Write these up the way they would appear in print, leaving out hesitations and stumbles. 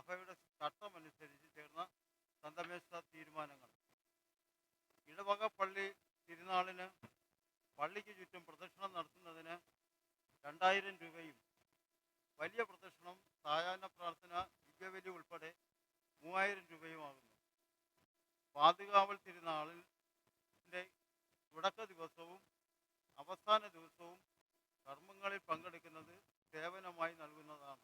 സഭയുടെ ചട്ടമനുസരിച്ച് ചേർന്ന സന്ദമേശ തീരുമാനങ്ങൾ. ഇടവക പള്ളി തിരുനാളിന് പള്ളിക്ക് ചുറ്റും പ്രദക്ഷിണം നടത്തുന്നതിന് 2000 രൂപയും വലിയ പ്രദക്ഷിണം, സായാഹ്ന പ്രാർത്ഥന, ദിവ്യബലി ഉൾപ്പെടെ 3000 രൂപയുമാകുന്നു. പാതുകാവൽ തിരുനാളിൻ്റെ തുടക്ക ദിവസവും അവസാന ദിവസവും കർമ്മങ്ങളിൽ പങ്കെടുക്കുന്നത് സേവനമായി നൽകുന്നതാണ്.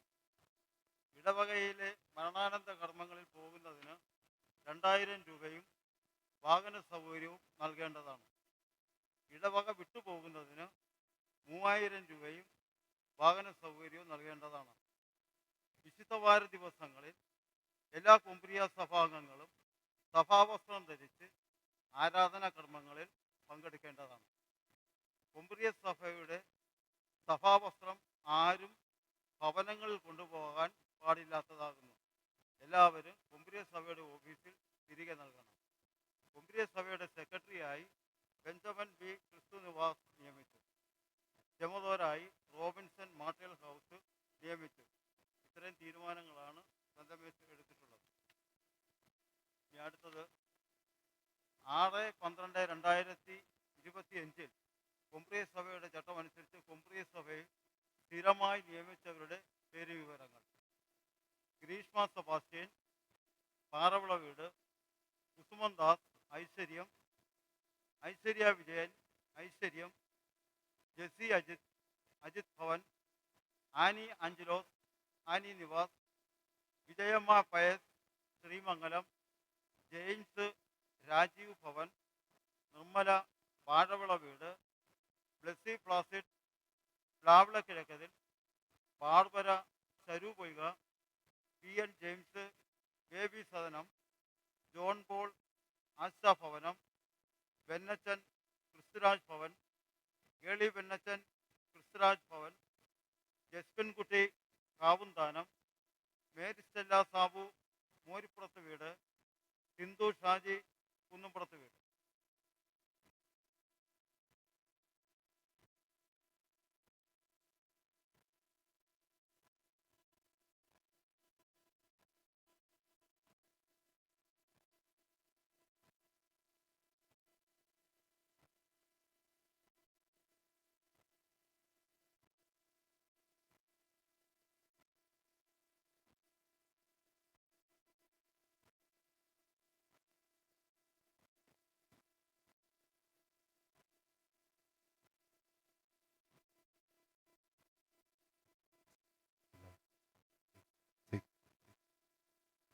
ഇടവകയിലെ മരണാനന്തര കർമ്മങ്ങളിൽ പോകുന്നതിന് 2000 രൂപയും വാഹന സൗകര്യവും നൽകേണ്ടതാണ്. ഇടവക വിട്ടുപോകുന്നതിന് 3000 രൂപയും വാഹന സൗകര്യവും നൽകേണ്ടതാണ്. വിശുദ്ധവാര ദിവസങ്ങളിൽ എല്ലാ കുംബ്രിയ സഭാംഗങ്ങളും സഭാവസ്ത്രം ധരിച്ച് ആരാധനാ കർമ്മങ്ങളിൽ പങ്കെടുക്കേണ്ടതാണ്. കുംബ്രിയ സഭയുടെ സഭാവസ്ത്രം ആരും ഭവനങ്ങളിൽ കൊണ്ടുപോകാൻ പാടില്ലാത്തതാകുന്നു. എല്ലാവരും കുംബ്രിയ സഭയുടെ ഓഫീസിൽ തിരികെ നൽകണം. കുംബ്രിയ സഭയുടെ സെക്രട്ടറിയായി ബെഞ്ചമിൻ ബി ക്രിസ്തുനിവാസ് നിയമിച്ചു. ചെമതോരായി റോബിൻസൺ മാർട്ടൽ ഹൗസ് നിയമിച്ചു. ഇത്രയും തീരുമാനങ്ങളാണ് സന്ദമേശ എടുത്തിട്ടുള്ളത്. ഇനി അടുത്തത് 6/12/2025 കുംബ്രിയ സഭയുടെ ചട്ടമനുസരിച്ച് കുംബ്രിയ സഭയിൽ സ്ഥിരമായി നിയമിച്ചവരുടെ പേര് വിവരങ്ങൾ: ഗ്രീഷ്മ സെബാസ്റ്റ്യൻ, പാറവിള വീട്; കുസുമൻ ദാസ്, ഐശ്വര്യം; Aishwarya Vijayan, Aishwaryam; Jessy Ajith Bhavan; Annie Angelos, Annie Nivas; Vijayamma Pius, Sreemangalam; James Rajeev Bhavan; Nirmala Vazhavila വീട്; Blessy Placid Plavila Kizhakkathil; Barbara Sharu Poyka; PN James Baby Sadanam; John Paul Asha Bhavanam; Bennachan Kristhuraj Bhavan; Eli Bennachan Kristhuraj Bhavan; Jaspinkutty Kavunthanam; Mary Stella Sabu Morippurath വീട്; സിന്ധു ഷാജി കുന്നുംപുറത്ത് വീട്.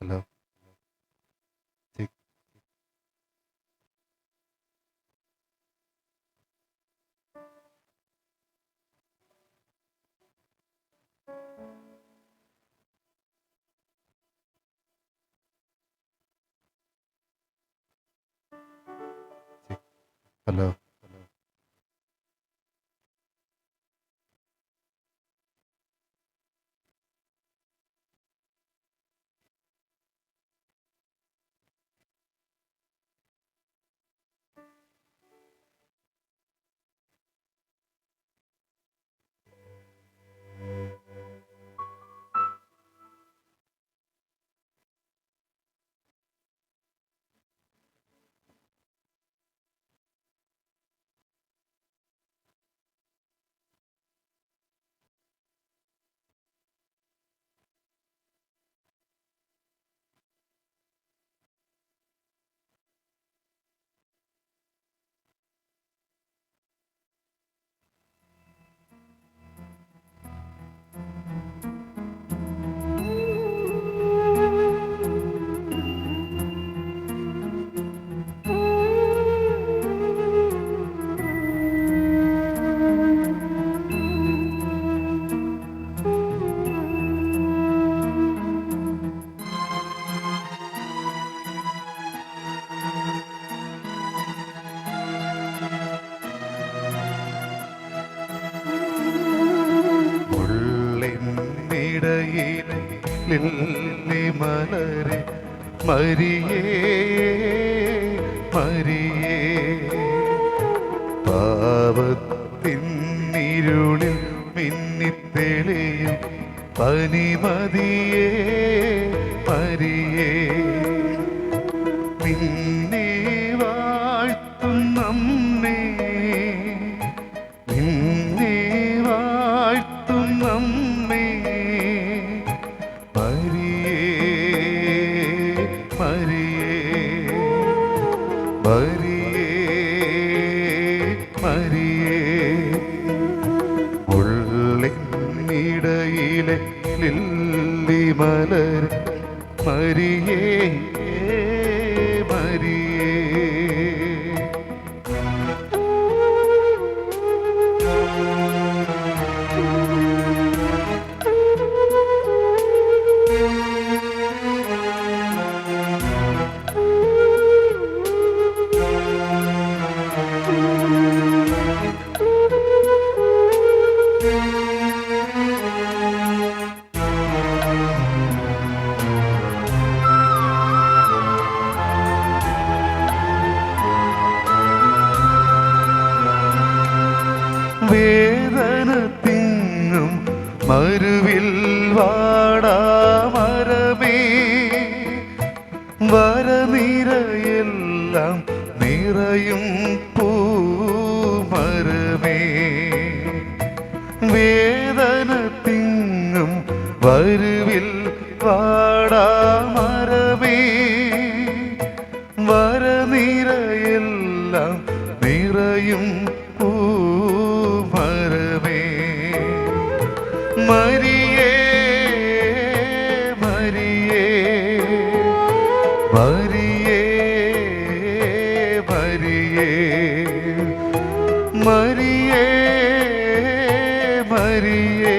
Hello, hello. മലരെ മരിയേ മരിയേ, പാവത്തിന്നിരുളിൽ മിന്നിത്തെളിയും പനിമതിയേ മരിയേ ഉള്ളിനിടയിലെ ലില്ലി മലർ മരിയേ മരിയേ വേദന തിങ്ങും മരുവിൽ വാടാമരമേ വരനിരയെല്ലാം നിറയും പൂമരമേ വേദന തിങ്ങും വരുവിൽ വാടാമരമേ വരനിരയെല്ലാം നിറയും പൂമരമേ മരിയേ മരിയേ മരിയേ മരിയേ മരിയേ മരിയേ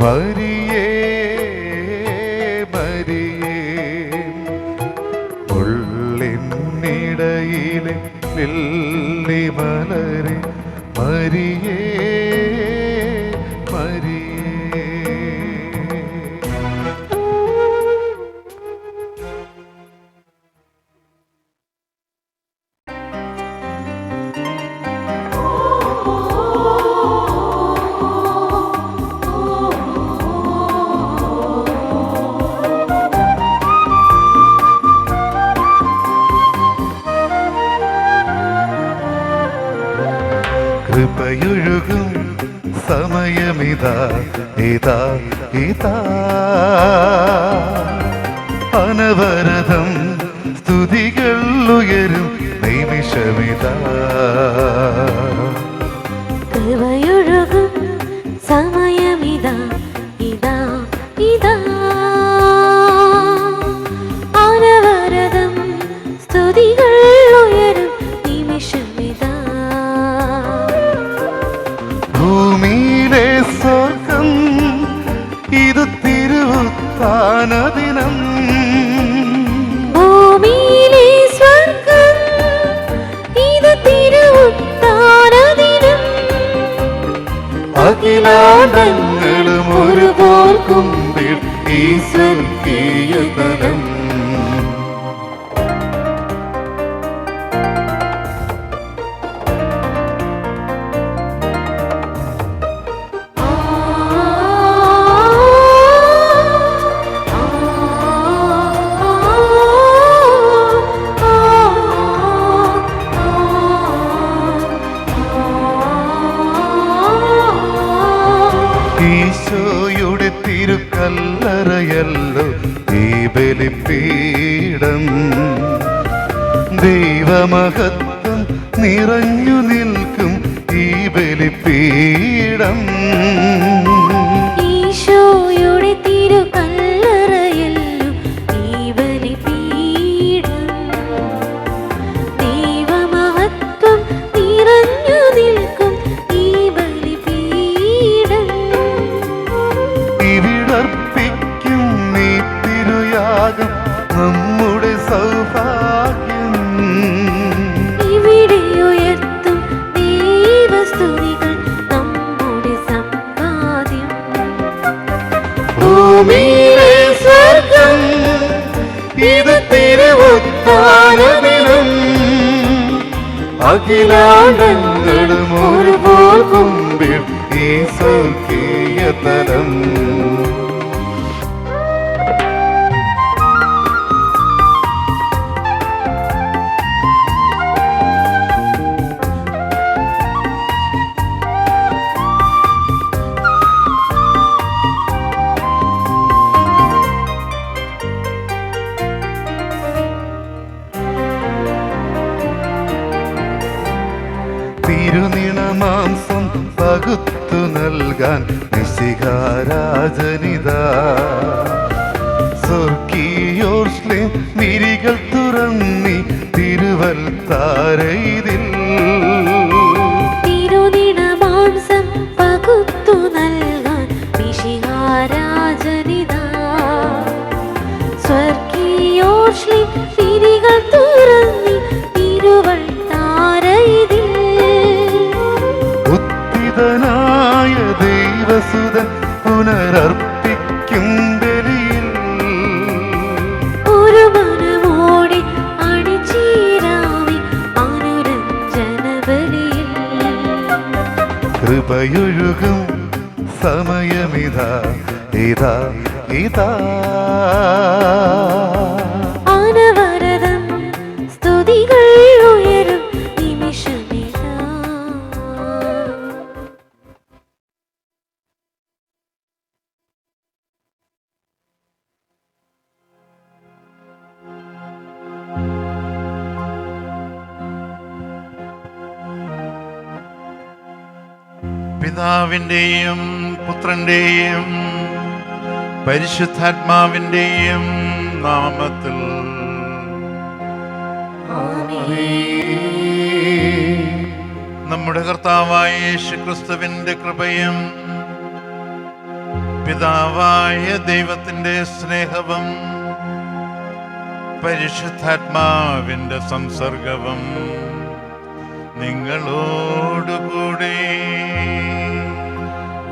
മരിയേ മരിയേ ഉള്ളിനിടയിലെ ലില്ലി മലരെ മരിയേ മരിയേ കൃപയൊഴുകും സമയമിതാ ഇതാ ഇതാ അനവരതം സ്തുതികൾ ഉയരും നിമിഷമിതാ കൃപയൊഴുകും സമയമിതാ ഇതാ ഇതാ അനവരതം സ്തുതികൾ ഉയരും നിമിഷമിതാ ഭൂമിയിലെ സ്വർഗം ഇത് തിരുവുത്ഥാനദിനം ഭൂമിയിലെ സ്വർഗം ഇത് തിരുവുത്ഥാനദിനം അഖിലാണ്ടങ്ങളും ഒരുപോൽ കുമ്പിൽ ഈ സ്വർഗീയതനം ഈശോയുടെ തിരുക്കല്ലറയല്ലോ ഈ ബലിപീഠം ദൈവമഹത്വം നിറഞ്ഞു നിൽക്കും ഈ ബലിപീഠം ഈശോയുടെ തിരുകല്ലറയല്ലോ ഈ ബലിപീഠം ദൈവമഹത്വം നിറഞ്ഞു നിൽക്കും ഈ ബലിപീഠം ഇവിടർപ്പിക്കും നീ തിരുയാഗം നമ്മുടെ സൗഭാഗ്യം ഇവിടെ ഉയർത്തും ദൈവസ്തുതികൾ നമ്മുടെ സമ്പാദ്യം ഭൂമിയിലെ സ്വർഗം ഇത് തിരുവുത്ഥാനദിനം അഖിലാണ്ടങ്ങളും ഒരുപോൽ കുമ്പിൽ ഈ സ്വർഗീയതലം തിരുനിണമാംസം പകുത്തു നൽകാൻ മിശിഹാരാജനിതാ. സ്വർഗീയോർശ്ലേം മിഴികൾ തുറന്നി തിരുവൽത്താരയിതിൽ. തിരുനിണമാംസം പകുത്തു നൽകാൻ മിശിഹാരാജനിതാ. സ്വർഗീയോർശ്ലേം മിഴികൾ തുറന്നി തിരുവൽത്താരയിതിൽ. ഉത്തിതനായ ദൈവസുതൻ പുനരർപ്പിക്കും ബലിയിൽ. ഒരു മനമോടെ അണിചേരാമി അനുരഞ്ജന ബലിയിൽ. കൃപയൊഴുകും സമയമിതാ ഇതാ ഇതാ. അനവരതം സ്തുതികൾ ഉയരും നിമിഷമിതാ. പിതാവിൻ്റെയും പുത്രൻ്റെയും പരിശുദ്ധാത്മാവിൻ്റെയും നാമത്തിൽ നമ്മുടെ കർത്താവായ യേശുക്രിസ്തുവിന്റെ കൃപയും പിതാവായ ദൈവത്തിന്റെ സ്നേഹവും പരിശുദ്ധാത്മാവിന്റെ സംസർഗവും നിങ്ങളോടുകൂടെ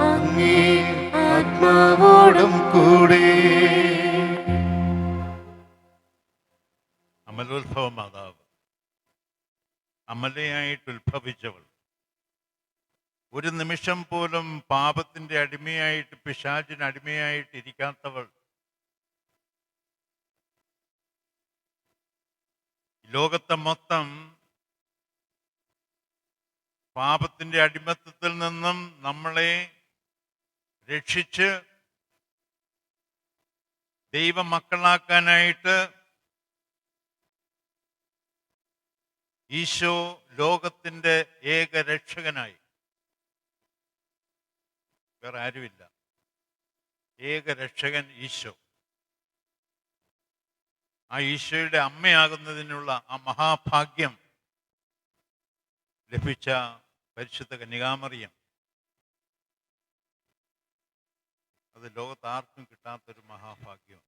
അങ്ങേ ആത്മാവോടും കൂടെ. അമലോത്ഭവ മാതാവ്, അമലയായിട്ട് ഉത്ഭവിച്ചവൾ, ഒരു നിമിഷം പോലും പാപത്തിന്റെ അടിമയായിട്ട് പിശാചിന് അടിമയായിട്ട് ഇരിക്കാത്തവൾ, ലോകത്തെ മൊത്തം പാപത്തിന്റെ അടിമത്തത്തിൽ നിന്നും നമ്മളെ രക്ഷിച്ച് ദൈവമക്കളാക്കാനായിട്ട് ഈശോ ലോകത്തിന്റെ ഏക രക്ഷകനായി. വേറെ ആരുമില്ല, ഏക രക്ഷകൻ ഈശോ. ആ ഈശോയുടെ അമ്മയാകുന്നതിനുള്ള ആ മഹാഭാഗ്യം ലഭിച്ച പരിശുദ്ധ കന്യകാമറിയം, അത് ലോകത്താർക്കും കിട്ടാത്തൊരു മഹാഭാഗ്യം.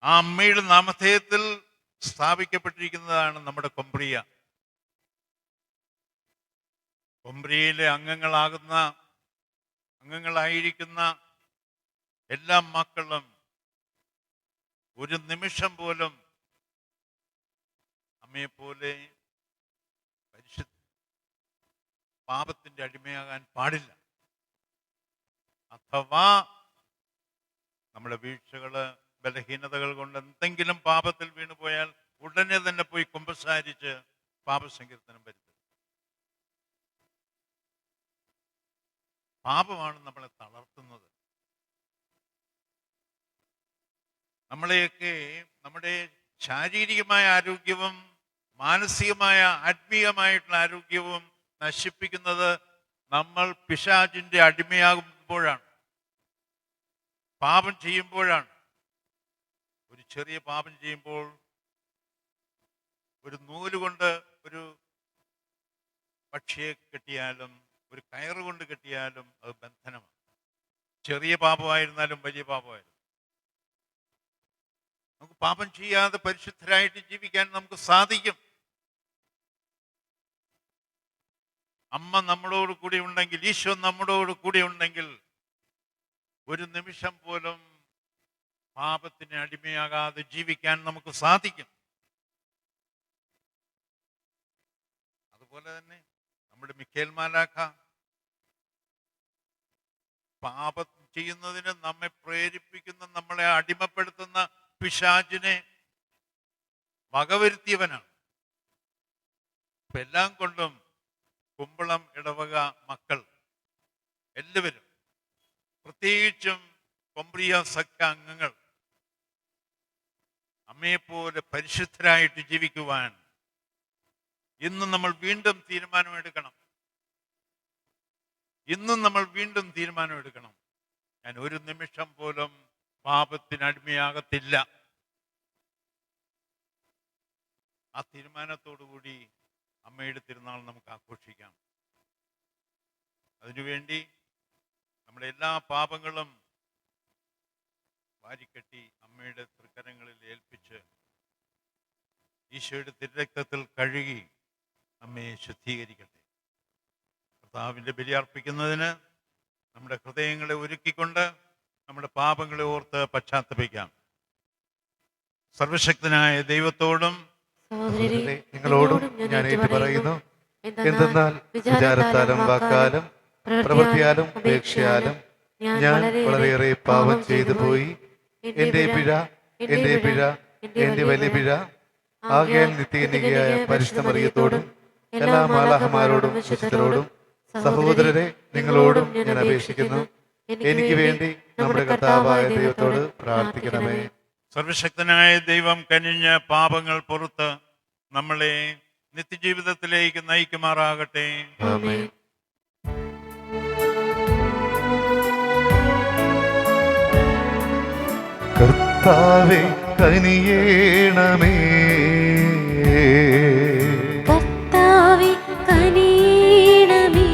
ആ അമ്മയുടെ നാമധേയത്തിൽ സ്ഥാപിക്കപ്പെട്ടിരിക്കുന്നതാണ് നമ്മുടെ കൊമ്പ്രിയ. കൊമ്പ്രിയയിലെ അംഗങ്ങളായിരിക്കുന്ന എല്ലാ മക്കളും ഒരു നിമിഷം പോലും അമ്മയെപ്പോലെ പാപത്തിന്റെ അടിമയാകാൻ പാടില്ല. അഥവാ നമ്മുടെ വീഴ്ചകള്, ബലഹീനതകൾ കൊണ്ട് എന്തെങ്കിലും പാപത്തിൽ വീണുപോയാൽ ഉടനെ തന്നെ പോയി കുമ്പസാരിച്ച് പാപസങ്കീർത്തനം വരുത്തും. പാപമാണ് നമ്മളെ തളർത്തുന്നത്. നമ്മളെയൊക്കെ നമ്മുടെ ശാരീരികമായ ആരോഗ്യവും മാനസികമായ ആത്മീയമായിട്ടുള്ള ആരോഗ്യവും നശിപ്പിക്കുന്നത് നമ്മൾ പിശാചിന്റെ അടിമയാകുമ്പോഴാണ്, പാപം ചെയ്യുമ്പോഴാണ്. ഒരു ചെറിയ പാപം ചെയ്യുമ്പോൾ ഒരു നൂലുകൊണ്ട് ഒരു പക്ഷിയെ കെട്ടിയാലും ഒരു കയറുകൊണ്ട് കെട്ടിയാലും അത് ബന്ധനമാണ്. ചെറിയ പാപമായിരുന്നാലും വലിയ പാപമായിരുന്നു. നമുക്ക് പാപം ചെയ്യാതെ പരിശുദ്ധരായിട്ട് ജീവിക്കാൻ നമുക്ക് സാധിക്കും. അമ്മ നമ്മളോട് കൂടി ഉണ്ടെങ്കിൽ, ഈശോ നമ്മളോട് കൂടി ഉണ്ടെങ്കിൽ ഒരു നിമിഷം പോലും പാപത്തിന് അടിമയാകാതെ ജീവിക്കാൻ നമുക്ക് സാധിക്കും. അതുപോലെ തന്നെ നമ്മുടെ മിഖേൽ മാലാഖ പാപം ചെയ്യുന്നതിന് നമ്മെ പ്രേരിപ്പിക്കുന്ന, നമ്മളെ അടിമപ്പെടുത്തുന്ന പിശാചിനെ വകവരുത്തിയവനാണ്. എല്ലാം കൊണ്ടും കുമ്പളം ഇടവക മക്കൾ എല്ലാവരും, പ്രത്യേകിച്ചും കൊമ്പ്രിയ സഖ്യ അംഗങ്ങൾ, അമ്മയെപ്പോലെ പരിശുദ്ധരായിട്ട് ജീവിക്കുവാൻ ഇന്നും നമ്മൾ വീണ്ടും തീരുമാനമെടുക്കണം. ഇന്നും നമ്മൾ വീണ്ടും തീരുമാനമെടുക്കണം. ഞാൻ ഒരു നിമിഷം പോലും പാപത്തിന് അടിമയാകത്തില്ല. ആ തീരുമാനത്തോടുകൂടി അമ്മയുടെ തിരുനാൾ നമുക്ക് ആഘോഷിക്കാം. അതിനുവേണ്ടി നമ്മുടെ എല്ലാ പാപങ്ങളും വാരിക്കെട്ടി അമ്മയുടെ തൃക്കരങ്ങളിൽ ഏൽപ്പിച്ച് ഈശോയുടെ തിരുരക്തത്തിൽ കഴുകി അമ്മയെ ശുദ്ധീകരിക്കട്ടെ. കർത്താവിൻ്റെ ബലി അർപ്പിക്കുന്നതിന് നമ്മുടെ ഹൃദയങ്ങളെ ഒരുക്കിക്കൊണ്ട് നമ്മുടെ പാപങ്ങളെ ഓർത്ത് പശ്ചാത്തപിക്കാം. സർവശക്തനായ ദൈവത്തോടും നിങ്ങളോടും ഞാൻ ഏറ്റു പറയുന്നു, എന്തെന്നാൽ വിചാരത്താലും വാക്കാലും പ്രവൃത്തിയാലും ഉപേക്ഷയാലും ഞാൻ വളരെയേറെ പാപം ചെയ്തു പോയി. എന്റെ പിഴ എന്റെ വലിയ പിഴ. ആകയാൽ നിത്യകന്യകയായ പരിശുദ്ധ മറിയത്തോടും എല്ലാ മാലാഖമാരോടും വിശുദ്ധരോടും സഹോദരരെ നിങ്ങളോടും ഞാൻ അപേക്ഷിക്കുന്നു, എനിക്ക് വേണ്ടി നമ്മുടെ കർത്താവായ ദൈവത്തോട് പ്രാർത്ഥിക്കണമേ. സർവശക്തനായ ദൈവം കനിഞ്ഞ പാപങ്ങൾ പുറത്ത് നമ്മളെ നിത്യജീവിതത്തിലേക്ക് നയിക്കുമാറാകട്ടെ. ആമേൻ. കർത്താവേ കനിയേണമേ, കർത്താവേ കനിയണമേ.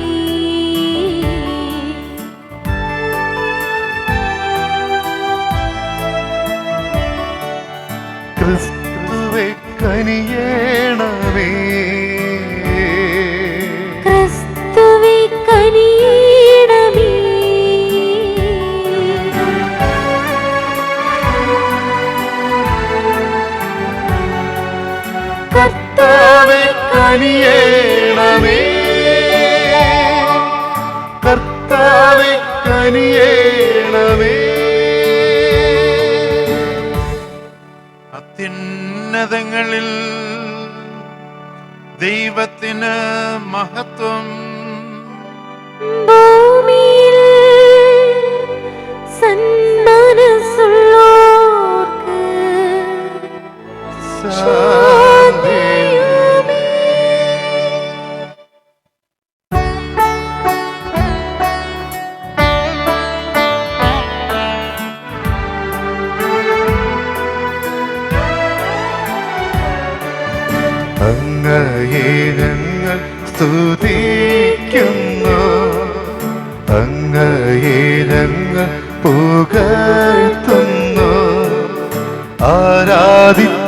ക്രിസ്തുവേ കനിയേണമേ, ക്രിസ്തുവേ കനിയണമേ. കർത്താവേ കനിയേണമേ, കർത്താവേ കനിയേണമേ. അത്യുന്നതങ്ങളിൽ ദൈവത്തിന് മഹത്വം, ഭൂമിയിൽ സന്മനസ്സുള്ളോർക്ക് ശാന്തിയുമേ. അങ്ങയെ ഞങ്ങൾ സ്തുതിക്കുന്നു, അങ്ങയെ ഞങ്ങൾ പുകഴ്ത്തുന്നു, ആരാധിച്ചങ്ങയെ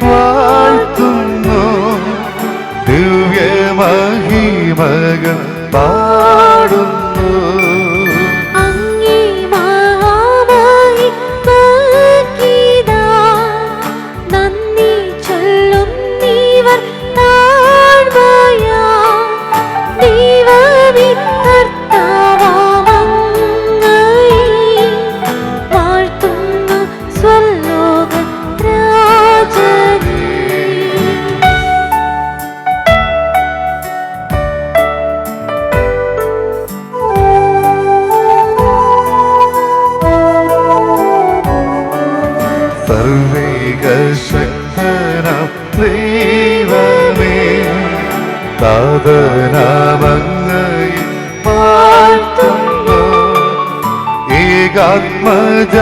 വാഴ്ത്തുന്നു, ദിവ്യമഹിമകൾ പാടുന്നു. അങ്ങേ മഹാമഹിമയ്ക്കിതാ നന്ദി ചൊല്ലുന്നീവർ താഴ്മയാ. ദൈവമേ കർത്താവാമങ്ങയെ വാഴ്ത്തുന്നു സ്വലോക രാജനേ. സർവൈകശക്തനാം ദൈവമേ, താതനാമങ്ങയെ വാഴ്ത്തുന്നു, ഏകാത്മജാദേവ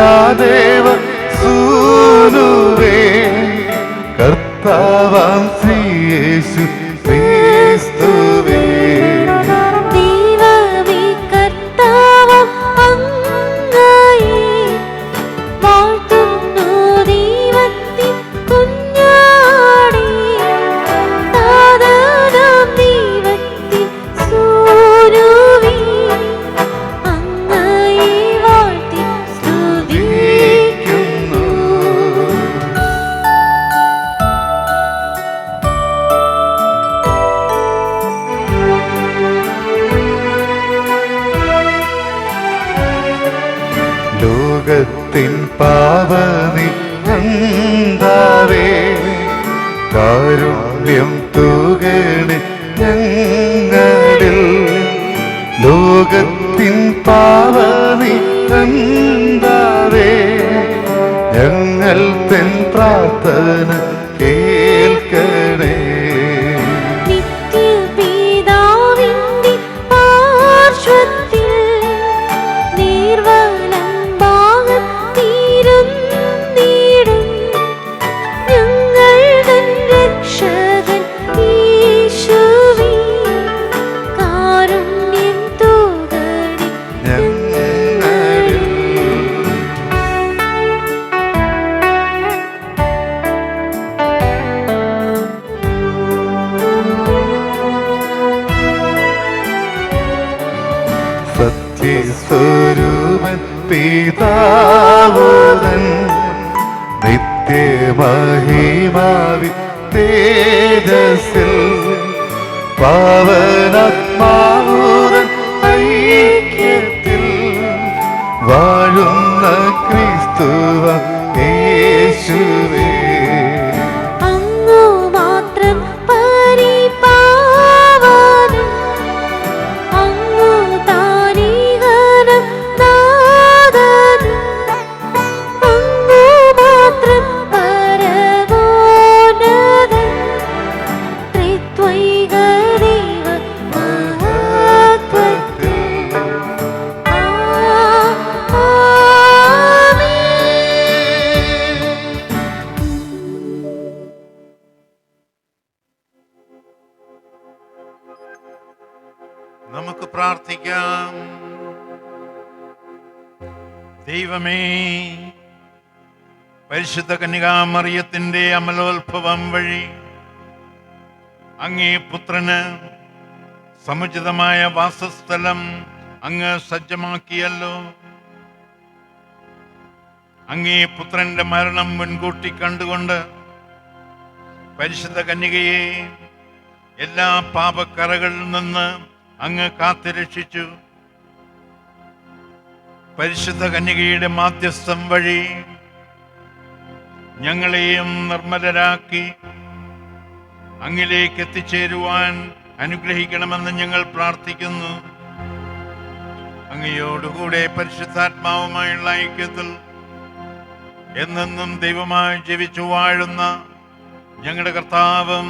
സൂനുവേ, കർത്താവാം ശ്രീയേശു ക്രിസ്തുവേ. ദൈവമേ കർത്താവാം അങ്ങയെ വാഴ്ത്തുന്നു ദൈവത്തിൻ കുഞ്ഞാടേ. താതനാം ദൈവത്തിൻ സൂനുവേ, അങ്ങയെ വാഴ്ത്തി സ്തുതിക്കുന്നു. ലോകത്തിൻ പാപനിഹന്താവേ, കാരുണ്യം തൂകണേ ഞങ്ങളിൽ. ലോകത്തിൻ പാപനിഹന്താവേ, ഞങ്ങൾ തൻ പ്രാർത്ഥന കേൾക്കണേ. പിതാവുതൻ നിത്യമഹിമാവി തേജസ്സിൽ പാവനാത്മാവുതൻ ഐക്യത്തിൽ വാഴുന്ന ക്രിസ്തുവ യേശുവേ. അങ്ങു മാത്രം പരിപാവനം, അങ്ങു താനീകനം നാദനം, അങ്ങു മാത്രം പരമോന്നതൻ, ത്രിത്വൈക ദൈവ മഹത്വത്തിൽ. നമുക്ക് പ്രാർത്ഥിക്കാം. ദൈവമേ, പരിശുദ്ധ കന്യകാമറിയത്തിന്റെ അമലോത്ഭവം വഴി അങ്ങേ പുത്രന് സമുചിതമായ വാസസ്ഥലം അങ്ങ് സജ്ജമാക്കിയല്ലോ. അങ്ങേ പുത്രന്റെ മരണം മുൻകൂട്ടി കണ്ടുകൊണ്ട് പരിശുദ്ധ കന്യകയെ എല്ലാ പാപക്കറകളിൽ നിന്ന് അങ്ങ് കാത്തുരക്ഷിച്ചു. പരിശുദ്ധ കന്യകയുടെ മാധ്യസ്ഥം വഴി ഞങ്ങളെയും നിർമ്മലരാക്കി അങ്ങിലേക്ക് എത്തിച്ചേരുവാൻ അനുഗ്രഹിക്കണമെന്ന് ഞങ്ങൾ പ്രാർത്ഥിക്കുന്നു. അങ്ങയോടുകൂടെ പരിശുദ്ധാത്മാവുമായുള്ള ഐക്യത്തിൽ എന്നെന്നും ദൈവമായി ജീവിച്ചു വാഴുന്ന ഞങ്ങളുടെ കർത്താവും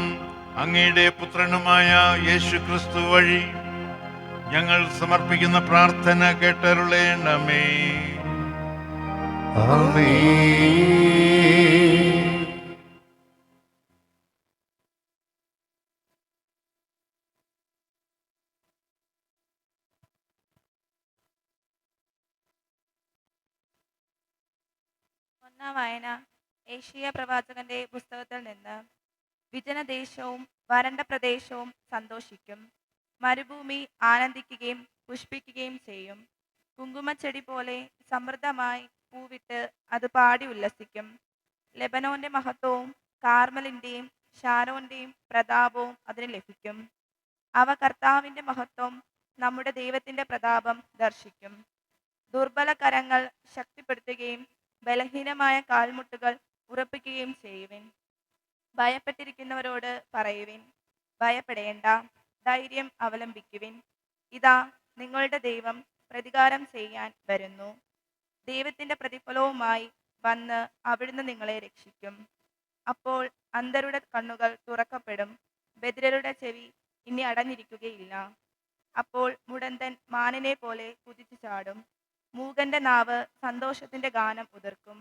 അങ്ങയുടെ പുത്രനുമായ യേശു ക്രിസ്തു വഴി ഞങ്ങൾ സമർപ്പിക്കുന്ന പ്രാർത്ഥന കേട്ടരുളേണമേ. ആമേൻ. ഒന്നാം വായന ഏഷ്യ പ്രവാചകന്റെ പുസ്തകത്തിൽ നിന്ന്. വിജനദേശവും വരണ്ട പ്രദേശവും സന്തോഷിക്കും, മരുഭൂമി ആനന്ദിക്കുകയും പുഷ്പിക്കുകയും ചെയ്യും. കുങ്കുമച്ചെടി പോലെ സമൃദ്ധമായി പൂവിട്ട് അത് പാടി ഉല്ലസിക്കും. ലെബനോന്റെ മഹത്വവും കാർമലിന്റെയും ഷാരോന്റെയും പ്രതാപവും അതിന് ലഭിക്കും. അവ കർത്താവിന്റെ മഹത്വം, നമ്മുടെ ദൈവത്തിന്റെ പ്രതാപം ദർശിക്കും. ദുർബല കരങ്ങൾ ശക്തിപ്പെടുത്തുകയും ബലഹീനമായ കാൽമുട്ടുകൾ ഉറപ്പിക്കുകയും ചെയ്യുവിൻ. ഭയപ്പെട്ടിരിക്കുന്നവരോട് പറയുവിൻ, ഭയപ്പെടേണ്ട, ധൈര്യം അവലംബിക്കുവിൻ. ഇതാ നിങ്ങളുടെ ദൈവം പ്രതികാരം ചെയ്യാൻ വരുന്നു. ദൈവത്തിന്റെ പ്രതിഫലവുമായി വന്ന് അവിടുന്ന് നിങ്ങളെ രക്ഷിക്കും. അപ്പോൾ അന്ധരുടെ കണ്ണുകൾ തുറക്കപ്പെടും, ബധിരരുടെ ചെവി ഇനി അടഞ്ഞിരിക്കുകയില്ല. അപ്പോൾ മുടന്തൻ മാനിനെ പോലെ കുതിച്ചു ചാടും, മൂകന്റെ നാവ് സന്തോഷത്തിന്റെ ഗാനം ഉതിർക്കും.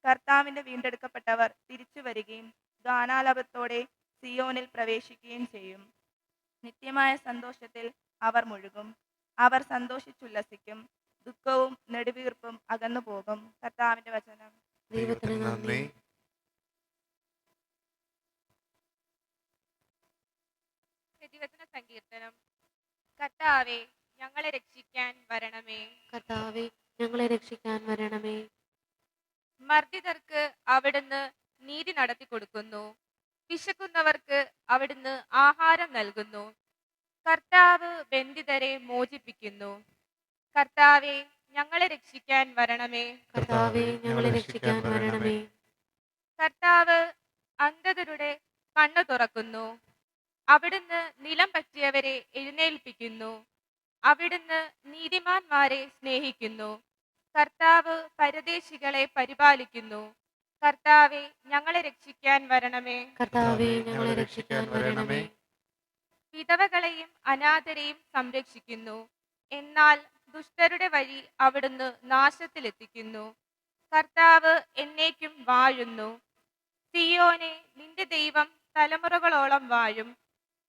കർത്താവിന്റെ വീണ്ടെടുക്കപ്പെട്ടവർ തിരിച്ചു വരികയും ഗാനാലാപത്തോടെ സിയോനിൽ പ്രവേശിക്കുകയും ചെയ്യും. നിത്യമായ സന്തോഷത്തിൽ അവർ മുഴുകും, അവർ സന്തോഷിച്ചുല്ലസിക്കും. ദുഃഖവും നെടുവീർപ്പും അകന്നു പോകും. കർത്താവിന്റെ വചനം. ദൈവത്തിന് നന്ദി. പ്രതിവചന സങ്കീർത്തനം. കർത്താവേ, ഞങ്ങളെ രക്ഷിക്കാൻ വരണമേ. കർത്താവേ, ഞങ്ങളെ രക്ഷിക്കാൻ വരണമേ. മർദ്ദിതർക്ക് അവിടുന്ന് നീതി നടത്തി കൊടുക്കുന്നു, വിശക്കുന്നവർക്ക് അവിടുന്ന് ആഹാരം നൽകുന്നു. കർത്താവ് ബന്ധിതരെ മോചിപ്പിക്കുന്നു. കർത്താവെ, ഞങ്ങളെ രക്ഷിക്കാൻ വരണമേ. കർത്താവേ, ഞങ്ങളെ രക്ഷിക്കാൻ വരണമേ. കർത്താവ് അന്ധതരുടെ കണ്ണു തുറക്കുന്നു, അവിടുന്ന് നിലം പറ്റിയവരെ എഴുന്നേൽപ്പിക്കുന്നു. അവിടുന്ന് നീതിമാന്മാരെ സ്നേഹിക്കുന്നു. കർത്താവ് പരദേശികളെ പരിപാലിക്കുന്നു. കർത്താവെ, ഞങ്ങളെ രക്ഷിക്കാൻ വരണമേ. കർത്താവേ, ഞങ്ങളെ രക്ഷിക്കാൻ വരണമേ. വിധവകളെയും അനാഥരെയും സംരക്ഷിക്കുന്നു, എന്നാൽ ദുഷ്ടരുടെ വഴി അവിടുന്ന് നാശത്തിലെത്തിക്കുന്നു. കർത്താവ് എന്നേക്കും വാഴുന്നു. സിയോനെ, നിന്റെ ദൈവം തലമുറകളോളം വാഴും.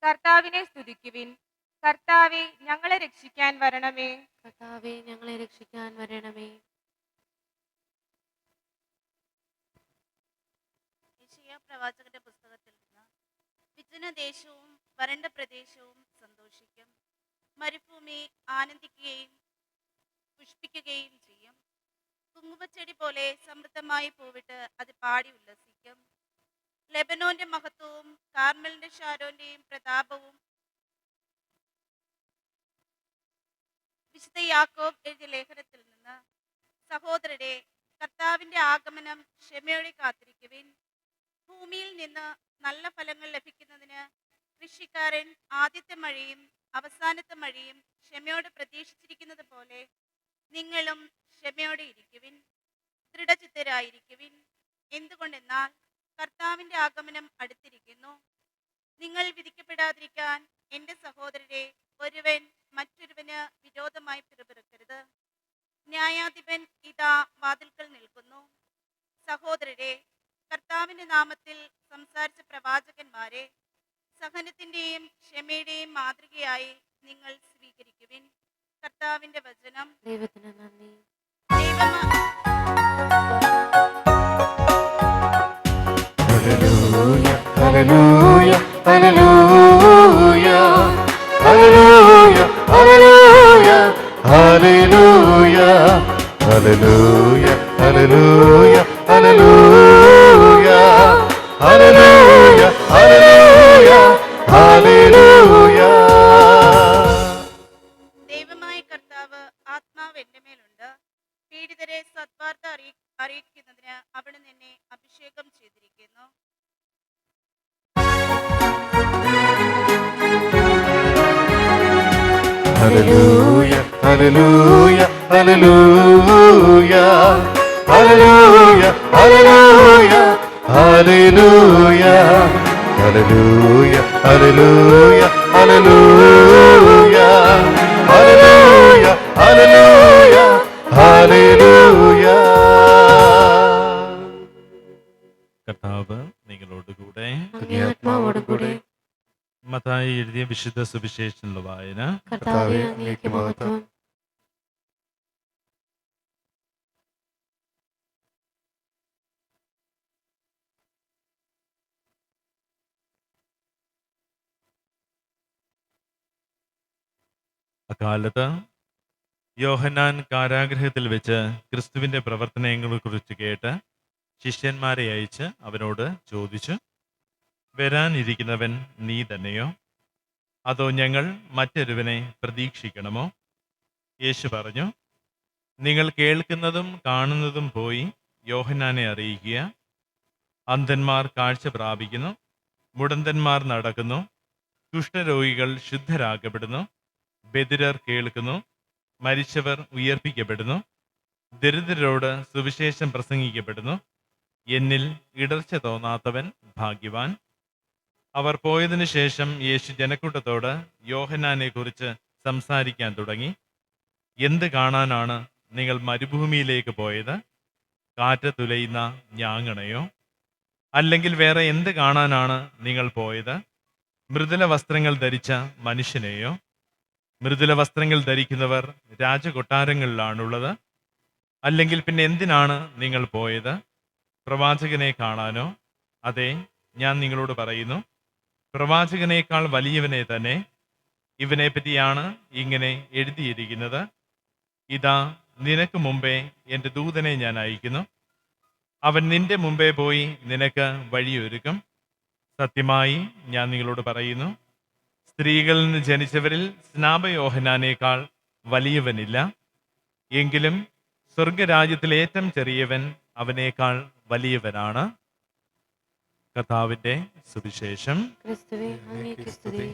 കർത്താവിനെ സ്തുതിക്കുവിൻ. കർത്താവെ, ഞങ്ങളെ രക്ഷിക്കാൻ വരണമേ. കർത്താവേ, ഞങ്ങളെ രക്ഷിക്കാൻ വരണമേ. യെശയ്യാ പ്രവാചകന്റെ പുസ്തകത്തിൽ നിന്ന്. വിജനദേശവും വരണ്ട പ്രദേശവും സന്തോഷിക്കും, മരുഭൂമി ആനന്ദിക്കുകയും പുഷ്പിക്കുകയും ചെയ്യും. കുങ്കുമച്ചെടി പോലെ സമൃദ്ധമായി പൂവിട്ട് അത് പാടി ഉല്ലസിക്കും. ലെബനോന്റെ മഹത്വവും കാർമലിന്റെ ഷാരോന്റെയും പ്രതാപവും വിശുദ്ധ യാക്കോബ് എഴുതിയ ലേഖനത്തിൽ നിന്ന്. സഹോദരരെ, കർത്താവിന്റെ ആഗമനം ക്ഷമയോടെ കാത്തിരിക്കുവിൻ. ഭൂമിയിൽ നിന്ന് നല്ല ഫലങ്ങൾ ലഭിക്കുന്നതിന് കൃഷിക്കാരൻ ആദ്യത്തെ മഴയും അവസാനത്തെ മഴയും ക്ഷമയോടെ പ്രതീക്ഷിച്ചിരിക്കുന്നത് പോലെ നിങ്ങളും ക്ഷമയോടെ ഇരിക്കുവിൻ, ദൃഢചിത്തരായിരിക്കുവിൻ. എന്തുകൊണ്ടെന്നാൽ കർത്താവിന്റെ ആഗമനം അടുത്തിരിക്കുന്നു. നിങ്ങൾ വിധിക്കപ്പെടാതിരിക്കാൻ എൻ്റെ സഹോദരരെ, ഒരുവൻ മറ്റൊരുവന് വിരോധമായി പിറുപിറുക്കരുത്. ന്യായാധിപൻ ഇതാ വാതിൽക്കൽ നിൽക്കുന്നു. സഹോദരരെ, കർത്താവിന്റെ നാമത്തിൽ സംസാരിച്ച പ്രവാചകന്മാരെ സഹനത്തിന്റെയും ക്ഷമയുടെയും മാതൃകയായി നിങ്ങൾ സ്വീകരിക്കുവിൻ. കർത്താവിന്റെ വചനം. ദൈവത്തിന് നന്ദി. Hallelujah, hallelujah, hallelujah, hallelujah, hallelujah, hallelujah, hallelujah, hallelujah, hallelujah, hallelujah, hallelujah, hallelujah. ദൈവമായ കർത്താവ് ആത്മാവ് എന്റെ മേലുണ്ട്. പീഡിതരെ സദ്വാർത്ത അറിയിക്കുന്നതിന് അവിടുന്ന് എന്നെ അഭിഷേകം ചെയ്തിരിക്കുന്നു. Hallelujah, hallelujah, hallelujah, hallelujah, hallelujah, hallelujah, hallelujah, hallelujah, hallelujah, hallelujah, hallelujah, hallelujah. കർത്താവ് നിങ്ങളോടുകൂടെ. അങ്ങേ ആത്മാവോടും കൂടെ. മത്തായി എഴുതിയ വിശുദ്ധ സുവിശേഷത്തിലുള്ള വായന. കർത്താവേ, അങ്ങേക്ക് മഹത്വം. അക്കാലത്ത് യോഹന്നാൻ കാരാഗൃഹത്തിൽ വെച്ച് ക്രിസ്തുവിന്റെ പ്രവർത്തനങ്ങളെക്കുറിച്ച് കേട്ട് ശിഷ്യന്മാരെ അയച്ച് അവനോട് ചോദിച്ചു, വരാനിരിക്കുന്നവൻ നീ തന്നെയോ, അതോ ഞങ്ങൾ മറ്റൊരുവനെ പ്രതീക്ഷിക്കണമോ? യേശു പറഞ്ഞു, നിങ്ങൾ കേൾക്കുന്നതും കാണുന്നതും പോയി യോഹന്നാനെ അറിയിക്കുക. അന്ധന്മാർ കാഴ്ച പ്രാപിക്കുന്നു, മുടന്തന്മാർ നടക്കുന്നു, കുഷ്ഠരോഗികൾ ശുദ്ധരാക്കപ്പെടുന്നു, ബധിരർ കേൾക്കുന്നു, മരിച്ചവർ ഉയർപ്പിക്കപ്പെടുന്നു, ദരിദ്രരോട് സുവിശേഷം പ്രസംഗിക്കപ്പെടുന്നു. എന്നിൽ ഇടർച്ച തോന്നാത്തവൻ ഭാഗ്യവാൻ. അവർ പോയതിനു ശേഷം യേശു ജനക്കൂട്ടത്തോട് യോഹന്നാനെ കുറിച്ച് സംസാരിക്കാൻ തുടങ്ങി. എന്ത് കാണാനാണ് നിങ്ങൾ മരുഭൂമിയിലേക്ക് പോയത്? കാറ്റ് തുലയുന്ന ഞാങ്ങണയോ? അല്ലെങ്കിൽ വേറെ എന്ത് കാണാനാണ് നിങ്ങൾ പോയത്? മൃദുല വസ്ത്രങ്ങൾ ധരിച്ച മനുഷ്യനെയോ? മൃദുല വസ്ത്രങ്ങൾ ധരിക്കുന്നവർ രാജകൊട്ടാരങ്ങളിലാണുള്ളത്. അല്ലെങ്കിൽ പിന്നെ എന്തിനാണ് നിങ്ങൾ പോയത്? പ്രവാചകനെ കാണാനോ? അതെ, ഞാൻ നിങ്ങളോട് പറയുന്നു, പ്രവാചകനേക്കാൾ വലിയവനെ തന്നെ. ഇവനെ പറ്റിയാണ് ഇങ്ങനെ എഴുതിയിരിക്കുന്നത്, ഇതാ നിനക്ക് മുമ്പേ എൻ്റെ ദൂതനെ ഞാൻ അയക്കുന്നു, അവൻ നിന്റെ മുമ്പേ പോയി നിനക്ക് വഴിയൊരുക്കും. സത്യമായി ഞാൻ നിങ്ങളോട് പറയുന്നു, സ്ത്രീകളിൽ നിന്ന് ജനിച്ചവരിൽ സ്നാപയോഹന്നാനേക്കാൾ വലിയവനില്ല. എങ്കിലും സ്വർഗരാജ്യത്തിലെ ഏറ്റവും ചെറിയവൻ അവനേക്കാൾ വലിയവനാണ്. കർത്താവിന്റെ സുവിശേഷം. ക്രിസ്തുവേ, അങ്ങേക്ക് സ്തുതി.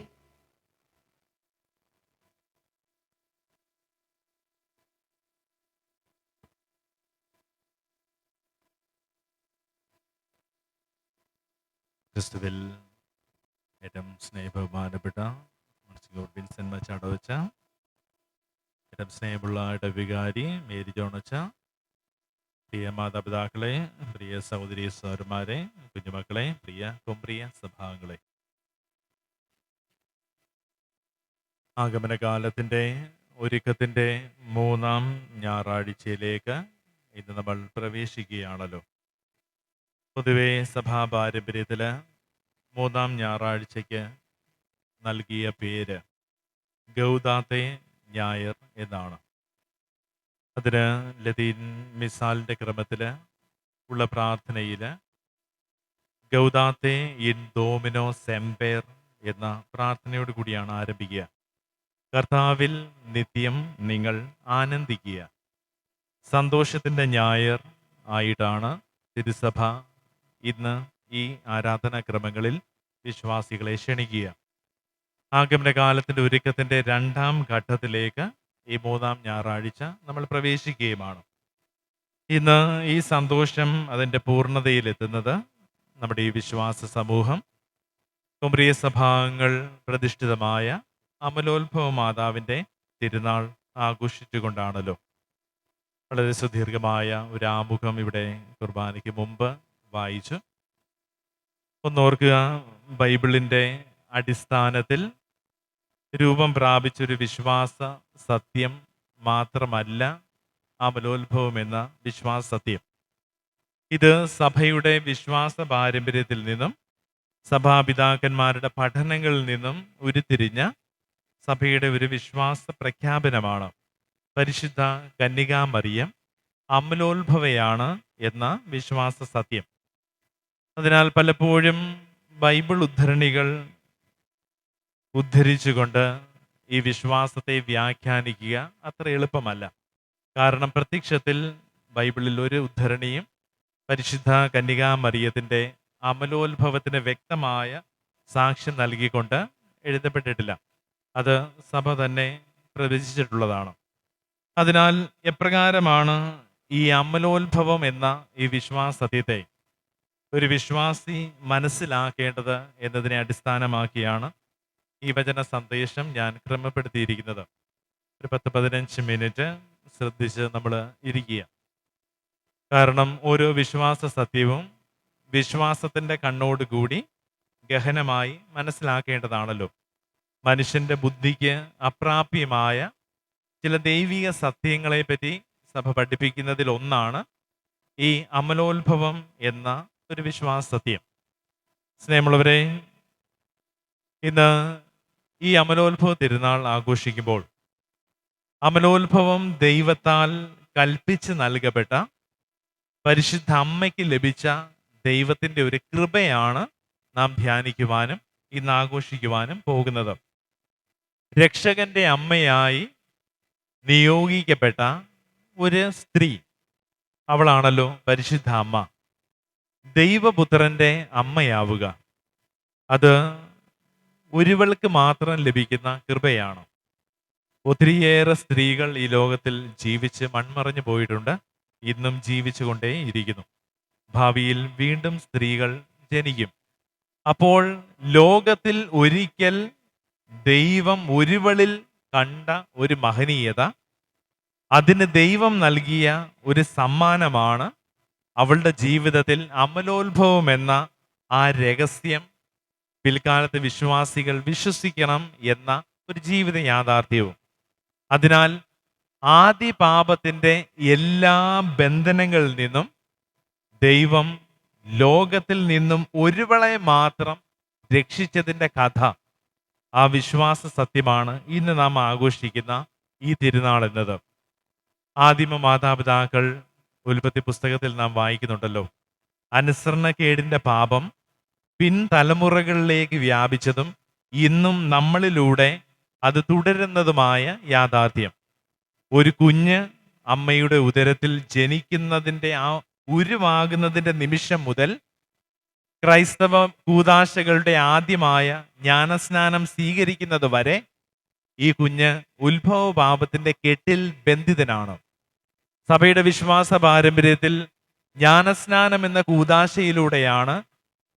ക്രിസ്തുവിൽ ഏറ്റവും സ്നേഹബഹുമാനപ്പെട്ട വിൻസൻ മച്ചാടവച്ച, ഏറ്റവും സ്നേഹമുള്ള ഇടവികാരി മേരി ജോണച്ച, പ്രിയ മാതാപിതാക്കളെ, പ്രിയ സഹോദരി സഹോദരന്മാരെ, കുഞ്ഞുമക്കളെ, പ്രിയ കൊമ്പ്രിയ സഭാംഗങ്ങളെ, ആഗമനകാലത്തിൻ്റെ ഒരുക്കത്തിൻ്റെ 3-ാം ഞായറാഴ്ചയിലേക്ക് ഇന്ന് നമ്മൾ പ്രവേശിക്കുകയാണല്ലോ. പൊതുവെ സഭാ പാരമ്പര്യത്തിൽ 3-ാം ഞായറാഴ്ചയ്ക്ക് നൽകിയ പേര് ഗൗദാത്തെ ഞായർ എന്നാണ്. അതിന് ലതീൻ മിസാലിൻ്റെ ക്രമത്തിൽ ഉള്ള പ്രാർത്ഥനയിൽ ഗൗദാത്തെ ഇൻ ഡോമിനോ സെംപേർ എന്ന പ്രാർത്ഥനയോട് കൂടിയാണ് ആരംഭിക്കുക. കർത്താവിൽ നിത്യം നിങ്ങൾ ആനന്ദിക്കുക. സന്തോഷത്തിൻ്റെ ഞായർ ആയിട്ടാണ് തിരുസഭ ഇന്ന് ഈ ആരാധനാക്രമങ്ങളിൽ വിശ്വാസികളെ ക്ഷണിക്കുക. ആഗമനകാലത്തിൻ്റെ ഒരുക്കത്തിൻ്റെ 2ാം ഘട്ടത്തിലേക്ക് ഈ 3-ാം ഞായറാഴ്ച നമ്മൾ പ്രവേശിക്കുകയുമാണ്. ഇന്ന് ഈ സന്തോഷം അതിൻ്റെ പൂർണ്ണതയിലെത്തുന്നത് നമ്മുടെ ഈ വിശ്വാസ സമൂഹം കുമരിയ സഭാംഗങ്ങൾ പ്രതിഷ്ഠിതമായ അമലോത്ഭവ മാതാവിൻ്റെ തിരുനാൾ ആഘോഷിച്ചുകൊണ്ടാണല്ലോ. വളരെ സുദീർഘമായ ഒരു ആമുഖം ഇവിടെ കുർബാനയ്ക്ക് മുമ്പ് വായിച്ചു. ഒന്നോർക്കുക, ബൈബിളിൻ്റെ അടിസ്ഥാനത്തിൽ രൂപം പ്രാപിച്ചൊരു വിശ്വാസ സത്യം മാത്രമല്ല അമലോത്ഭവം എന്ന വിശ്വാസ സത്യം. ഇത് സഭയുടെ വിശ്വാസ പാരമ്പര്യത്തിൽ നിന്നും സഭാപിതാക്കന്മാരുടെ പഠനങ്ങളിൽ നിന്നും ഉരുത്തിരിഞ്ഞ സഭയുടെ ഒരു വിശ്വാസ പ്രഖ്യാപനമാണ്. പരിശുദ്ധ കന്യകാമറിയം അമലോത്ഭവയാണ് എന്ന വിശ്വാസ സത്യം. അതിനാൽ പലപ്പോഴും ബൈബിൾ ഉദ്ധരണികൾ ഉദ്ധരിച്ചുകൊണ്ട് ഈ വിശ്വാസത്തെ വ്യാഖ്യാനിക്കുക അത്ര എളുപ്പമല്ല. കാരണം പ്രത്യക്ഷത്തിൽ ബൈബിളിൽ ഒരു ഉദ്ധരണിയും പരിശുദ്ധ കന്യകാമറിയത്തിൻ്റെ അമലോത്ഭവത്തിന് വ്യക്തമായ സാക്ഷ്യം നൽകിക്കൊണ്ട് എഴുതപ്പെട്ടിട്ടില്ല. അത് സഭ തന്നെ പ്രവചിച്ചിട്ടുള്ളതാണ്. അതിനാൽ എപ്രകാരമാണ് ഈ അമലോത്ഭവം എന്ന ഈ വിശ്വാസ സത്യത്തെ ഒരു വിശ്വാസി മനസ്സിലാക്കേണ്ടത് എന്നതിനെ അടിസ്ഥാനമാക്കിയാണ് ഈ വചന സന്ദേശം ഞാൻ ക്രമപ്പെടുത്തിയിരിക്കുന്നത്. ഒരു 10-15 മിനിറ്റ് ശ്രദ്ധിച്ച് നമ്മൾ ഇരിക്കുക. കാരണം ഓരോ വിശ്വാസ സത്യവും വിശ്വാസത്തിൻ്റെ കണ്ണോടുകൂടി ഗഹനമായി മനസ്സിലാക്കേണ്ടതാണല്ലോ. മനുഷ്യൻ്റെ ബുദ്ധിക്ക് അപ്രാപ്യമായ ചില ദൈവിക സത്യങ്ങളെപ്പറ്റി സഭ പഠിപ്പിക്കുന്നതിൽ ഒന്നാണ് ഈ അമലോത്ഭവം എന്ന ഒരു വിശ്വാസ സത്യം. സ്നേഹമുള്ളവരെ, ഇന്ന് ഈ അമലോത്ഭവ തിരുനാൾ ആഘോഷിക്കുമ്പോൾ അമലോത്ഭവം ദൈവത്താൽ കൽപ്പിച്ച് നൽകപ്പെട്ട പരിശുദ്ധ അമ്മയ്ക്ക് ലഭിച്ച ദൈവത്തിൻ്റെ ഒരു കൃപയാണ് നാം ധ്യാനിക്കുവാനും ഇന്ന് ആഘോഷിക്കുവാനും പോകുന്നത്. രക്ഷകന്റെ അമ്മയായി നിയോഗിക്കപ്പെട്ട ഒരു സ്ത്രീ, അവളാണല്ലോ പരിശുദ്ധ അമ്മ. ദൈവപുത്രന്റെ അമ്മയാവുക, അത് ഒരുവൾക്ക് മാത്രം ലഭിക്കുന്ന കൃപയാണ്. ഒത്തിരിയേറെ സ്ത്രീകൾ ഈ ലോകത്തിൽ ജീവിച്ച് മൺമറഞ്ഞു പോയിട്ടുണ്ട്, ഇന്നും ജീവിച്ചു കൊണ്ടേ ഇരിക്കുന്നു. ഭാവിയിൽ വീണ്ടും സ്ത്രീകൾ ജനിക്കും. അപ്പോൾ ലോകത്തിൽ ഒരിക്കൽ ദൈവം ഒരുവളിൽ കണ്ട ഒരു മഹനീയത, അതിന് ദൈവം നൽകിയ ഒരു സമ്മാനമാണ് അവളുടെ ജീവിതത്തിൽ അമലോത്ഭവം എന്ന ആ രഹസ്യം പിൽക്കാലത്ത് വിശ്വാസികൾ വിശ്വസിക്കണം എന്ന ഒരു ജീവിത യാഥാർത്ഥ്യവും. അതിനാൽ ആദി പാപത്തിൻ്റെ എല്ലാ ബന്ധനങ്ങളിൽ നിന്നും ദൈവം ലോകത്തിൽ നിന്നും ഒരുവളെ മാത്രം രക്ഷിച്ചതിൻ്റെ കഥ, ആ വിശ്വാസ സത്യമാണ് ഇന്ന് നാം ആഘോഷിക്കുന്ന ഈ തിരുനാൾ എന്നത്. ആദിമ മാതാപിതാക്കൾ ഉൽപ്പത്തി പുസ്തകത്തിൽ നാം വായിക്കുന്നുണ്ടല്ലോ, അനുസരണക്കേടിൻ്റെ പാപം പിൻതലമുറകളിലേക്ക് വ്യാപിച്ചതും ഇന്നും നമ്മളിലൂടെ അത് തുടരുന്നതുമായ യാഥാർത്ഥ്യം. ഒരു കുഞ്ഞ് അമ്മയുടെ ഉദരത്തിൽ ജനിക്കുന്നതിൻ്റെ ആ ഉരുവാകുന്നതിൻ്റെ നിമിഷം മുതൽ ക്രൈസ്തവ കൂദാശകളുടെ ആദ്യമായ ജ്ഞാനസ്നാനം സ്വീകരിക്കുന്നത് വരെ ഈ കുഞ്ഞ് ഉത്ഭവ പാപത്തിൻ്റെ കെട്ടിൽ ബന്ധിതനാണ്. സഭയുടെ വിശ്വാസ പാരമ്പര്യത്തിൽ ജ്ഞാനസ്നാനം എന്ന കൂദാശയിലൂടെയാണ്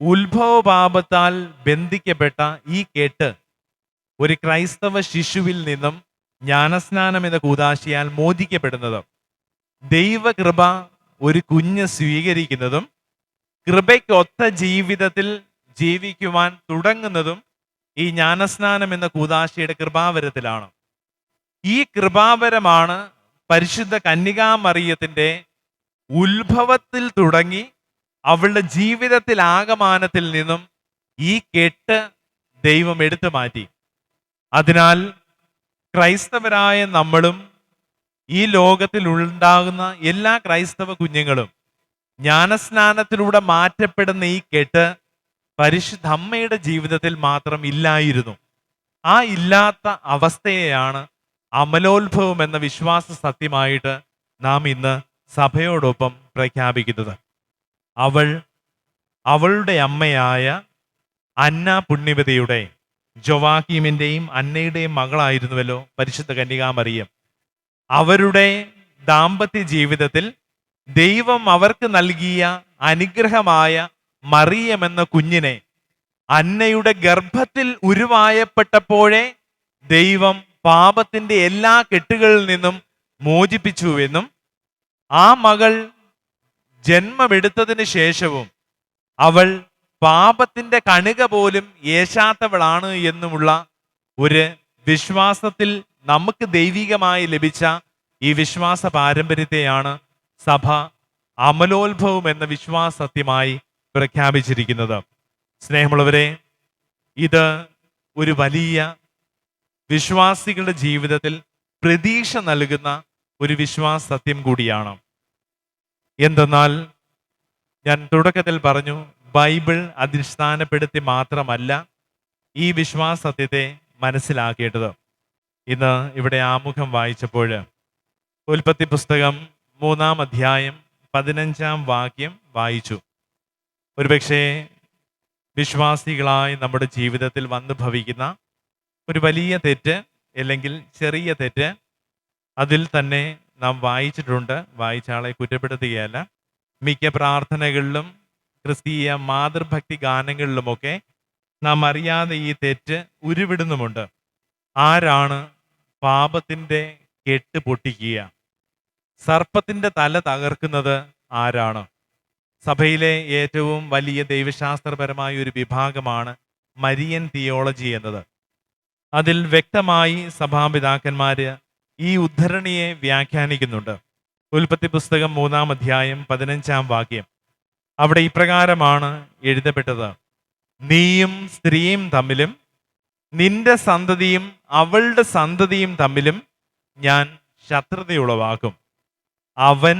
ഉത്ഭവ പാപത്താൽ ബന്ധിക്കപ്പെട്ട ഈ കെട്ട് ഒരു ക്രൈസ്തവ ശിശുവിൽ നിന്നും ജ്ഞാനസ്നാനം എന്ന കൂദാശയാൽ മോചിക്കപ്പെടുന്നത്. ദൈവകൃപ ഒരു കുഞ്ഞ് സ്വീകരിക്കുന്നതും കൃപയ്ക്കൊത്ത ജീവിതത്തിൽ ജീവിക്കുവാൻ തുടങ്ങുന്നതും ഈ ജ്ഞാനസ്നാനം എന്ന കൂദാശയുടെ കൃപാവരത്തിലാണ്. ഈ കൃപാവരമാണ് പരിശുദ്ധ കന്യകാമറിയത്തിൻ്റെ ഉത്ഭവത്തിൽ തുടങ്ങി അവളുടെ ജീവിതത്തിൽ ആകമാനത്തിൽ നിന്നും ഈ കെട്ട് ദൈവം എടുത്തു മാറ്റി. അതിനാൽ ക്രൈസ്തവരായ നമ്മളും ഈ ലോകത്തിൽ ഉണ്ടാകുന്ന എല്ലാ ക്രൈസ്തവ കുഞ്ഞുങ്ങളും ജ്ഞാനസ്നാനത്തിലൂടെ മാറ്റപ്പെടുന്ന ഈ കെട്ട് പരിശുദ്ധ അമ്മയുടെ ജീവിതത്തിൽ മാത്രം ഇല്ലായിരുന്നു. ആ ഇല്ലാത്ത അവസ്ഥയെയാണ് അമലോത്ഭവം എന്ന വിശ്വാസ സത്യമായിട്ട് നാം ഇന്ന് സഭയോടൊപ്പം പ്രഖ്യാപിക്കുന്നത്. അവളുടെ അമ്മയായ അന്ന പുണ്യവതിയുടെ, ജോവാക്കീമിന്റെയും അന്നയുടെയും മകളായിരുന്നുവല്ലോ പരിശുദ്ധ കന്യകാമറിയം. അവരുടെ ദാമ്പത്യ ജീവിതത്തിൽ ദൈവം അവർക്ക് നൽകിയ അനുഗ്രഹമായ മറിയം എന്ന കുഞ്ഞിനെ അന്നയുടെ ഗർഭത്തിൽ ഉരുവായപ്പെട്ടപ്പോഴേ ദൈവം പാപത്തിന്റെ എല്ലാ കെട്ടുകളിൽ നിന്നും മോചിപ്പിച്ചുവെന്നും ആ മകൾ ജന്മമെടുത്തതിന് ശേഷവും അവൾ പാപത്തിന്റെ കണിക പോലും ഏശാത്തവളാണ് എന്നുമുള്ള ഒരു വിശ്വാസത്തിൽ നമുക്ക് ദൈവികമായി ലഭിച്ച ഈ വിശ്വാസ പാരമ്പര്യത്തെയാണ് സഭ അമലോത്ഭവം എന്ന വിശ്വാസ സത്യമായി പ്രഖ്യാപിച്ചിരിക്കുന്നത്. സ്നേഹമുള്ളവരെ, ഇത് ഒരു വലിയ വിശ്വാസികളുടെ ജീവിതത്തിൽ പ്രതീക്ഷ നൽകുന്ന ഒരു വിശ്വാസ സത്യം കൂടിയാണ്. എന്തെന്നാൽ ഞാൻ തുടക്കത്തിൽ പറഞ്ഞു, ബൈബിൾ അടിസ്ഥാനപ്പെടുത്തി മാത്രമല്ല ഈ വിശ്വാസ സത്യത്തെ മനസ്സിലാക്കേണ്ടത്. ഇന്ന് ഇവിടെ ആമുഖം വായിച്ചപ്പോൾ ഉൽപ്പത്തി പുസ്തകം 3-ാം അധ്യായം 15-ാം വാക്യം വായിച്ചു. ഒരുപക്ഷെ വിശ്വാസികളായി നമ്മുടെ ജീവിതത്തിൽ വന്നു ഭവിക്കുന്ന ഒരു വലിയ തെറ്റ് അല്ലെങ്കിൽ ചെറിയ തെറ്റ് അതിൽ തന്നെ നാം വായിച്ചിട്ടുണ്ട്. വായിച്ച ആളെ കുറ്റപ്പെടുത്തുകയല്ല. മിക്ക പ്രാർത്ഥനകളിലും ക്രിസ്തീയ മാതൃഭക്തി ഗാനങ്ങളിലുമൊക്കെ നാം അറിയാതെ ഈ തെറ്റ് ഉരുവിടുന്നുമുണ്ട്. ആരാണ് പാപത്തിൻ്റെ കെട്ട് പൊട്ടിക്കുക? സർപ്പത്തിൻ്റെ തല തകർക്കുന്നത് ആരാണ്? സഭയിലെ ഏറ്റവും വലിയ ദൈവശാസ്ത്രപരമായ ഒരു വിഭാഗമാണ് മരിയൻ തിയോളജി എന്നത്. അതിൽ വ്യക്തമായി സഭാപിതാക്കന്മാര് ഈ ഉദ്ധരണിയെ വ്യാഖ്യാനിക്കുന്നുണ്ട്. ഉൽപ്പത്തി പുസ്തകം 3-ാം അധ്യായം 15-ാം വാക്യം. അവിടെ ഇപ്രകാരമാണ് എഴുതപ്പെട്ടത്: നീയും സ്ത്രീയും തമ്മിലും നിന്റെ സന്തതിയും അവളുടെ സന്തതിയും തമ്മിലും ഞാൻ ശത്രുതയുളവാക്കും. അവൻ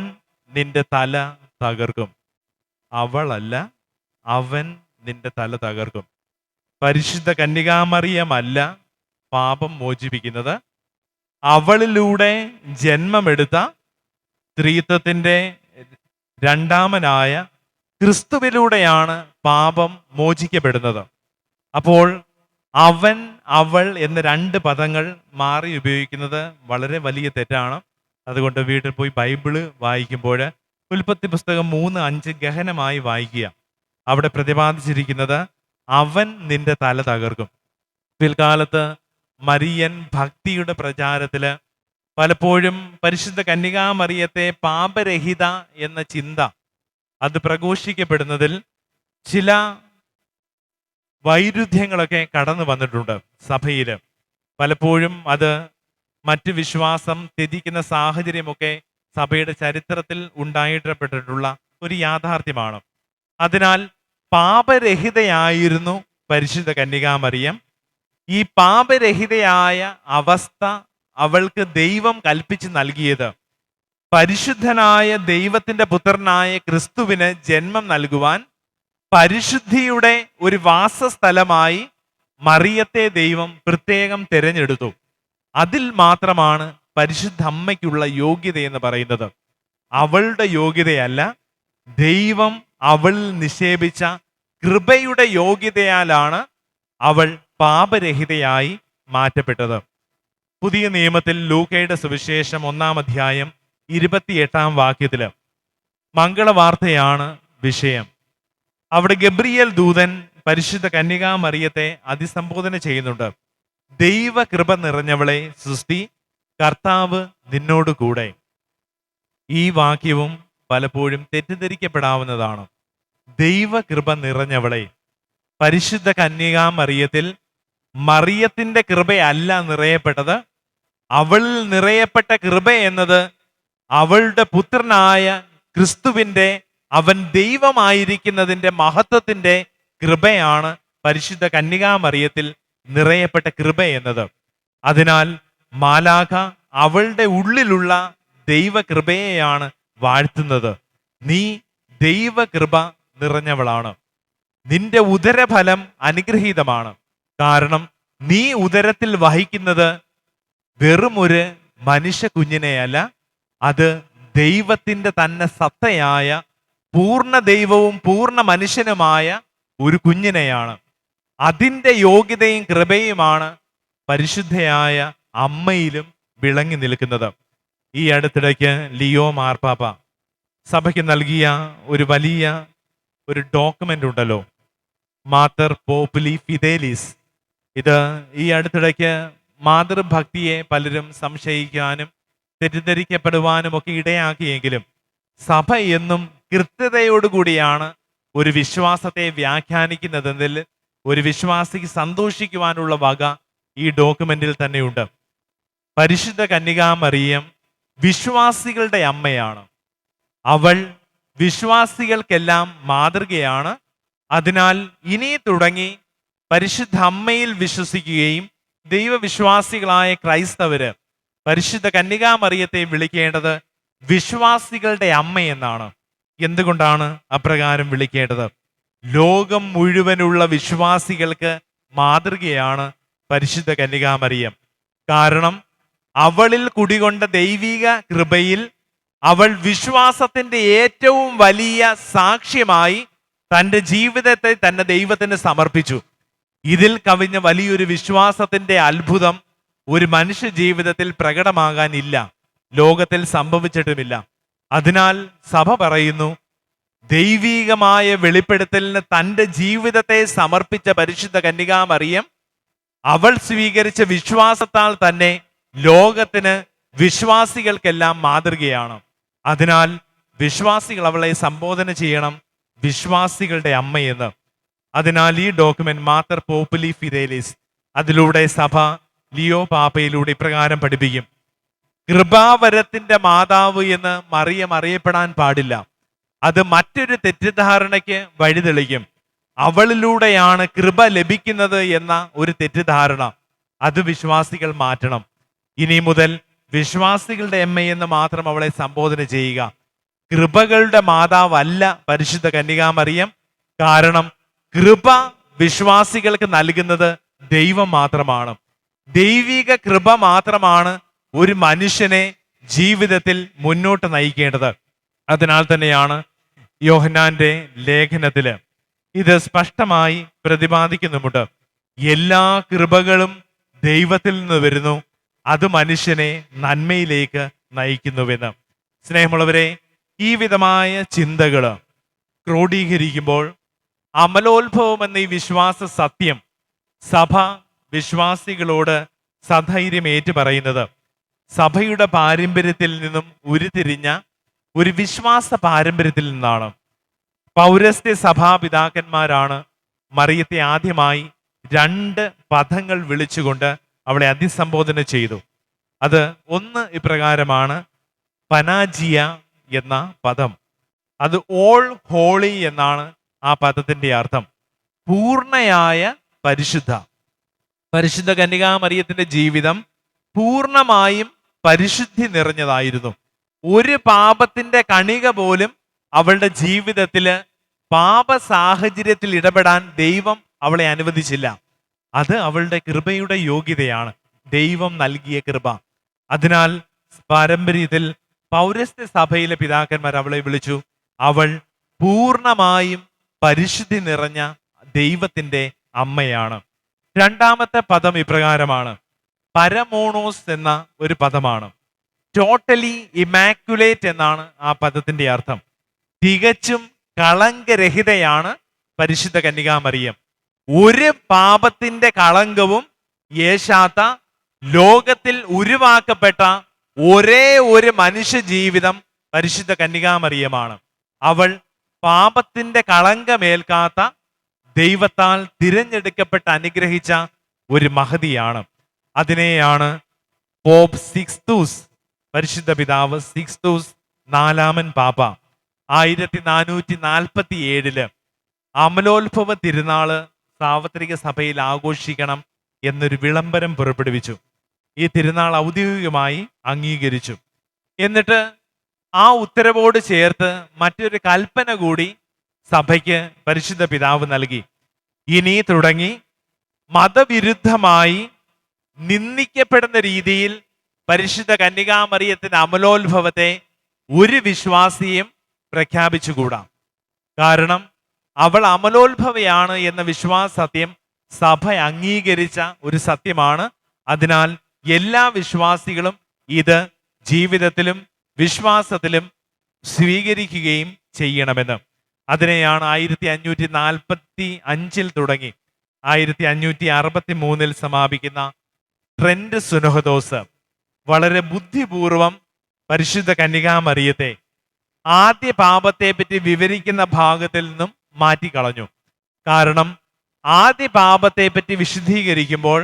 നിന്റെ തല തകർക്കും. അവളല്ല, അവൻ നിന്റെ തല തകർക്കും. പരിശുദ്ധ കന്യകാമറിയമല്ല പാപം മോചിപ്പിക്കുന്നത്. അവളിലൂടെ ജന്മമെടുത്ത സ്ത്രീത്വത്തിൻ്റെ രണ്ടാമനായ ക്രിസ്തുവിലൂടെയാണ് പാപം മോചിക്കപ്പെടുന്നത്. അപ്പോൾ അവൻ അവൾ എന്ന 2 പദങ്ങൾ മാറി ഉപയോഗിക്കുന്നത് വളരെ വലിയ തെറ്റാണ്. അതുകൊണ്ട് വീട്ടിൽ പോയി ബൈബിള് വായിക്കുമ്പോൾ ഉൽപ്പത്തി പുസ്തകം 3:5 ഗഹനമായി വായിക്കുക. അവിടെ പ്രതിപാദിച്ചിരിക്കുന്നത് അവൻ നിന്റെ തല തകർക്കും. പിൽക്കാലത്ത് മരിയൻ ഭക്തിയുടെ പ്രചാരത്തില് പലപ്പോഴും പരിശുദ്ധ കന്യകാമറിയത്തെ പാപരഹിത എന്ന ചിന്ത അത് പ്രഘോഷിക്കപ്പെടുന്നതിൽ ചില വൈരുദ്ധ്യങ്ങളൊക്കെ കടന്നു വന്നിട്ടുണ്ട് സഭയിൽ. പലപ്പോഴും അത് മറ്റ് വിശ്വാസം ത്യജിക്കുന്ന സാഹചര്യമൊക്കെ സഭയുടെ ചരിത്രത്തിൽ ഉണ്ടായിട്ടപ്പെട്ടിട്ടുള്ള ഒരു യാഥാർത്ഥ്യമാണ്. അതിനാൽ പാപരഹിതയായിരുന്നു പരിശുദ്ധ കന്യകാമറിയം. ഈ പാപരഹിതയായ അവസ്ഥ അവൾക്ക് ദൈവം കൽപ്പിച്ച് നൽകിയത് പരിശുദ്ധനായ ദൈവത്തിന്റെ പുത്രനായ ക്രിസ്തുവിന് ജന്മം നൽകുവാൻ പരിശുദ്ധിയുടെ ഒരു വാസസ്ഥലമായി മറിയത്തെ ദൈവം പ്രത്യേകം തിരഞ്ഞെടുത്തു. അതിൽ മാത്രമാണ് പരിശുദ്ധ അമ്മയ്ക്കുള്ള യോഗ്യത എന്ന് പറയുന്നത്. അവളുടെ യോഗ്യതയല്ല, ദൈവം അവളിൽ നിക്ഷേപിച്ച കൃപയുടെ യോഗ്യതയാലാണ് അവൾ പാപരഹിതയായി മാറ്റപ്പെട്ടത്. പുതിയ നിയമത്തിൽ ലൂക്കയുടെ സുവിശേഷം 1-ാം അധ്യായം 28-ാം വാക്യത്തില് മംഗളവാർത്തയാണ് വിഷയം. അവിടെ ഗബ്രിയേൽ ദൂതൻ പരിശുദ്ധ കന്യകാമറിയത്തെ അഭിസംബോധന ചെയ്യുന്നുണ്ട്. ദൈവകൃപ നിറഞ്ഞവളെ സ്വസ്തി, കർത്താവ് നിന്നോട് കൂടെ. ഈ വാക്യവും പലപ്പോഴും തെറ്റിദ്ധരിക്കപ്പെടാവുന്നതാണ്. ദൈവകൃപ നിറഞ്ഞവളെ, പരിശുദ്ധ കന്യകാമറിയത്തിൽ മറിയത്തിന്റെ കൃപയല്ല നിറയപ്പെട്ടത്. അവളിൽ നിറയപ്പെട്ട കൃപ എന്നത് അവളുടെ പുത്രനായ ക്രിസ്തുവിന്റെ, അവൻ ദൈവമായിരിക്കുന്നതിന്റെ മഹത്വത്തിന്റെ കൃപയാണ് പരിശുദ്ധ കന്യകാമറിയത്തിൽ നിറയപ്പെട്ട കൃപ എന്നത്. അതിനാൽ മാലാഖ അവളുടെ ഉള്ളിലുള്ള ദൈവകൃപയെയാണ് വാഴ്ത്തുന്നത്. നീ ദൈവകൃപ നിറഞ്ഞവളാണ്. നിന്റെ ഉദരഫലം അനുഗ്രഹീതമാണ്. കാരണം നീ ഉദരത്തിൽ വഹിക്കുന്നത് വെറുമൊരു മനുഷ്യ കുഞ്ഞിനെയല്ല, അത് ദൈവത്തിൻ്റെ തന്നെ സത്തയായ പൂർണ്ണ ദൈവവും പൂർണ്ണ മനുഷ്യനുമായ ഒരു കുഞ്ഞിനെയാണ്. അതിൻ്റെ യോഗ്യതയും കൃപയുമാണ് പരിശുദ്ധയായ അമ്മയിലും വിളങ്ങി നിൽക്കുന്നത്. ഈ അടുത്തിടയ്ക്ക് ലിയോ മാർപ്പാപ്പ സഭയ്ക്ക് നൽകിയ ഒരു വലിയ ഒരു ഡോക്യുമെന്റ് ഉണ്ടല്ലോ, മാതർ പോപ്പുലി ഫിദേലിസ്. ഇത് ഈ അടുത്തിടയ്ക്ക് മാതൃഭക്തിയെ പലരും സംശയിക്കാനും തെറ്റിദ്ധരിക്കപ്പെടുവാനും ഒക്കെ ഇടയാക്കിയെങ്കിലും സഭ എന്നും കൃത്യതയോടുകൂടിയാണ് ഒരു വിശ്വാസത്തെ വ്യാഖ്യാനിക്കുന്നതെന്നതിൽ ഒരു വിശ്വാസിക്ക് സന്തോഷിക്കുവാനുള്ള വക ഈ ഡോക്യുമെന്റിൽ തന്നെയുണ്ട്. പരിശുദ്ധ കന്യകാമറിയം വിശ്വാസികളുടെ അമ്മയാണ്. അവൾ വിശ്വാസികൾക്കെല്ലാം മാതൃകയാണ്. അതിനാൽ ഇനി തുടങ്ങി പരിശുദ്ധ അമ്മയിൽ വിശ്വസിക്കുകയും ദൈവവിശ്വാസികളായ ക്രൈസ്തവര് പരിശുദ്ധ കന്യകാമറിയത്തെ വിളിക്കേണ്ടത് വിശ്വാസികളുടെ അമ്മയെന്നാണ്. എന്തുകൊണ്ടാണ് അപ്രകാരം വിളിക്കേണ്ടത്? ലോകം മുഴുവനുള്ള വിശ്വാസികൾക്ക് മാതൃകയാണ് പരിശുദ്ധ കന്യകാമറിയം. കാരണം അവളിൽ കുടികൊണ്ട ദൈവിക കൃപയിൽ അവൾ വിശ്വാസത്തിന്റെ ഏറ്റവും വലിയ സാക്ഷ്യമായി തൻ്റെ ജീവിതത്തെ തന്നെ ദൈവത്തിന് സമർപ്പിച്ചു. ഇതിൽ കവിഞ്ഞ വലിയൊരു വിശ്വാസത്തിന്റെ അത്ഭുതം ഒരു മനുഷ്യ ജീവിതത്തിൽ പ്രകടമാകാനില്ല, ലോകത്തിൽ സംഭവിച്ചിട്ടുമില്ല. അതിനാൽ സഭ പറയുന്നു, ദൈവീകമായ വെളിപ്പെടുത്തലിന് തൻ്റെ ജീവിതത്തെ സമർപ്പിച്ച പരിശുദ്ധ കന്യകാമറിയം അവൾ സ്വീകരിച്ച വിശ്വാസത്താൽ തന്നെ ലോകത്തിന് വിശ്വാസികൾക്കെല്ലാം മാതൃകയാണ്. അതിനാൽ വിശ്വാസികൾ അവളെ സംബോധന ചെയ്യണം വിശ്വാസികളുടെ അമ്മയെന്ന്. അതിനാൽ ഈ ഡോക്യുമെന്റ് മാതർ പോപ്പുലി ഫിദേലിസ്, അതിലൂടെ സഭ ലിയോ പാപ്പയിലൂടെ ഇപ്രകാരം പഠിപ്പിക്കും: കൃപാവരത്തിന്റെ മാതാവ് എന്ന് മറിയം അറിയപ്പെടാൻ പാടില്ല. അത് മറ്റൊരു തെറ്റിദ്ധാരണയ്ക്ക് വഴിതെളിക്കും. അവളിലൂടെയാണ് കൃപ ലഭിക്കുന്നത് എന്ന ഒരു തെറ്റിദ്ധാരണ, അത് വിശ്വാസികൾ മാറ്റണം. ഇനി മുതൽ വിശ്വാസികളുടെ അമ്മയെന്ന് മാത്രം അവളെ സംബോധന ചെയ്യുക. കൃപകളുടെ മാതാവല്ല പരിശുദ്ധ കന്യകാമറിയം. കാരണം കൃപ വിശ്വാസികൾക്ക് നൽകുന്നത് ദൈവം മാത്രമാണ്. ദൈവിക കൃപ മാത്രമാണ് ഒരു മനുഷ്യനെ ജീവിതത്തിൽ മുന്നോട്ട് നയിക്കേണ്ടത്. അതിനാൽ തന്നെയാണ് യോഹന്നാന്റെ ലേഖനത്തില് ഇത് സ്പഷ്ടമായി പ്രതിപാദിക്കുന്നുമുണ്ട്. എല്ലാ കൃപകളും ദൈവത്തിൽ നിന്ന് വരുന്നു, അത് മനുഷ്യനെ നന്മയിലേക്ക് നയിക്കുന്നുവെന്ന്. സ്നേഹമുള്ളവരെ, ഈ വിധമായ ചിന്തകൾ ക്രോഡീകരിക്കുമ്പോൾ അമലോത്ഭവം എന്ന ഈ വിശ്വാസ സത്യം സഭ വിശ്വാസികളോട് സധൈര്യം ഏറ്റുപറയുന്നത് സഭയുടെ പാരമ്പര്യത്തിൽ നിന്നും ഉരുത്തിരിഞ്ഞ ഒരു വിശ്വാസ പാരമ്പര്യത്തിൽ നിന്നാണ്. പൗരസ്ത്യ സഭാപിതാക്കന്മാരാണ് മറിയത്തെ ആദ്യമായി 2 പദങ്ങൾ വിളിച്ചുകൊണ്ട് അവളെ അഭിസംബോധന ചെയ്തു. അത് ഒന്ന് ഇപ്രകാരമാണ്: പനാജിയ എന്ന പദം. അത് ഓൾ ഹോളി എന്നാണ് ആ പദത്തിന്റെ അർത്ഥം. പൂർണ്ണയായ പരിശുദ്ധ. പരിശുദ്ധ കന്യകാമറിയത്തിന്റെ ജീവിതം പൂർണ്ണമായും പരിശുദ്ധി നിറഞ്ഞതായിരുന്നു. ഒരു പാപത്തിന്റെ കണിക പോലും അവളുടെ ജീവിതത്തില് പാപ സാഹചര്യത്തിൽ ഇടപെടാൻ ദൈവം അവളെ അനുവദിച്ചില്ല. അത് അവളുടെ കൃപയുടെ യോഗ്യതയാണ്, ദൈവം നൽകിയ കൃപ. അതിനാൽ പാരമ്പര്യത്തിൽ പൗരസ്ത്യ സഭയിലെ പിതാക്കന്മാർ അവളെ വിളിച്ചു, അവൾ പൂർണ്ണമായും പരിശുദ്ധി നിറഞ്ഞ ദൈവത്തിന്റെ അമ്മയാണ്. രണ്ടാമത്തെ പദം ഇപ്രകാരമാണ്: പരമോണോസ് എന്ന ഒരു പദമാണ്. ടോട്ടലി ഇമാക്കുലേറ്റ് എന്നാണ് ആ പദത്തിന്റെ അർത്ഥം. തികച്ചും കളങ്കരഹിതയാണ് പരിശുദ്ധ കന്യകാമറിയം. ഒരു പാപത്തിന്റെ കളങ്കവും യേശാത്ത ലോകത്തിൽ ഉരുവാക്കപ്പെട്ട ഒരേ ഒരു മനുഷ്യ ജീവിതം പരിശുദ്ധ കന്യകാമറിയമാണ്. അവൾ പാപത്തിന്റെ കളങ്കമേൽക്കാത്ത ദൈവത്താൽ തിരഞ്ഞെടുക്കപ്പെട്ട് അനുഗ്രഹിച്ച ഒരു മഹതിയാണ്. അതിനെയാണ് പോപ്പ് സിക്സ്തൂസ്, പരിശുദ്ധ പിതാവ് സിക്സ്തൂസ് 4-ാമൻ പാപ്പ 1447 അമലോത്ഭവ തിരുനാള് സാർവത്രിക സഭയിൽ ആഘോഷിക്കണം എന്നൊരു വിളംബരം പുറപ്പെടുവിച്ചു. ഈ തിരുനാൾ ഔദ്യോഗികമായി അംഗീകരിച്ചു. എന്നിട്ട് ആ ഉത്തരവോട് ചേർത്ത് മറ്റൊരു കൽപ്പന കൂടി സഭയ്ക്ക് പരിശുദ്ധ പിതാവ് നൽകി. ഇനി തുടങ്ങി മതവിരുദ്ധമായി നിന്ദിക്കപ്പെടുന്ന രീതിയിൽ പരിശുദ്ധ കന്യകാമറിയത്തിന്റെ അമലോത്ഭവത്തെ ഒരു വിശ്വാസിയും പ്രഖ്യാപിച്ചുകൂടാ. കാരണം അവൾ അമലോത്ഭവയാണ് എന്ന വിശ്വാസ സത്യം സഭ അംഗീകരിച്ച ഒരു സത്യമാണ്. അതിനാൽ എല്ലാ വിശ്വാസികളും ഇത് ജീവിതത്തിലും വിശ്വാസത്തിലും സ്വീകരിക്കുകയും ചെയ്യണമെന്ന്. അതിനെയാണ് 1545 തുടങ്ങി 1563 സമാപിക്കുന്ന ട്രെൻഡ് സുനഹദോസ് വളരെ ബുദ്ധിപൂർവം പരിശുദ്ധ കന്യകാമറിയത്തെ ആദ്യ പാപത്തെ പറ്റി വിവരിക്കുന്ന ഭാഗത്തിൽ നിന്നും മാറ്റിക്കളഞ്ഞു. കാരണം ആദ്യ പാപത്തെ പറ്റി വിശദീകരിക്കുമ്പോൾ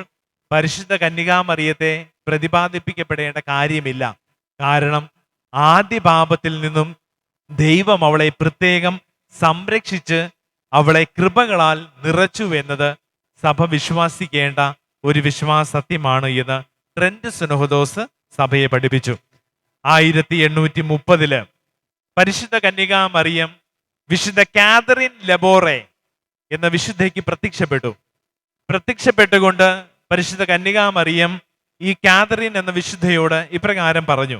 പരിശുദ്ധ കന്യകാമറിയത്തെ പ്രതിപാദിപ്പിക്കപ്പെടേണ്ട കാര്യമില്ല. കാരണം ആദ്യ പാപത്തിൽ നിന്നും ദൈവം അവളെ പ്രത്യേകം സംരക്ഷിച്ച് അവളെ കൃപകളാൽ നിറച്ചു എന്നത് സഭ വിശ്വസിക്കേണ്ട ഒരു വിശ്വാസ സത്യമാണ് എന്ന് ട്രെൻഡ് സുനഹദോസ് സഭയെ പഠിപ്പിച്ചു. 1830 പരിശുദ്ധ കന്യകാമറിയം വിശുദ്ധ കാതറിൻ ലബോറെ എന്ന വിശുദ്ധയ്ക്ക് പ്രത്യക്ഷപ്പെട്ടുകൊണ്ട് പരിശുദ്ധ കന്യകാമറിയം ഈ കാതറിൻ എന്ന വിശുദ്ധയോട് ഇപ്രകാരം പറഞ്ഞു: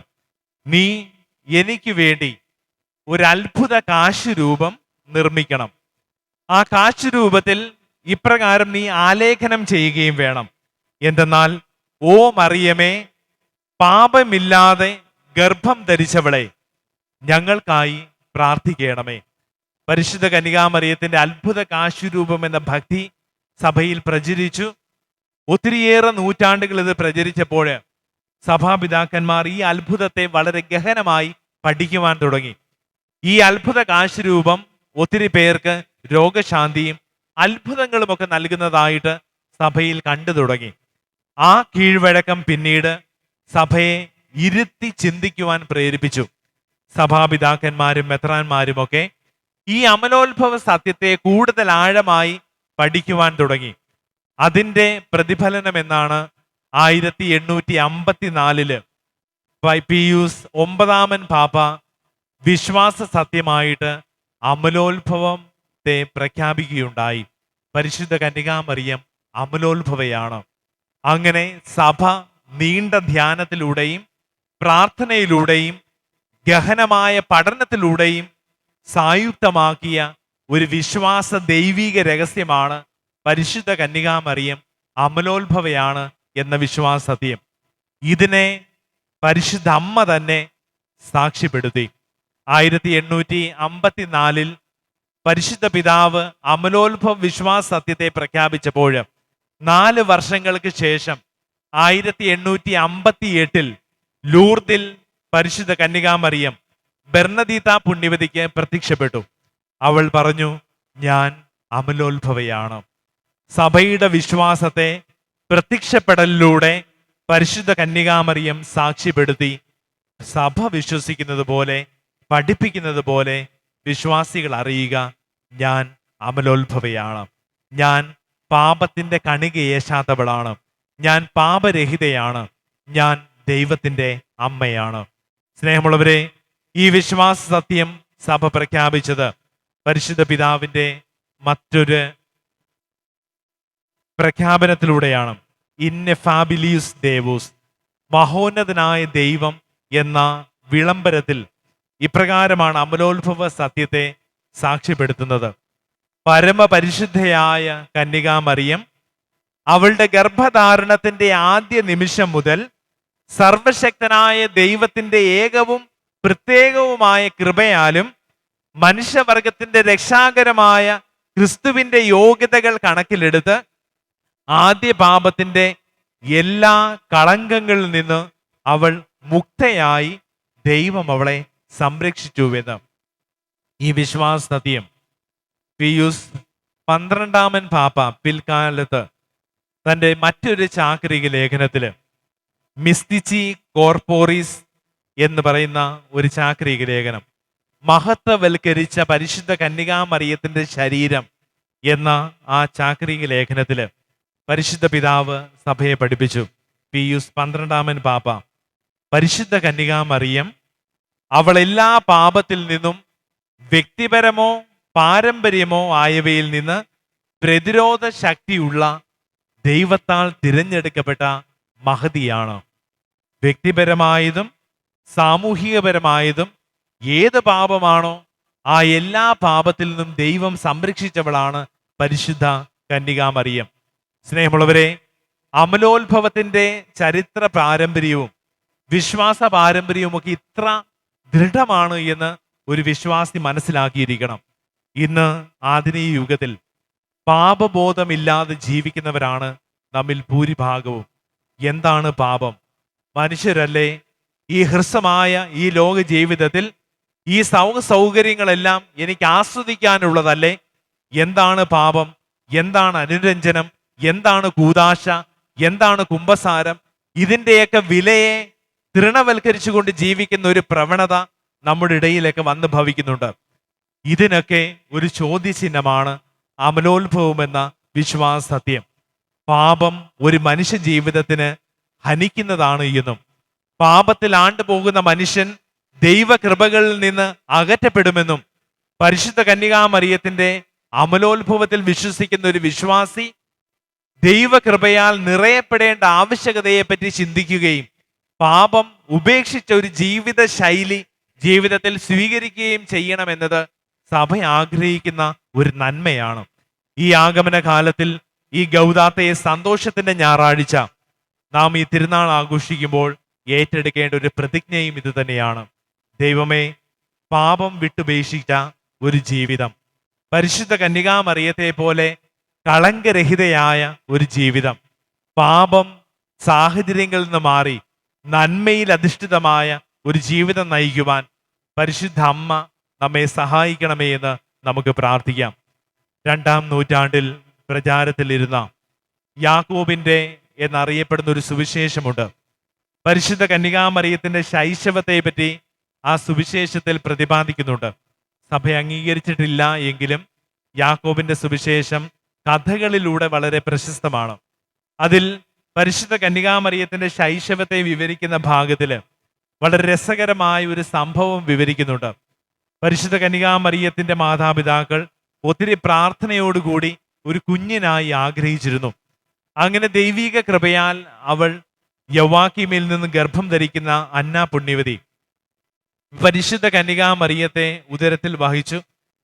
നീ എനിക്ക് വേണ്ടി ഒരു അത്ഭുത കാശുരൂപം നിർമ്മിക്കണം. ആ കാശുരൂപത്തിൽ ഇപ്രകാരം നീ ആലേഖനം ചെയ്യുകയും വേണം: എന്തെന്നാൽ, ഓ മറിയമേ, പാപമില്ലാതെ ഗർഭം ധരിച്ചവളെ, ഞങ്ങൾക്കായി പ്രാർത്ഥിക്കണമേ. പരിശുദ്ധ കന്യകാമറിയത്തിന്റെ അത്ഭുത കാശുരൂപം എന്ന ഭക്തി സഭയിൽ പ്രചരിച്ചു. ഒത്തിരിയേറെ നൂറ്റാണ്ടുകൾ ഇത് പ്രചരിച്ചപ്പോൾ സഭാപിതാക്കന്മാർ ഈ അത്ഭുതത്തെ വളരെ ഗഹനമായി പഠിക്കുവാൻ തുടങ്ങി. ഈ അത്ഭുത കാശുരൂപം ഒത്തിരി പേർക്ക് രോഗശാന്തിയും അത്ഭുതങ്ങളുമൊക്കെ നൽകുന്നതായിട്ട് സഭയിൽ കണ്ടു തുടങ്ങി. ആ കീഴ്വഴക്കം പിന്നീട് സഭയെ ഇരുത്തി ചിന്തിക്കുവാൻ പ്രേരിപ്പിച്ചു. സഭാപിതാക്കന്മാരും മെത്രാന്മാരുമൊക്കെ ഈ അമലോത്ഭവ സത്യത്തെ കൂടുതൽ ആഴമായി പഠിക്കുവാൻ തുടങ്ങി. അതിൻ്റെ പ്രതിഫലനം എന്നാണ് 1854 പീയൂസ് 9 പാപ്പ വിശ്വാസ സത്യമായിട്ട് അമലോത്ഭവത്തെ പ്രഖ്യാപിക്കുകയുണ്ടായി. പരിശുദ്ധ കന്യകാമറിയം അമലോത്ഭവയാണ്. അങ്ങനെ സഭ നീണ്ട ധ്യാനത്തിലൂടെയും പ്രാർത്ഥനയിലൂടെയും ഗഹനമായ പഠനത്തിലൂടെയും സായുക്തമാക്കിയ ഒരു വിശ്വാസ ദൈവിക രഹസ്യമാണ് പരിശുദ്ധ കന്യകാമറിയം അമലോത്ഭവയാണ് എന്ന വിശ്വാസ സത്യം. ഇതിനെ പരിശുദ്ധ അമ്മ തന്നെ സാക്ഷ്യപ്പെടുത്തി. 1854 പരിശുദ്ധ പിതാവ് അമലോത്ഭവ വിശ്വാസ സത്യത്തെ പ്രഖ്യാപിച്ചപ്പോൾ 4 വർഷങ്ങൾക്ക് ശേഷം 1858 ലൂർദിൽ പരിശുദ്ധ കന്യകാമറിയം ബെർണദീത്ത പുണ്യവതിക്ക് പ്രത്യക്ഷപ്പെട്ടു. അവൾ പറഞ്ഞു, ഞാൻ അമലോത്ഭവയാണ്. സഭയുടെ വിശ്വാസത്തെ പ്രത്യക്ഷപ്പെടലിലൂടെ പരിശുദ്ധ കന്യകാമറിയം സാക്ഷ്യപ്പെടുത്തി. സഭ വിശ്വസിക്കുന്നത് പോലെ പഠിപ്പിക്കുന്നത് പോലെ വിശ്വാസികൾ അറിയുക, ഞാൻ അമലോത്ഭവയാണ്, ഞാൻ പാപത്തിന്റെ കണിക ഏശാത്തവളാണ്, ഞാൻ പാപരഹിതയാണ്, ഞാൻ ദൈവത്തിന്റെ അമ്മയാണ്. സ്നേഹമുള്ളവരെ, ഈ വിശ്വാസ സത്യം സഭ പ്രഖ്യാപിച്ചത് പരിശുദ്ധ പിതാവിന്റെ മറ്റൊരു പ്രഖ്യാപനത്തിലൂടെയാണ്. ഇന്നെഫാബിലിയസ് ദേവോസ്, മഹോന്നതനായ ദൈവം എന്ന വിളംബരത്തിൽ ഇപ്രകാരമാണ് അമലോത്ഭവ സത്യത്തെ സാക്ഷ്യപ്പെടുത്തുന്നത്. പരമപരിശുദ്ധയായ കന്യകാമറിയം അവളുടെ ഗർഭധാരണത്തിന്റെ ആദ്യ നിമിഷം മുതൽ സർവശക്തനായ ദൈവത്തിന്റെ ഏകവും പ്രത്യേകവുമായ കൃപയാലും മനുഷ്യവർഗത്തിന്റെ രക്ഷാകരമായ ക്രിസ്തുവിന്റെ യോഗ്യതകൾ കണക്കിലെടുത്ത് ആദ്യ പാപത്തിന്റെ എല്ലാ കളങ്കങ്ങളിൽ നിന്ന് അവൾ മുക്തയായി ദൈവം അവളെ സംരക്ഷിച്ചുവെന്ന് ഈ വിശ്വാസ സത്യം പീയൂസ് 12 പാപ്പ പിൽക്കാലത്ത് തൻ്റെ മറ്റൊരു ചാക്രിക ലേഖനത്തില് മിസ്തിച്ചി കോർപ്പോറിസ് എന്ന് പറയുന്ന ഒരു ചാക്രിക ലേഖനം, മഹത്വവൽക്കരിച്ച പരിശുദ്ധ കന്യകാമറിയത്തിന്റെ ശരീരം എന്ന ആ ചാക്രിക ലേഖനത്തില് പരിശുദ്ധ പിതാവ് സഭയെ പഠിപ്പിച്ചു. പീയൂസ് 12 പാപ്പ പരിശുദ്ധ കന്യകാമറിയം അവൾ എല്ലാ പാപത്തിൽ നിന്നും വ്യക്തിപരമോ പാരമ്പര്യമോ ആയവയിൽ നിന്ന് പ്രതിരോധ ശക്തിയുള്ള ദൈവത്താൽ തിരഞ്ഞെടുക്കപ്പെട്ട മഹതിയാണ്. വ്യക്തിപരമായതും സാമൂഹികപരമായതും ഏത് പാപമാണോ ആ എല്ലാ പാപത്തിൽ നിന്നും ദൈവം സംരക്ഷിച്ചവളാണ് പരിശുദ്ധ കന്യകാമറിയം. സ്നേഹമുള്ളവരെ, അമലോത്ഭവത്തിന്റെ ചരിത്ര പാരമ്പര്യവും വിശ്വാസ പാരമ്പര്യവും ഒക്കെ ഇത്ര ദൃഢമാണ് എന്ന് ഒരു വിശ്വാസി മനസ്സിലാക്കിയിരിക്കണം. ഇന്ന് ആധുനിക യുഗത്തിൽ പാപബോധമില്ലാതെ ജീവിക്കുന്നവരാണ് നമ്മിൽ ഭൂരിഭാഗവും. എന്താണ് പാപം? മനുഷ്യരല്ലേ ഈ ഹ്രസ്വമായ ഈ ലോക ജീവിതത്തിൽ ഈ സൗകര്യങ്ങളെല്ലാം എനിക്ക് ആസ്വദിക്കാനുള്ളതല്ലേ? എന്താണ് പാപം? എന്താണ് അനുരഞ്ജനം? എന്താണ് കൂദാശ? എന്താണ് കുംഭസാരം? ഇതിൻ്റെയൊക്കെ വിലയെ തൃണവൽക്കരിച്ചുകൊണ്ട് ജീവിക്കുന്ന ഒരു പ്രവണത നമ്മുടെ ഇടയിലൊക്കെ വന്ന് ഭവിക്കുന്നുണ്ട്. ഇതിനൊക്കെ ഒരു ചോദ്യചിഹ്നമാണ് അമലോത്ഭവം എന്ന വിശ്വാസ സത്യം. പാപം ഒരു മനുഷ്യ ജീവിതത്തിന് ഹനിക്കുന്നതാണ് എന്നും പാപത്തിൽ ആണ്ടുപോകുന്ന മനുഷ്യൻ ദൈവകൃപകളിൽ നിന്ന് അകറ്റപ്പെടുമെന്നും പരിശുദ്ധ കന്യകാമറിയത്തിന്റെ അമലോത്ഭവത്തിൽ വിശ്വസിക്കുന്ന ഒരു വിശ്വാസി ദൈവകൃപയാൽ നിറയപ്പെടേണ്ട ആവശ്യകതയെപ്പറ്റി ചിന്തിക്കുകയും പാപം ഉപേക്ഷിച്ച ഒരു ജീവിത ശൈലി ജീവിതത്തിൽ സ്വീകരിക്കുകയും ചെയ്യണമെന്നത് സഭ ആഗ്രഹിക്കുന്ന ഒരു നന്മയാണ്. ഈ ആഗമന കാലത്തിൽ ഈ ഗൗദാത്തയെ സന്തോഷത്തിന്റെ ഞായറാഴ്ച നാം ഈ തിരുനാൾ ആഘോഷിക്കുമ്പോൾ ഏറ്റെടുക്കേണ്ട ഒരു പ്രതിജ്ഞയും ഇത് തന്നെയാണ്. ദൈവമേ, പാപം വിട്ടുപേക്ഷിച്ച ഒരു ജീവിതം, പരിശുദ്ധ കന്യകാമറിയത്തെ പോലെ കളങ്കരഹിതയായ ഒരു ജീവിതം, പാപം സാഹചര്യങ്ങളിൽ നിന്ന് മാറി നന്മയിൽ അധിഷ്ഠിതമായ ഒരു ജീവിതം നയിക്കുവാൻ പരിശുദ്ധ അമ്മ നമ്മെ സഹായിക്കണമേ എന്ന് നമുക്ക് പ്രാർത്ഥിക്കാം. 2-ാം നൂറ്റാണ്ടിൽ പ്രചാരത്തിലിരുന്ന യാക്കോബിന്റെ എന്നറിയപ്പെടുന്ന ഒരു സുവിശേഷമുണ്ട്. പരിശുദ്ധ കന്യകാമറിയത്തിന്റെ ശൈശവത്തെ പറ്റി ആ സുവിശേഷത്തിൽ പ്രതിപാദിക്കുന്നുണ്ട്. സഭ അംഗീകരിച്ചിട്ടില്ല എങ്കിലും യാക്കോബിന്റെ സുവിശേഷം കഥകളിലൂടെ വളരെ പ്രശസ്തമാണ്. അതിൽ പരിശുദ്ധ കന്യകാമറിയത്തിന്റെ ശൈശവത്തെ വിവരിക്കുന്ന ഭാഗത്തിൽ വളരെ രസകരമായ ഒരു സംഭവം വിവരിക്കുന്നുണ്ട്. പരിശുദ്ധ കന്യകാമറിയത്തിന്റെ മാതാപിതാക്കൾ ഒത്തിരി പ്രാർത്ഥനയോടുകൂടി ഒരു കുഞ്ഞിനായി ആഗ്രഹിച്ചിരുന്നു. അങ്ങനെ ദൈവിക കൃപയാൽ അവൾ യവാക്കീമിൽ നിന്ന് ഗർഭം ധരിക്കുന്ന അന്ന പുണ്യവതി പരിശുദ്ധ കന്യകാമറിയത്തെ ഉദരത്തിൽ വഹിച്ചു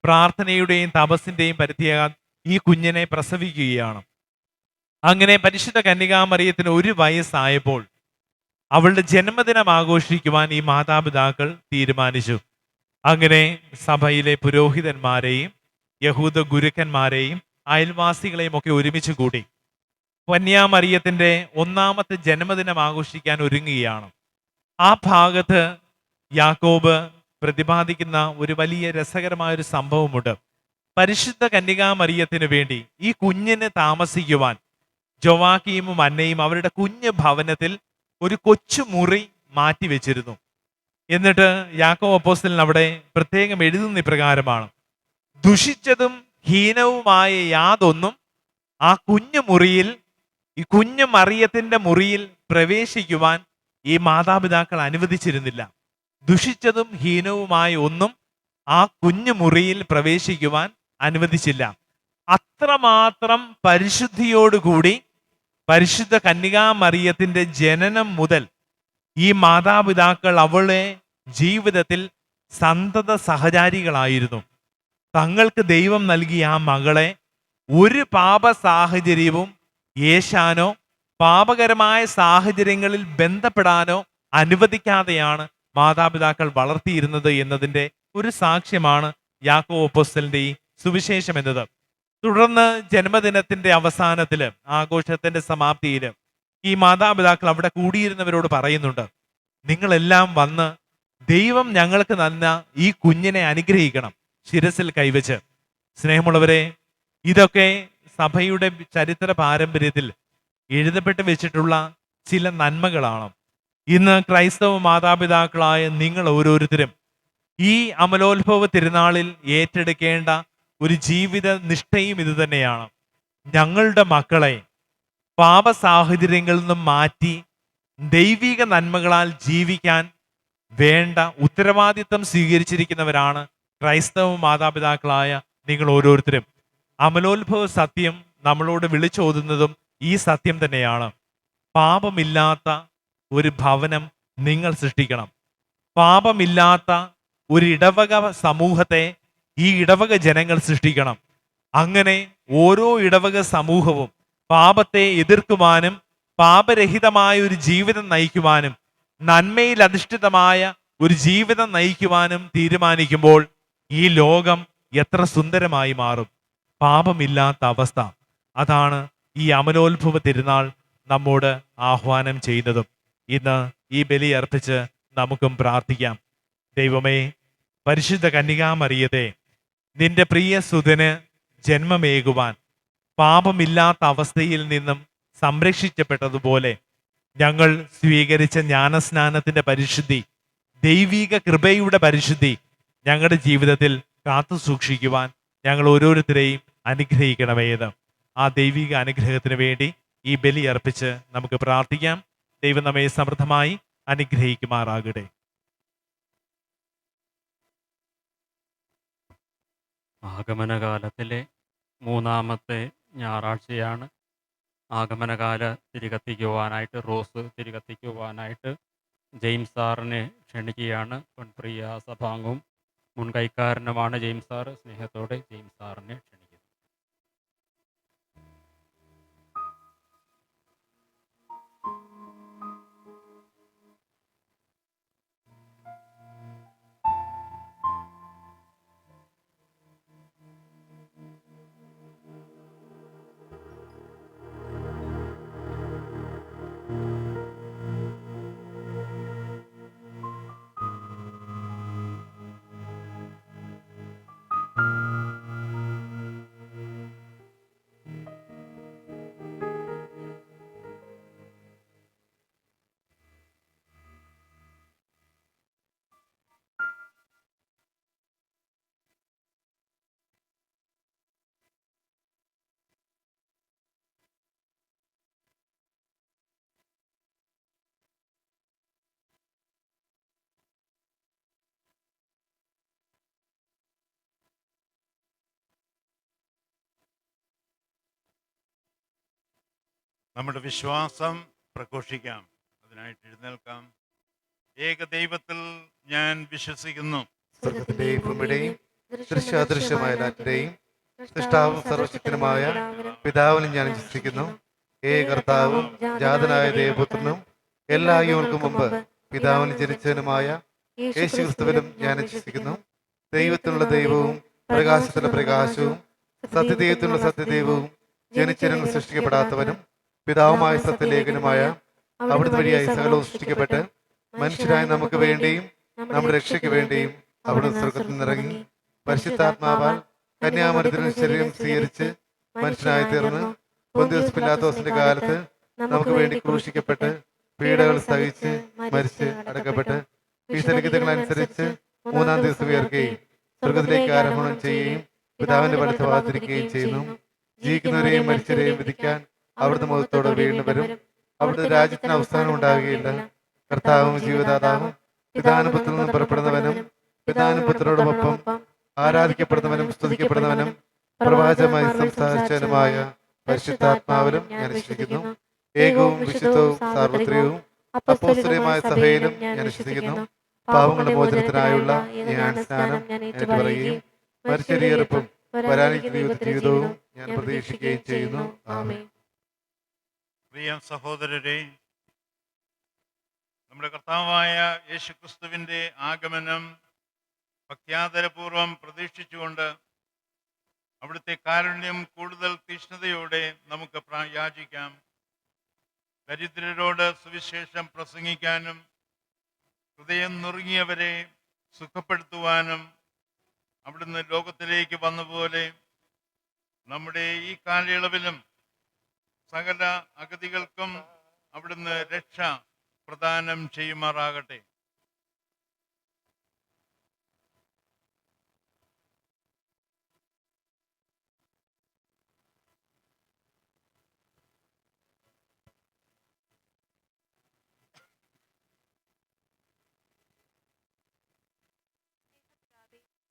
പ്രാർത്ഥനയുടെയും തപസ്സിന്റെയും പരിത്യാഗം ഈ കുഞ്ഞിനെ പ്രസവിക്കുകയാണ്. അങ്ങനെ പരിശുദ്ധ കന്യകാമറിയത്തിന് 1 വയസ്സായപ്പോൾ അവളുടെ ജന്മദിനം ആഘോഷിക്കുവാൻ ഈ മാതാപിതാക്കൾ തീരുമാനിച്ചു. അങ്ങനെ സഭയിലെ പുരോഹിതന്മാരെയും യഹൂദ ഗുരുക്കന്മാരെയും അയൽവാസികളെയും ഒക്കെ ഒരുമിച്ച് കൂടി കന്യാമറിയത്തിന്റെ 1ാമത്തെ ജന്മദിനം ആഘോഷിക്കാൻ ഒരുങ്ങുകയാണ്. ആ ഭാഗത്ത് യാക്കോബ് പ്രതിപാദിക്കുന്ന ഒരു വലിയ രസകരമായ ഒരു സംഭവമുണ്ട്. പരിശുദ്ധ കന്യകാമറിയത്തിന് വേണ്ടി ഈ കുഞ്ഞിന് താമസിക്കുവാൻ ജോവാക്കീമും അന്നയും അവരുടെ കുഞ്ഞ് ഭവനത്തിൽ ഒരു കൊച്ചു മുറി മാറ്റിവെച്ചിരുന്നു. എന്നിട്ട് യാക്കോബ് അപ്പോസ്തലൻ അവിടെ പ്രത്യേകം എഴുതുന്ന ഇപ്രകാരമാണ്: ദുഷിച്ചതും ഹീനവുമായ യാതൊന്നും ആ കുഞ്ഞു മുറിയിൽ, ഈ കുഞ്ഞു മറിയത്തിന്റെ മുറിയിൽ പ്രവേശിക്കുവാൻ ഈ മാതാപിതാക്കൾ അനുവദിച്ചിരുന്നില്ല. ദുഷിച്ചതും ഹീനവുമായ ഒന്നും ആ കുഞ്ഞു മുറിയിൽ പ്രവേശിക്കുവാൻ അനുവദിച്ചില്ല. അത്രമാത്രം പരിശുദ്ധിയോടുകൂടി പരിശുദ്ധ കന്യകാമറിയത്തിന്റെ ജനനം മുതൽ ഈ മാതാപിതാക്കൾ അവളെ ജീവിതത്തിൽ സന്തത സഹചാരികളായിരുന്നു. തങ്ങൾക്ക് ദൈവം നൽകിയ ആ മകളെ ഒരു പാപ സാഹചര്യവും ഏശാനോ പാപകരമായ സാഹചര്യങ്ങളിൽ ബന്ധപ്പെടാനോ അനുവദിക്കാതെയാണ് മാതാപിതാക്കൾ വളർത്തിയിരുന്നത് എന്നതിൻ്റെ ഒരു സാക്ഷ്യമാണ് യാക്കോബ് അപ്പോസ്തലന്റെ ഈ സുവിശേഷം എന്നത്. തുടർന്ന് ജന്മദിനത്തിന്റെ അവസാനത്തില്, ആഘോഷത്തിന്റെ സമാപ്തിയില് ഈ മാതാപിതാക്കൾ അവിടെ കൂടിയിരുന്നവരോട് പറയുന്നുണ്ട്: നിങ്ങളെല്ലാം വന്ന് ദൈവം ഞങ്ങൾക്ക് തന്ന ഈ കുഞ്ഞിനെ അനുഗ്രഹിക്കണം, ശിരസിൽ കൈവച്ച്. സ്നേഹമുള്ളവരെ, ഇതൊക്കെ സഭയുടെ ചരിത്ര പാരമ്പര്യത്തിൽ എഴുതപ്പെട്ട് വെച്ചിട്ടുള്ള ചില നന്മകളാണ്. ഇന്ന് ക്രൈസ്തവ മാതാപിതാക്കളായ നിങ്ങൾ ഓരോരുത്തരും ഈ അമലോത്ഭവ തിരുനാളിൽ ഏറ്റെടുക്കേണ്ട ഒരു ജീവിത നിഷ്ഠയും ഇത് തന്നെയാണ്. ഞങ്ങളുടെ മക്കളെ പാപ സാഹചര്യങ്ങളിൽ നിന്നും മാറ്റി ദൈവിക നന്മകളാൽ ജീവിക്കാൻ വേണ്ട ഉത്തരവാദിത്തം സ്വീകരിച്ചിരിക്കുന്നവരാണ് ക്രൈസ്തവ മാതാപിതാക്കളായ നിങ്ങൾ ഓരോരുത്തരും. അമലോത്ഭവ സത്യം നമ്മളോട് വിളിച്ചോതുന്നതും ഈ സത്യം തന്നെയാണ്. പാപമില്ലാത്ത ഒരു ഭവനം നിങ്ങൾ സൃഷ്ടിക്കണം. പാപമില്ലാത്ത ഒരു ഇടവക സമൂഹത്തെ ഈ ഇടവക ജനങ്ങൾ സൃഷ്ടിക്കണം. അങ്ങനെ ഓരോ ഇടവക സമൂഹവും പാപത്തെ എതിർക്കുവാനും പാപരഹിതമായ ഒരു ജീവിതം നയിക്കുവാനും നന്മയിൽ അധിഷ്ഠിതമായ ഒരു ജീവിതം നയിക്കുവാനും തീരുമാനിക്കുമ്പോൾ ഈ ലോകം എത്ര സുന്ദരമായി മാറും. പാപമില്ലാത്ത അവസ്ഥ, അതാണ് ഈ അമലോത്ഭവ തിരുനാൾ നമ്മോട് ആഹ്വാനം ചെയ്യുന്നതും. ഇന്ന് ഈ ബലി അർപ്പിച്ച് നമുക്കും പ്രാർത്ഥിക്കാം. ദൈവമേ, പരിശുദ്ധ കന്യകാമറിയത്തെ നിന്റെ പ്രിയ സുതന് ജന്മമേകുവാൻ പാപമില്ലാത്ത അവസ്ഥയിൽ നിന്നും സംരക്ഷിക്കപ്പെട്ടതുപോലെ ഞങ്ങൾ സ്വീകരിച്ച ജ്ഞാനസ്നാനത്തിന്റെ പരിശുദ്ധി, ദൈവിക കൃപയുടെ പരിശുദ്ധി ഞങ്ങളുടെ ജീവിതത്തിൽ കാത്തു സൂക്ഷിക്കുവാൻ ഞങ്ങൾ ഓരോരുത്തരെയും അനുഗ്രഹിക്കണമേത്. ആ ദൈവിക അനുഗ്രഹത്തിന് വേണ്ടി ഈ ബലി അർപ്പിച്ച് നമുക്ക് പ്രാർത്ഥിക്കാം. ദൈവം നമ്മെ സമൃദ്ധമായി അനുഗ്രഹിക്കുമാറാകട്ടെ. ആഗമനകാലത്തിലെ മൂന്നാമത്തെ ഞായറാഴ്ചയാണ്. ആഗമനകാല തിരികത്തിക്കുവാനായിട്ട്, റോസ് തിരികത്തിക്കുവാനായിട്ട് ജെയിംസ് സാറിനെ ക്ഷണിക്കുകയാണ്. പൊൻപ്രിയ സഭാംഗവും മുൻകൈക്കാരനുമാണ് ജെയിംസ് സാറ്. സ്നേഹത്തോടെ ജെയിംസ് സാറിനെ ക്ഷണിക്കുന്നു. നമ്മുടെ വിശ്വാസം പ്രഘോഷിക്കാം. അതിനായിട്ട് എഴുന്നേൽക്കാം. ഏക ദൈവത്തിൽ ഞാൻ വിശ്വസിക്കുന്നു. സ്വർഗത്തിന്റെയും ഭൂമിയുടെയും ദൃശ്യാദൃശ്യമായ എല്ലാറ്റിന്റെയും സൃഷ്ടാവും സർവശക്തനുമായ പിതാവിനും ഞാൻ വിശ്വസിക്കുന്നു. കർത്താവും ജാതനായ ദേവപുത്രനും എല്ലാ യുഗങ്ങൾക്കും മുമ്പ് പിതാവിന് ജനിച്ചവനുമായ യേശു ക്രിസ്തുവിലും ഞാൻ വിശ്വസിക്കുന്നു. ദൈവത്തിനുള്ള ദൈവവും പ്രകാശത്തിലുള്ള പ്രകാശവും സത്യദൈവത്തിനുള്ള സത്യദൈവവും ജനിച്ചവനും സൃഷ്ടിക്കപ്പെടാത്തവനും പിതാവുമായ സത്യലേഖനുമായ അവിടുന്ന് വഴിയായി സകലവും സൃഷ്ടിക്കപ്പെട്ട് മനുഷ്യരായ നമുക്ക് വേണ്ടിയും നമ്മുടെ രക്ഷയ്ക്ക് വേണ്ടിയും അവിടുന്ന് സ്വർഗത്തിൽ നിന്നിറങ്ങി പരിശുദ്ധാത്മാവാൽ കന്യാമറിയത്തിന് ശരീരം സ്വീകരിച്ച് മനുഷ്യനായി തീർന്ന് പൊന്തിയോസ് പിലാത്തോസിന്റെ കാലത്ത് നമുക്ക് വേണ്ടി ക്രൂശിക്കപ്പെട്ട് പീഡകൾ സഹിച്ച് മരിച്ച് അടക്കപ്പെട്ട് വിശലിഖിതങ്ങൾ അനുസരിച്ച് മൂന്നാം ദിവസം ഉയർക്കുകയും സ്വർഗത്തിലേക്ക് ആരോഹണം ചെയ്യുകയും പിതാവിന്റെ വലത്ത് ഭാഗത്തിരിക്കുകയും ചെയ്യുന്നു. ജീവിക്കുന്നവരെയും മരിച്ചവരെയും വിധിക്കാൻ അവിടുന്ന് മുഖത്തോടെ വീണ്ടും വരും. അവിടുത്തെ രാജ്യത്തിന് അവസാനം ഉണ്ടാവുകയില്ല. കർത്താവും ജീവദാതാവും പിതാനുപുത്രനിൽ നിന്നും പുറപ്പെടുന്നവനും പിതാനുപുത്രനോടൊപ്പം ആരാധിക്കപ്പെടുന്നവനും സ്തുതിക്കപ്പെടുന്നവനും പ്രവാചകമായി സംസാരിച്ചവനുമായ പരിശുദ്ധാത്മാവിലും ഞാൻ വിശ്വസിക്കുന്നു. ഏകവും വിശുദ്ധവും സാർവത്രികവും അപ്പോസ്തലികമായ സഭയിലും ഞാൻ വിശ്വസിക്കുന്നു. പാപങ്ങളുടെ മോചനത്തിനായുള്ള ഞാൻ സ്നാനം ഏറ്റു പറയുകയും മരിച്ചെറിയറുപ്പും വരാനിരിക്കുന്ന ജീവിതവും ഞാൻ പ്രതീക്ഷിക്കുകയും ചെയ്യുന്നു. ആമേൻ. പ്രിയ സഹോദരരെ, നമ്മുടെ കർത്താവായ യേശുക്രിസ്തുവിൻ്റെ ആഗമനം ഭക്ത്യാദരപൂർവം പ്രതീക്ഷിച്ചുകൊണ്ട് അവിടുത്തെ കാരുണ്യം കൂടുതൽ തീഷ്ണതയോടെ നമുക്ക് യാചിക്കാം. ദരിദ്രരോട് സുവിശേഷം പ്രസംഗിക്കാനും ഹൃദയം നുറുങ്ങിയവരെ സുഖപ്പെടുത്തുവാനും അവിടുന്ന് ലോകത്തിലേക്ക് വന്നപോലെ നമ്മുടെ ഈ കാലയളവിലും സകല അഗതികൾക്കും അവിടുന്ന് രക്ഷ പ്രദാനം ചെയ്യുമാറാകട്ടെ.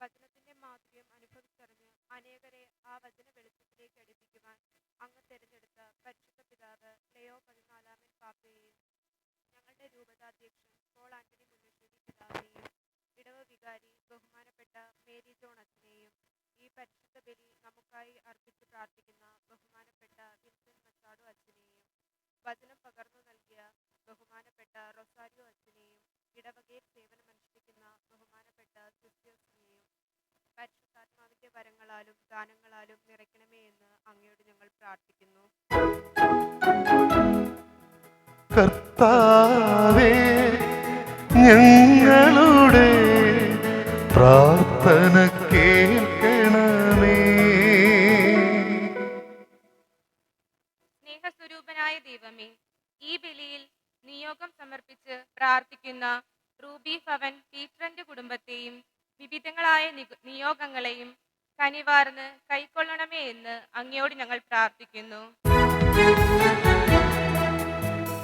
വചനത്തിന്റെ മാധുര്യം അനുഭവിച്ചറിഞ്ഞ് അനേകരെ ആ വചന വെളിച്ചത്തിലേക്ക് അടുപ്പിക്കുവാൻ അങ്ങ് തെരഞ്ഞെടുത്ത പരിശുദ്ധ പിതാവ് ലെയോ 14 പാപ്പയെയും ഞങ്ങളുടെ രൂപതാധ്യക്ഷൻ പോൾ ആന്റണി മുല്ലശ്ശേരി പിതാവിനെയും ഇടവ വികാരി ബഹുമാനപ്പെട്ട മേരി ജോൺ അച്ഛനെയും ഈ പരിശുദ്ധ ബലി നമുക്കായി അർപ്പിച്ച് പ്രാർത്ഥിക്കുന്ന ബഹുമാനപ്പെട്ട വിൻസെന്റ് മച്ചാഡോ അച്ഛനെയും വചനം പകർന്നു നൽകിയ ബഹുമാനപ്പെട്ട റൊസാരിയോ അച്ഛനെയും ഇടവകയിൽ സേവനമനുഷ്ഠിക്കുന്ന ബഹുമാനപ്പെട്ട സിസ്റ്റേഴ്സിനെയും പരിശുദ്ധാത്മാവിന്റെ വരങ്ങളാലും ദാനങ്ങളാലും നിറയ്ക്കണമേ എന്ന് അങ്ങയോട് ഞങ്ങൾ പ്രാർത്ഥിക്കുന്നു. കർത്താവേ, ഞങ്ങളുടെ പ്രാർത്ഥന കേൾക്കണമേ. സ്നേഹസ്വരൂപനായ ദൈവമേ, ഈ ബലിയിൽ നിയോഗം സമർപ്പിച്ച് പ്രാർത്ഥിക്കുന്ന റൂബി ഭവൻ പീറ്ററിന്റെ കുടുംബത്തെയും വിവിധങ്ങളായ നിയോഗങ്ങളെയും കനിവാർന്ന് കൈക്കൊള്ളണമേ എന്ന് അങ്ങയോട് ഞങ്ങൾ പ്രാർത്ഥിക്കുന്നു.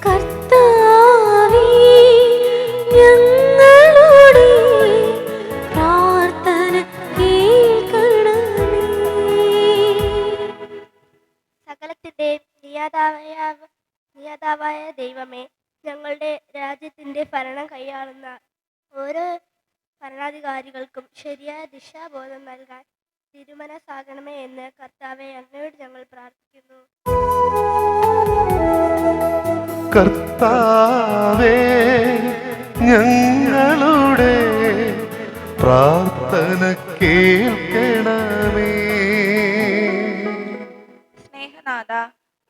കർത്താവേ, ഞങ്ങളുടെ പ്രാർത്ഥന കേൾക്കണമേ. സകലത്തിന്റെയും നിയതാവായ ദൈവമേ, ഞങ്ങളുടെ രാജ്യത്തിന്റെ ഭരണം കൈയാളുന്ന ഓരോ ഭരണാധികാരികൾക്കും ശരിയായ ദിശാബോധം നൽകാൻ തിരുമനസ്സാകണമേ എന്ന് കർത്താവെ അങ്ങയോട് ഞങ്ങൾ പ്രാർത്ഥിക്കുന്നു. കർത്താവേ, ഞങ്ങളുടെ പ്രാർത്ഥന കേൾക്കണമേ. സ്നേഹനാഥ,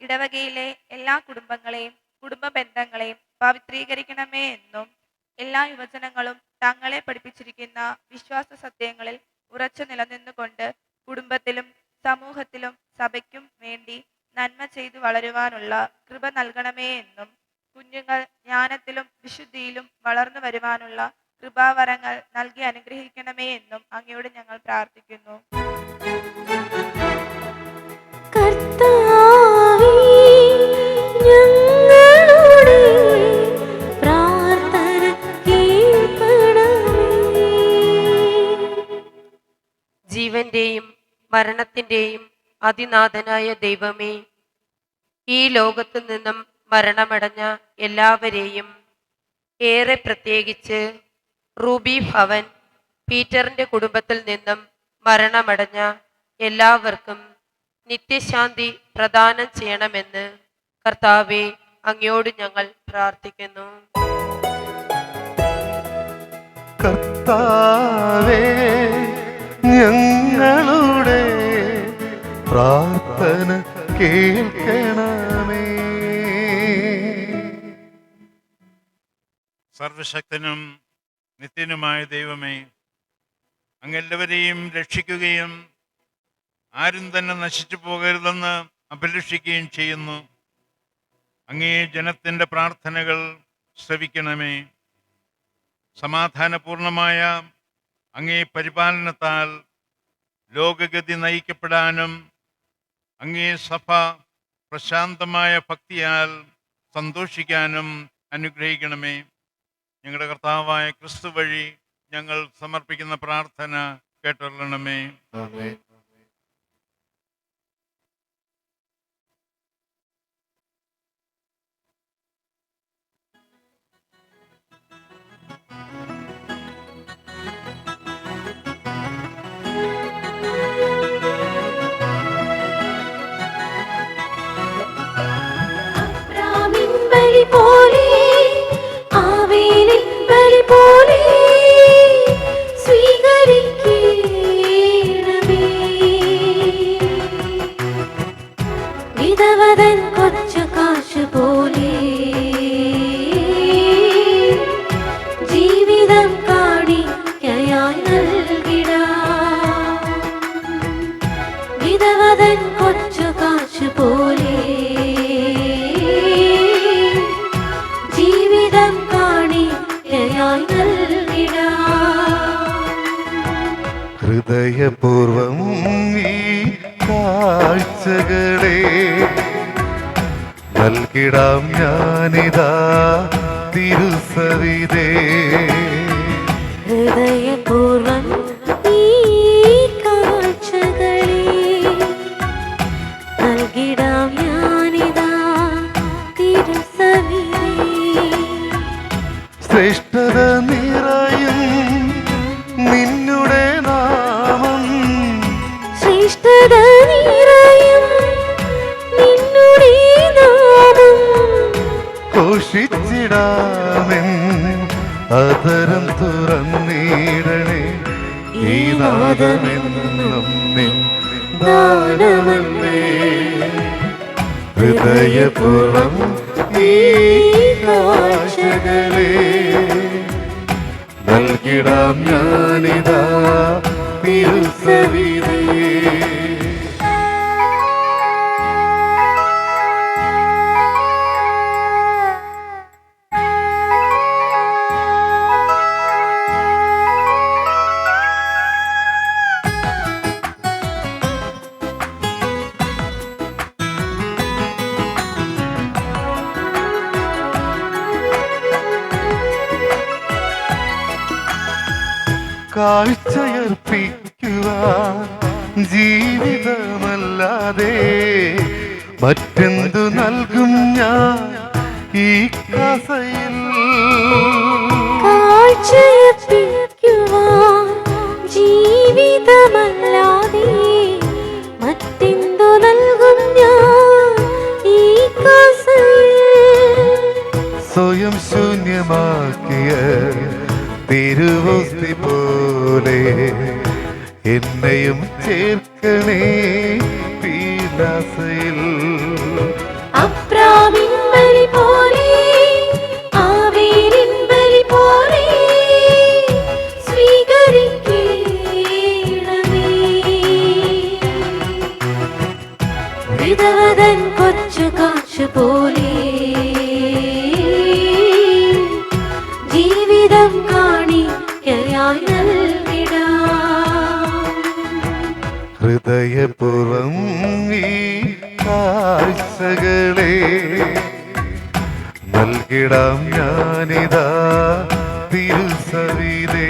ഇടവകയിലെ എല്ലാ കുടുംബങ്ങളെയും കുടുംബ ബന്ധങ്ങളെയും പവിത്രീകരിക്കണമേ എന്നും എല്ലാ യുവജനങ്ങളും തങ്ങളെ പഠിപ്പിച്ചിരിക്കുന്ന വിശ്വാസ സത്യങ്ങളിൽ ഉറച്ചു നിലനിന്നുകൊണ്ട് കുടുംബത്തിലും സമൂഹത്തിലും സഭയ്ക്കും വേണ്ടി നന്മ ചെയ്തു വളരുവാനുള്ള കൃപ നൽകണമേ എന്നും കുഞ്ഞുങ്ങൾ ജ്ഞാനത്തിലും വിശുദ്ധിയിലും വളർന്നു വരുവാനുള്ള കൃപാവരങ്ങൾ നൽകി അനുഗ്രഹിക്കണമേ എന്നും അങ്ങയോട് ഞങ്ങൾ പ്രാർത്ഥിക്കുന്നു. കർത്താവേ, ഞങ്ങളുടെ പ്രാർത്ഥന കേൾക്കണമേ. ജീവന്റെയും മരണത്തിന്റെയും അതിനാഥനായ ദൈവമേ, ഈ ലോകത്തു നിന്നും മരണമടഞ്ഞ എല്ലാവരെയും, ഏറെ പ്രത്യേകിച്ച് റൂബി ഭവൻ പീറ്ററിന്റെ കുടുംബത്തിൽ നിന്നും മരണമടഞ്ഞ എല്ലാവർക്കും നിത്യശാന്തി പ്രദാനം ചെയ്യണമെന്ന് കർത്താവെ അങ്ങയോട് ഞങ്ങൾ പ്രാർത്ഥിക്കുന്നു. കർത്താവേ, ഞങ്ങളുടെ പ്രാർത്ഥന കേൾക്കണമേ. സർവശക്തനും നിത്യനുമായ ദൈവമേ, അങ്ങെല്ലാവരെയും രക്ഷിക്കുകയും ആരും തന്നെ നശിച്ചു പോകരുതെന്ന് അഭിലഷിക്കുകയും ചെയ്യുന്നു. അങ്ങേ ജനത്തിൻ്റെ പ്രാർത്ഥനകൾ ശ്രവിക്കണമേ. സമാധാനപൂർണമായ അങ്ങേ പരിപാലനത്താൽ ലോകഗതി നയിക്കപ്പെടാനും അങ്ങേ സഭ പ്രശാന്തമായ ഭക്തിയാൽ സന്തോഷിക്കാനും അനുഗ്രഹിക്കണമേ. ഞങ്ങളുടെ കർത്താവായ ക്രിസ്തു വഴി ഞങ്ങൾ സമർപ്പിക്കുന്ന പ്രാർത്ഥന കേട്ടറിയണമേ. ആമേൻ. അബ്രാമിൻ ബലി പോലെ, ആവേലിൻ ബലി പോലെ സ്വീകരിക്കണമേ. വിധവതൻ കൊച്ചു കാശ് പോലെ ജീവിതം കാണിക്കയായി നൽകിടാം. വിധവതൻ കൊച്ചു കാശ് പോലെ ജീവിതം കാണിക്കയായി നൽകിടാം. ഹൃദയപൂർവം ഈ കാഴ്ചകളെ നൽകിടാം ഞാനിതാ തിരുസവിതേ. ഹൃദയപൂർവം ഈ ശ്രേഷ്ഠത നിറയും നിന്നുടെ നാമം ശ്രേഷ്ഠത നിറയും നിന്നുടെ നാമം ഘോഷിച്ചിടാമെൻ അതരം തുറന്നിടണേ ഈ നാദമെന്നും നിൻ ദാനമല്ലേ ഹൃദയപൂർവം ഈ കാഴ്ചകളെ നൽകിടാം ഞാനിതാ തിരുസവിധേ. കാഴ്ചയർപ്പിക്കുവാൻ ജീവിതമല്ലാതെ മറ്റെന്തു നൽകും ഞാൻ ഈ കസയിൽ കാഴ്ചയർപ്പിക്കുവാൻ ജീവിതമല്ലാതെ മറ്റെന്തു നൽകും ഞാൻ ഈ കസയിൽ സ്വയം ശൂന്യമാക്കിയ തിരുവോസ്തി പോലെ എന്നെയും ചേർക്കണേ പീലാസയിൽ അബ്രാമിൻ ബലി പോലെ ആബേലിൻ ബലി പോലെ സ്വീകരിക്കണമേ വിധവതൻ കൊച്ചു കാശ് പോലെ ജീവിതം കാണിക്കയായി നൽകിടാം ഹൃദയപൂർവം ഈ കാഴ്ചകളെ നൽകിടാം ഞാനിതാ തിരുസവിധേ.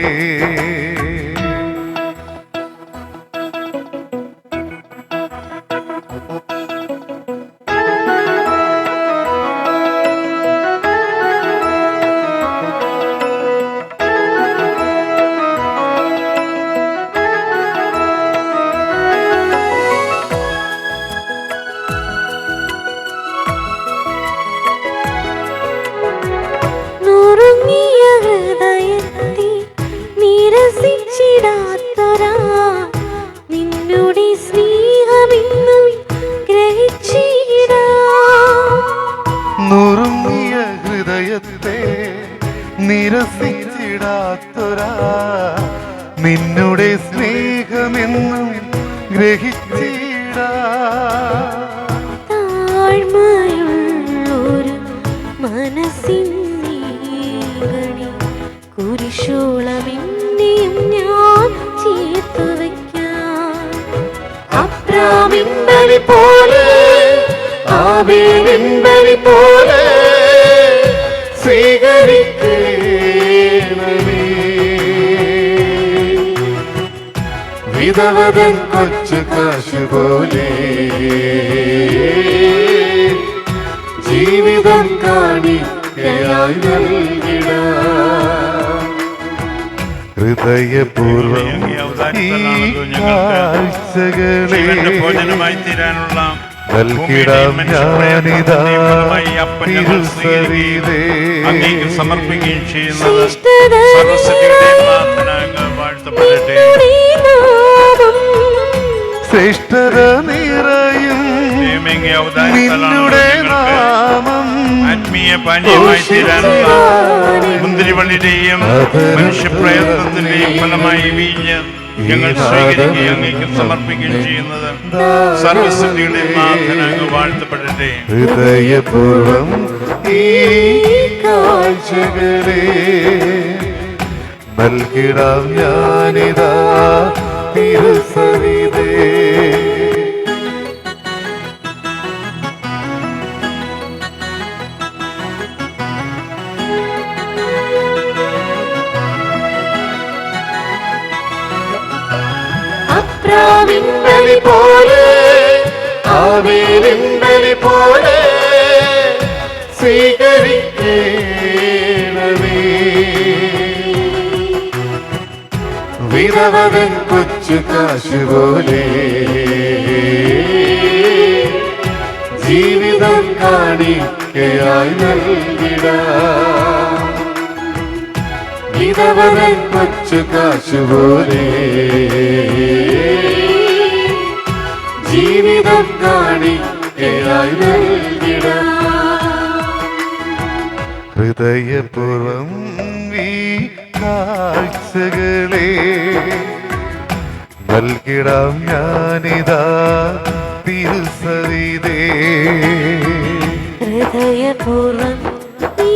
നുറുങ്ങിയ ഹൃദയത്തിൽ നിരസിച്ചിടാത്തൊരാ നിന്നുടെ സ്നേഹമെന്നും ഗ്രഹിച്ചിടാം നുറുങ്ങിയ ഹൃദയത്തെ നിരസിച്ചിടാത്തൊരാ നിന്നുടെ സ്നേഹമെന്നും ഗ്രഹിച്ചിടാ താഴ്മയുള്ളൊരു മനസ്സിന്നീകണി കുരിശോളമെന്നെയും ഞാൻ ചേർത്തു വയ്ക്കാം അബ്രാമിൻ ബലി പോലെ ആബേലിൻ ബലി പോലെ സ്വീകരിക്കണമേ വിധവതൻ കൊച്ചു കാശ് പോലെ ജീവിതം കാണിക്കയായി നൽകിടാം ഹൃദയപൂർവം ഈ കാഴ്ചകളെ ജീവന്റെ ഭോജനമായി തീരാനുള്ള നൽകിടാം ഞാനിതാ തിരുസവിധേ. അങ്ങേക്ക് സമർപ്പിക്കുകയും ചെയ്യുന്നത് സർവ്വസത്യയുടെ പ്രാർത്ഥനകൾ വാഴ്ത്തപ്പെടട്ടെ. ശ്രേഷ്ഠത നിറയും നിന്നുടെ നാമം ആത്മീയ പാനീയമായി തീരാനുള്ള മുന്തിരിവള്ളിയുടെയും മനുഷ്യപ്രയത്നത്തിന്റെയും ഫലമായി വീഞ്ഞ് ഞങ്ങൾ സ്വീകരിക്കുകയും അങ്ങേക്ക് സമർപ്പിക്കുകയും ചെയ്യുന്നത് സർവ്വസത്യയുടെ പ്രാർത്ഥനകൾ വാഴ്ത്തപ്പെടട്ടെ. ഹൃദയപൂർവം ഈ കാഴ്ചകളെ നൽകിടാം ഞാനിതാ തിരുസവിധേ. അബ്രാമിൻ ബലി പോലെ ആബേലിൻ ബലി പോലെ സ്വീകരിക്കണമേ വിധവതൻ കൊച്ചു കാശുപോലെ ജീവിതം കാണിക്കയായി നൽകിടാം. വിധവതൻ കൊച്ചു കാശുപോലെ ജീവിതം കാണിക്കയായി നൽകിടാം. ഹൃദയപൂർവം ഈ കാഴ്ചകളെ നൽകിടാം ഞാനിതാ തിരുസവിധേ. ഹൃദയപൂർവം ഈ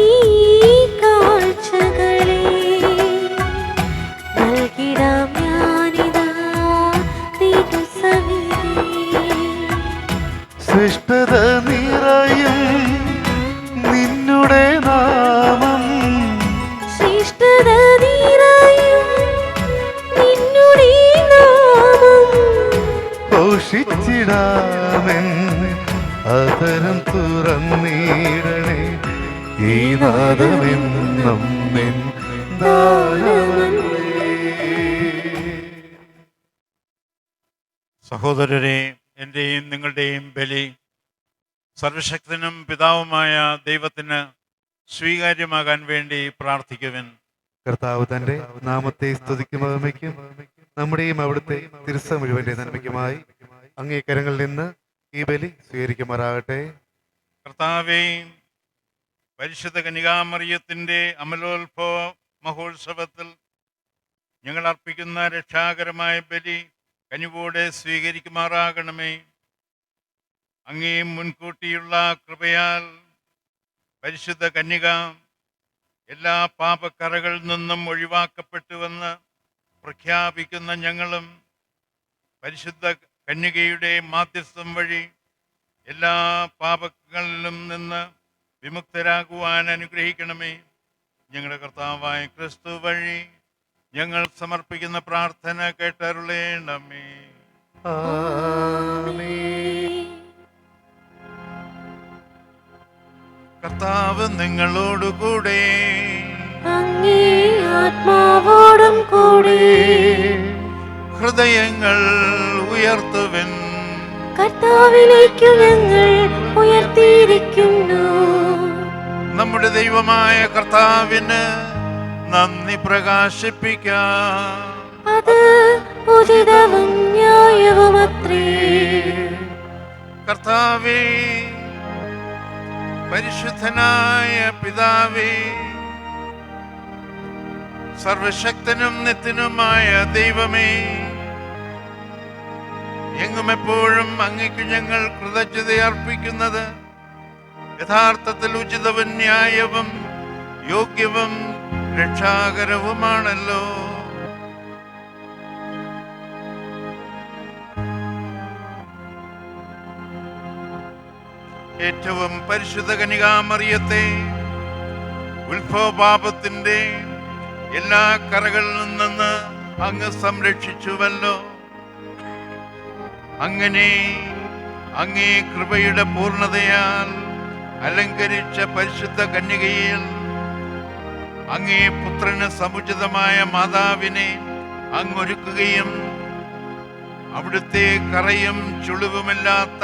കാഴ്ചകളെ നൽകിടാം ഞാനിതാ തിരുസവിധേ. സൃഷ്ടത നിറയും നിന്നുടെ നാമം ശ്രേഷ്ഠത നിറയും നിന്നുടെ നാമം ഘോഷിച്ചിടാമെൻ അതരം തുറന്നിടണേ. ഈ നാദമെന്നും നിൻ ദാനമല്ലേ. സഹോദരരെ, എൻ്റെയും നിങ്ങളുടെയും ബലി സർവശക്തനും പിതാവുമായ ദൈവത്തിന് സ്വീകാര്യമാകാൻ വേണ്ടി പ്രാർത്ഥിക്കുവിൻ. കർത്താവ് തന്റെ നാമത്തെ സ്തുതിക്കും മഹിമയ്ക്കും നമ്മുടെയും അവിടുത്തെ തിരുസ മുഴുവന്റെ നന്മയ്ക്കുമായി അങ്ങേ കരങ്ങളിൽ നിന്ന് ഈ ബലി സ്വീകരിക്കുമാറാകട്ടെ. കർത്താവേ, പരിശുദ്ധ കന്യകാമറിയത്തിൻ്റെ അമലോത്ഭവ മഹോത്സവത്തിൽ ഞങ്ങൾ അർപ്പിക്കുന്ന രക്ഷാകരമായ ബലി കനിവോടെ സ്വീകരിക്കുമാറാകണമേ. അങ്ങേ മുൻകൂട്ടിയുള്ള കൃപയാൽ പരിശുദ്ധ കന്യക എല്ലാ പാപക്കറകളിൽ നിന്നും ഒഴിവാക്കപ്പെട്ടുവെന്ന് പ്രഖ്യാപിക്കുന്ന ഞങ്ങളും പരിശുദ്ധ കന്യകയുടെ മാധ്യസ്ഥം വഴി എല്ലാ പാപങ്ങളിലും നിന്ന് വിമുക്തരാകുവാൻ അനുഗ്രഹിക്കണമേ. ഞങ്ങളുടെ കർത്താവായ ക്രിസ്തു വഴി ഞങ്ങൾ സമർപ്പിക്കുന്ന പ്രാർത്ഥന കേട്ടരുളേണമേ. കർത്താവ് നിങ്ങളോടുകൂടെ, അങ്ങേ ആത്മാവോടും കൂടെ. ഹൃദയങ്ങൾ ഉയർത്തുവിൻ. കർത്താവിലേക്കു ഞങ്ങൾ ഉയർത്തിയിരിക്കുന്നു. നമ്മുടെ ദൈവമായ കർത്താവിന് നന്ദി പ്രകാശിപ്പിക്കാം. അത് ഉചിതവും ന്യായവുമത്രേ. കർത്താവേ, പരിശുദ്ധനായ പിതാവേ, സർവശക്തനും നിത്യനുമായ ദൈവമേ, എങ്ങും എപ്പോഴും അങ്ങയ്ക്ക് ഞങ്ങൾ കൃതജ്ഞത അർപ്പിക്കുന്നത് യഥാർത്ഥത്തിൽ ഉചിതവും ന്യായവും യോഗ്യവും രക്ഷാകരവുമാണല്ലോ. ഏറ്റവും പരിശുദ്ധ കന്യകാമറിയത്തെ ഉത്ഭവപാപത്തിന്റെ എല്ലാ കറകളിൽ നിന്ന് അങ്ങ് സംരക്ഷിച്ചുവല്ലോ. അങ്ങനെ അങ്ങേ കൃപയുടെ പൂർണ്ണതയാൽ അലങ്കരിച്ച പരിശുദ്ധ കന്യകയിൽ അങ്ങേ പുത്രന് സമുചിതമായ മാതാവിനെ അങ്ങൊരുക്കുകയും അവിടുത്തെ കറയും ചുളിവുമില്ലാത്ത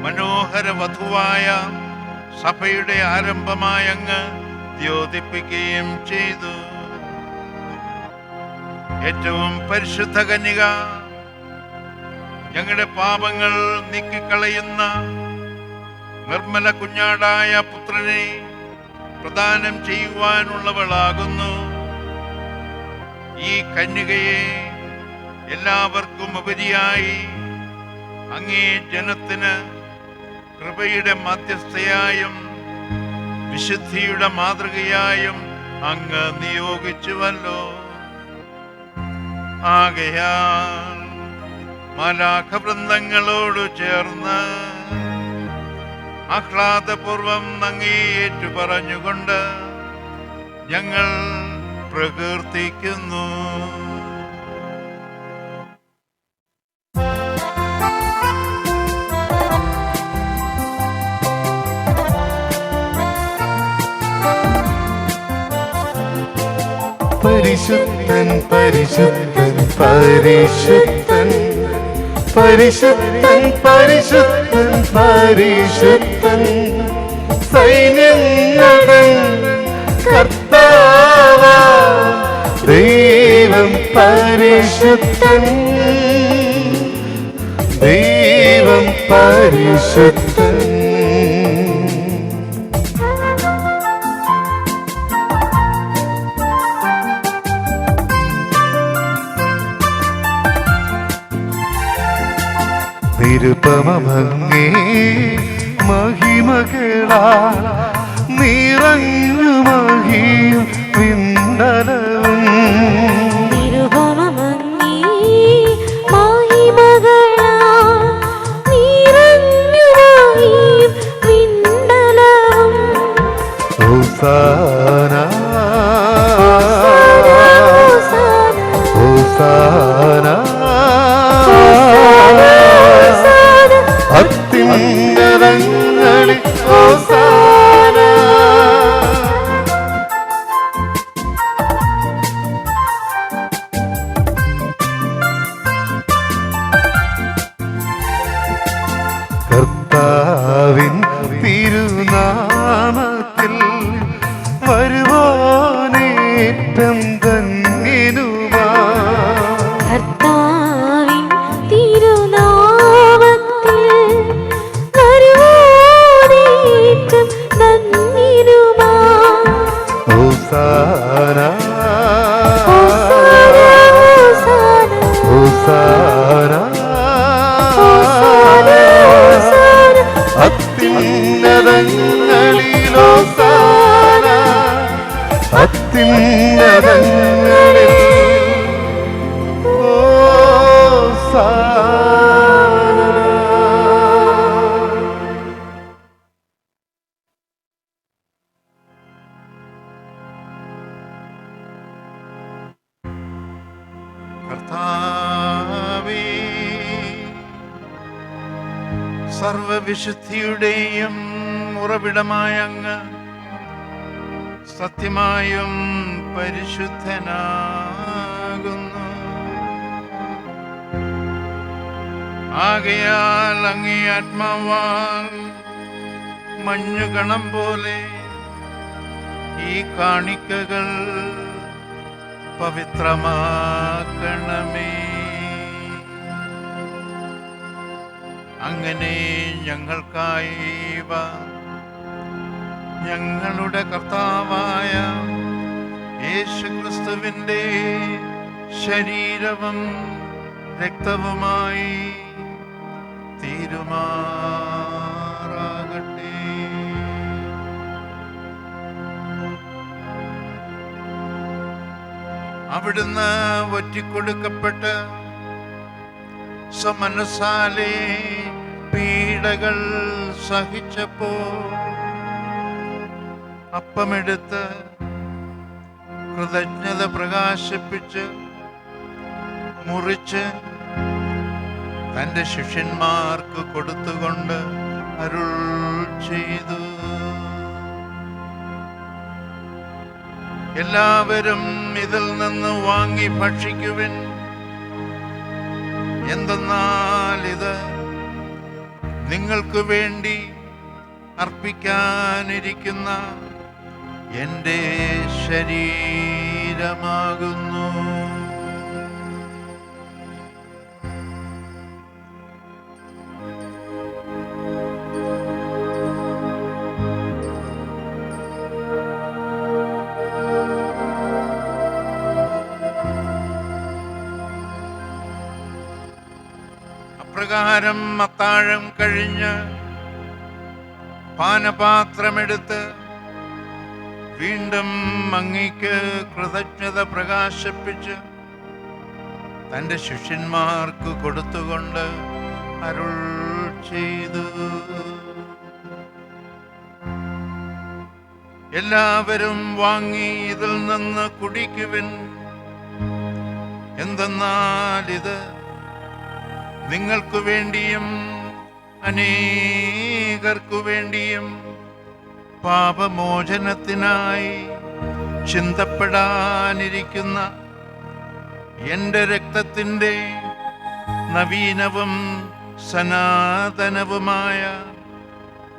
മനോഹര വധുവായ സഭയുടെ ആരംഭമായ അങ്ങ് ദ്യോതിപ്പിക്കുകയും ചെയ്തു. ഏറ്റവും പരിശുദ്ധ കന്യക, ഞങ്ങളുടെ പാപങ്ങൾ നീക്കിക്കളയുന്ന നിർമ്മല കുഞ്ഞാടായ പുത്രനെ പ്രദാനം ചെയ്യുവാനുള്ളവളാകുന്നു. ഈ കന്യകയെ എല്ലാവർക്കും ഉപരിയായി അങ്ങേ ജനത്തിന് കൃപയുടെ മധ്യസ്ഥയായും വിശുദ്ധിയുടെ മാതൃകയായും അങ്ങ് നിയോഗിച്ചുവല്ലോ. ആകയാൽ മാലാഖവൃന്ദങ്ങളോട് ചേർന്ന് ആഹ്ലാദപൂർവം അങ്ങേ ഏറ്റുപറഞ്ഞുകൊണ്ട് ഞങ്ങൾ പ്രകീർത്തിക്കുന്നു. പരിശുദ്ധൻ പരിശുദ്ധൻ പരിശുദ്ധൻ പരിശുദ്ധൻ പരിശുദ്ധൻ പരിശുദ്ധൻ സൈന്യങ്ങളുടെ കർത്താവാ ദൈവം പരിശുദ്ധൻ ദൈവം പരിശുദ്ധൻ. നിരുപമങ്ങേ മഹിമകളാ നിറഞ്ഞു മഹിയും വിണ്ടലവും ഹോസാന ഹോസാന അത്യുന്നതങ്ങളിൽ ഹോസാന. കർത്താവിൻ തിരുനാമത്തിൽ വരുവാനേറ്റം ധന്യനുമാ കർത്താവിൻ തിരുനാമത്തിൽ വരുവാനേറ്റം ധന്യനുമാ. ഹോസാന ഹോസാന ഹോസാന ഹോസാന ഹോസാന അത്യുന്നതങ്ങളിൽ ഹോസാന അത്യുന്നതങ്ങളിൽ കർത്താവേ, സർവവിശുദ്ധിയുടെയും ഉറവിടമായ അങ്ങ് സത്യമായും പരിശുദ്ധനാകുന്നു. ആകയാൽ അങ്ങേ ആത്മാവാൽ മഞ്ഞുകണം പോലെ ഈ കാണിക്കകൾ പവിത്രമാക്കണമേ. അങ്ങനെ ഞങ്ങൾക്കായി ഇവ ഞങ്ങളുടെ കർത്താവായ യേശുക്രിസ്തുവിൻ്റെ ശരീരവും രക്തവുമായി തീരുമാറാകട്ടെ. അവിടുന്ന് ഒറ്റിക്കൊടുക്കപ്പെട്ട് സമനസാലെ പീഡകൾ സഹിച്ചപ്പോ അപ്പമെടുത്ത് കൃതജ്ഞത പ്രകാശിപ്പിച്ച് മുറിച്ച് തൻ്റെ ശിഷ്യന്മാർക്ക് കൊടുത്തുകൊണ്ട് അരുൾ ചെയ്തു. എല്ലാവരും ഇതിൽ നിന്ന് വാങ്ങി ഭക്ഷിക്കുവിൻ. എന്തെന്നാൽ ഇത് നിങ്ങൾക്ക് വേണ്ടി അർപ്പിക്കാനിരിക്കുന്ന എൻ്റെ ശരീരമാകുന്നു. അപ്രകാരം അത്താഴം കഴിഞ്ഞ് പാനപാത്രമെടുത്ത് വീണ്ടും അങ്ങയ്ക്ക് കൃതജ്ഞത പ്രകാശിപ്പിച്ച് തൻ്റെ ശിഷ്യന്മാർക്ക് കൊടുത്തുകൊണ്ട് അരുൾ ചെയ്തു. എല്ലാവരും വാങ്ങി ഇതിൽ നിന്ന് കുടിക്കുവിൻ. എന്തെന്നാൽ ഇത് നിങ്ങൾക്കു വേണ്ടിയും അനേകർക്കു വേണ്ടിയും പാപമോചനത്തിനായി ചിന്തപ്പെടാനിരിക്കുന്ന എൻ്റെ രക്തത്തിൻ്റെ നവീനവും സനാതനവുമായ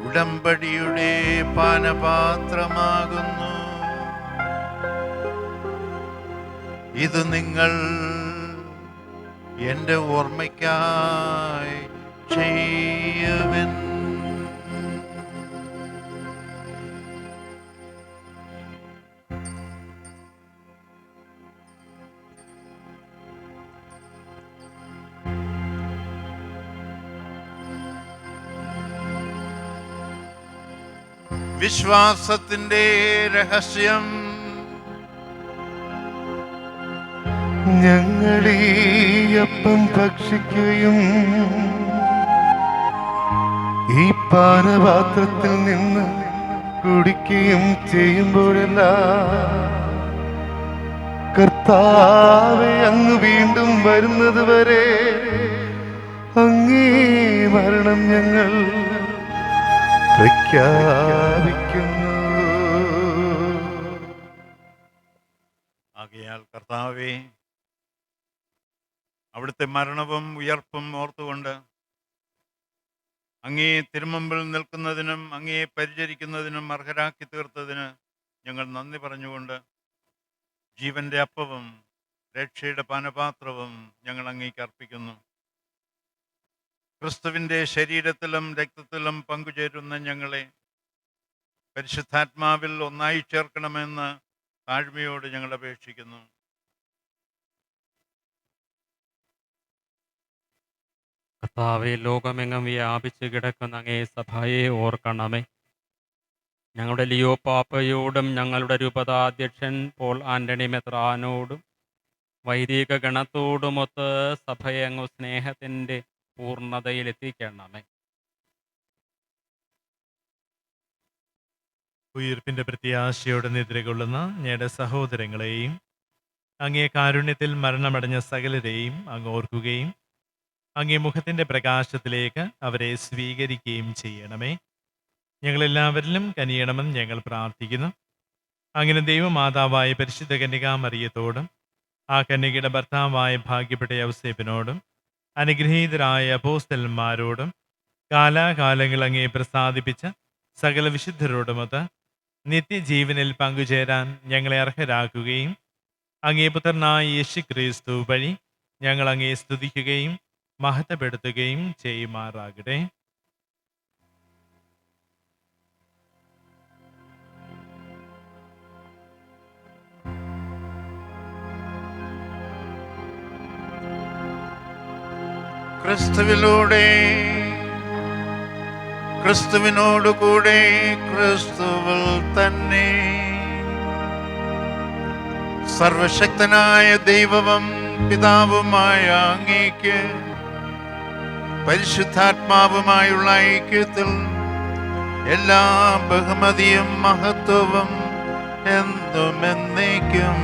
ഉടമ്പടിയുടെ പാനപാത്രമാകുന്നു. ഇത് നിങ്ങൾ എൻ്റെ ഓർമ്മയ്ക്കായി ചെയ്യുവൻ. വിശ്വാസത്തിന്റെ രഹസ്യം. ഞങ്ങളീ അപ്പം ഭക്ഷിക്കുകയും ഈ പാനപാത്രത്തിൽ നിന്ന് കുടിക്കുകയും ചെയ്യുമ്പോഴെല്ലാം കർത്താവേ, അങ്ങ് വീണ്ടും വരുന്നത് വരെ അങ്ങേ മരണം ഞങ്ങൾ പ്രഖ്യാപിക്കുന്നു. ആകയാൽ കർത്താവേ, അവിടുത്തെ മരണവും ഉയർപ്പും ഓർത്തുകൊണ്ട് അങ്ങേ തിരുമുമ്പിൽ നിൽക്കുന്നതിനും അങ്ങയെ പരിചരിക്കുന്നതിനും അർഹരാക്കി തീർത്തതിന് ഞങ്ങൾ നന്ദി പറഞ്ഞുകൊണ്ട് ജീവന്റെ അപ്പവും രക്ഷയുടെ പാനപാത്രവും ഞങ്ങൾ അങ്ങേക്ക് അർപ്പിക്കുന്നു. ക്രിസ്തുവിൻ്റെ ശരീരത്തിലും രക്തത്തിലും പങ്കുചേരുന്ന ഞങ്ങളെ പരിശുദ്ധാത്മാവിൽ ഒന്നായി ചേർക്കണമെന്ന് താഴ്മയോട് ഞങ്ങൾ അപേക്ഷിക്കുന്നു. കർത്താവെ, ലോകമെങ്ങും വ്യാപിച്ച് കിടക്കുന്ന അങ്ങേ സഭയെ ഓർക്കണമേ. ഞങ്ങളുടെ ലിയോ പാപ്പയോടും ഞങ്ങളുടെ രൂപതാധ്യക്ഷൻ പോൾ ആന്റണി മെത്രാനോടും വൈദിക ഗണത്തോടുമൊത്ത് സഭയെ അങ്ങ് സ്നേഹത്തിൻ്റെ പൂർണ്ണതയിലെത്തിക്കണമേ. ഉയിർപ്പിന്റെ പ്രത്യാശയോടെ നിദ്രകൊള്ളുന്ന ഞങ്ങളുടെ സഹോദരങ്ങളെയും അങ്ങേ കാരുണ്യത്തിൽ മരണമടഞ്ഞ സകലരെയും അങ്ങ് ഓർക്കുകയും അങ്ങേ മുഖത്തിന്റെ പ്രകാശത്തിലേക്ക് അവരെ സ്വീകരിക്കുകയും ചെയ്യണമേ. ഞങ്ങളെല്ലാവരിലും കനിയണമെന്ന് ഞങ്ങൾ പ്രാർത്ഥിക്കുന്നു. അങ്ങനെ ദൈവമാതാവായ പരിശുദ്ധ കന്യകാമറിയത്തോടും ആ കന്യകയുടെ ഭർത്താവായ ഭാഗ്യപ്പെട്ട യൗസേപ്പിനോടും അനുഗ്രഹീതരായ അപ്പോസ്തലന്മാരോടും കാലാകാലങ്ങൾ അങ്ങേ പ്രസാദിപ്പിച്ച സകല വിശുദ്ധരോടുമൊത്ത് നിത്യജീവനിൽ പങ്കുചേരാൻ ഞങ്ങളെ അർഹരാക്കുകയും അങ്ങേ പുത്രനായ യേശുക്രിസ്തു വഴി ഞങ്ങൾ അങ്ങേ സ്തുതിക്കുകയും മഹത്വപ്പെടുത്തുകയും ചെയ്യുമാറാകട്ടെ. ക്രിസ്തുവിലൂടെ, ക്രിസ്തുവിനോടുകൂടെ, ക്രിസ്തുവിൽ തന്നെ സർവശക്തനായ ദൈവവും പിതാവുമായ അങ്ങേക്ക് പരിശുദ്ധാത്മാവുമായുള്ള ഐക്യത്തിൽ എല്ലാ ബഹുമതിയും മഹത്വവും എന്നും എന്നേക്കും.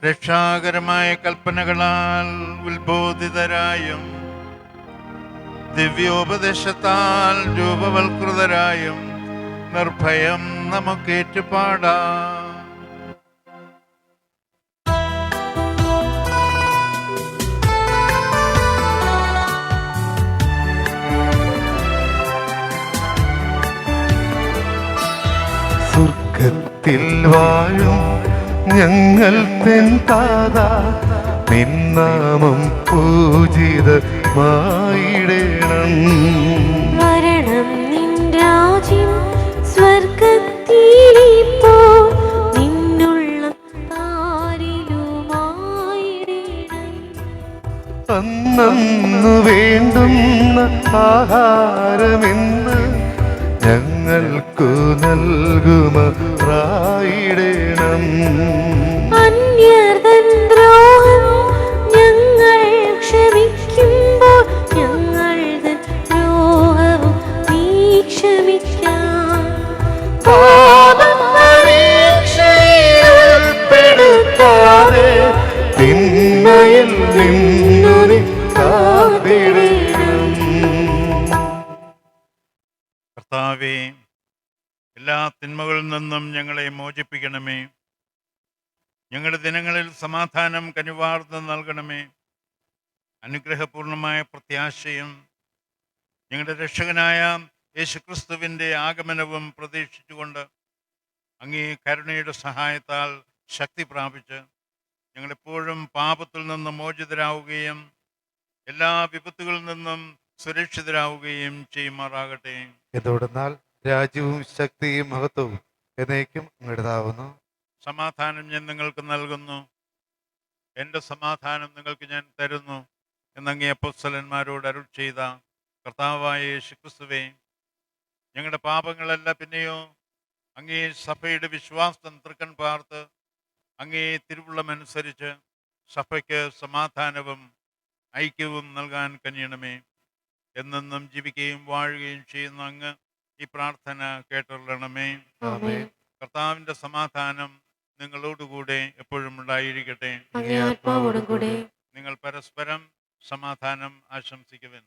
രക്ഷാകരമായ കൽപ്പനകളാൽ ഉത്ബോധിതരായും ദിവ്യോപദേശത്താൽ രൂപവൽകൃതരായും നിർഭയം നമുക്ക് ഏറ്റുപാടാം. സ്വർഗത്തിൽ വാഴും ഞങ്ങൾ തെൻ താതാ, നിന്നാമം പൂജിതമായിടണം. വരണം നിൻ രാജ്യം സ്വർഗത്തിലിപ്പോ നിന്നുള്ള താരിലുമായിടണം. അന്നു വേണ്ടുന്ന ആഹാരമെന്ന് ഞങ്ങൾക്കു നൽകുമാറായിടണം. അന്യർതൻ ദ്രോഹം ഞങ്ങൾ ക്ഷമിക്കുമ്പോൾ ഞങ്ങൾ തൻ ദ്രോഹവും നീ ക്ഷമിക്കാം. പാപപരീക്ഷയിലോ എല്ലാ തിന്മകളിൽ നിന്നും ഞങ്ങളെ മോചിപ്പിക്കണമേ. ഞങ്ങളുടെ ദിനങ്ങളിൽ സമാധാനം കനിവാർന്ന് നൽകണമേ. അനുഗ്രഹപൂർണമായ പ്രത്യാശയും ഞങ്ങളുടെ രക്ഷകനായ യേശുക്രിസ്തുവിൻ്റെ ആഗമനവും പ്രതീക്ഷിച്ചുകൊണ്ട് അങ്ങേ കരുണയുടെ സഹായത്താൽ ശക്തി പ്രാപിച്ച് ഞങ്ങളെപ്പോഴും പാപത്തിൽ നിന്ന് മോചിതരാവുകയും എല്ലാ വിപത്തുകളിൽ നിന്നും സുരക്ഷിതരാവുകയും ചെയ്യുമാറാകട്ടെ. എന്തുകൊണ്ടെന്നാൽ രാജ്യവും ശക്തിയും മഹത്വവും എന്നേക്കും അങ്ങയുടേതാവുന്നു. സമാധാനം ഞാൻ നിങ്ങൾക്ക് നൽകുന്നു, എൻ്റെ സമാധാനം നിങ്ങൾക്ക് ഞാൻ തരുന്നു എന്നങ്ങേ അപ്പോസ്തലന്മാരോട് അരുൾ ചെയ്ത കർത്താവായ യേശുക്രിസ്തുവേ, ഞങ്ങളുടെ പാപങ്ങളല്ല പിന്നെയോ അങ്ങേ സഭയുടെ വിശ്വാസം തൃക്കൺ പാർത്ത് അങ്ങേ തിരുവുള്ളമനുസരിച്ച് സഭയ്ക്ക് സമാധാനവും ഐക്യവും നൽകാൻ കനിയണമേ. എന്നെന്നും ജീവിക്കുകയും വാഴുകയും ചെയ്യുന്ന അങ്ങ് ഈ പ്രാർത്ഥന കേട്ടറിയണമേ. കർത്താവിൻ്റെ സമാധാനം നിങ്ങളോടുകൂടെ എപ്പോഴും ഉണ്ടായിരിക്കട്ടെ. നിങ്ങൾ പരസ്പരം സമാധാനം ആശംസിക്കുവിൻ.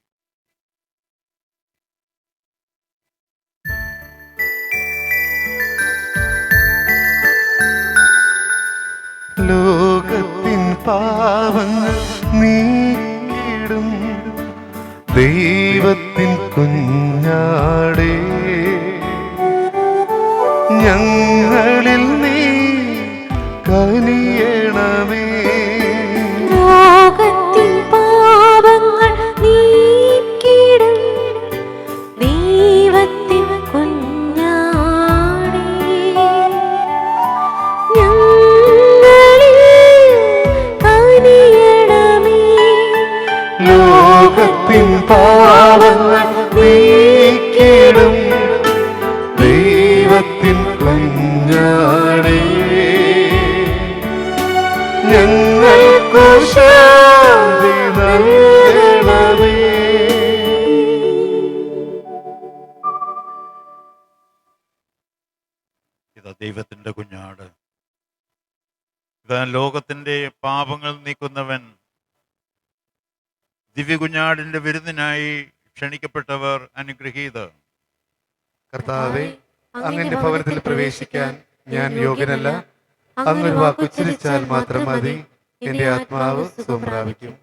ലോകത്തിൻ പാവങ്ങൾ നീക്കിടും ദൈവത്തിൻ കുഞ്ഞാടേ, ഞങ്ങളിൽ നീ കനിയണമേ. ലോകത്തിൻ പാപങ്ങൾ നീക്കിടും ദൈവത്തിൻ കുഞ്ഞാടേ, ഞങ്ങളിൽ കനിയണമേ. ലോകത്തിൻ പാവങ്ങൾ നീക്കിടും ദൈവത്തിൻ കുഞ്ഞാടേ, ഞങ്ങൾക്കു ശാന്തി നൽകണമേ. ഇതാ ദൈവത്തിൻ്റെ കുഞ്ഞാട്, ഇതാ ലോകത്തിൻ്റെ പാപങ്ങൾ നീക്കുന്നവൻ. ദിവ്യകുഞ്ഞാടിൻ്റെ വിരുന്നിനായി ക്ഷണിക്കപ്പെട്ടവർ അനുഗ്രഹീതർ. കർത്താവേ, അങ്ങന്റെ ഭവനത്തിൽ പ്രവേശിക്കാൻ ഞാൻ യോഗ്യനല്ല. അങ്ങൊരു വാക്കുച്ചരിച്ചാൽ മാത്രം മതി, എന്റെ ആത്മാവ് സുഖം പ്രാപിക്കും.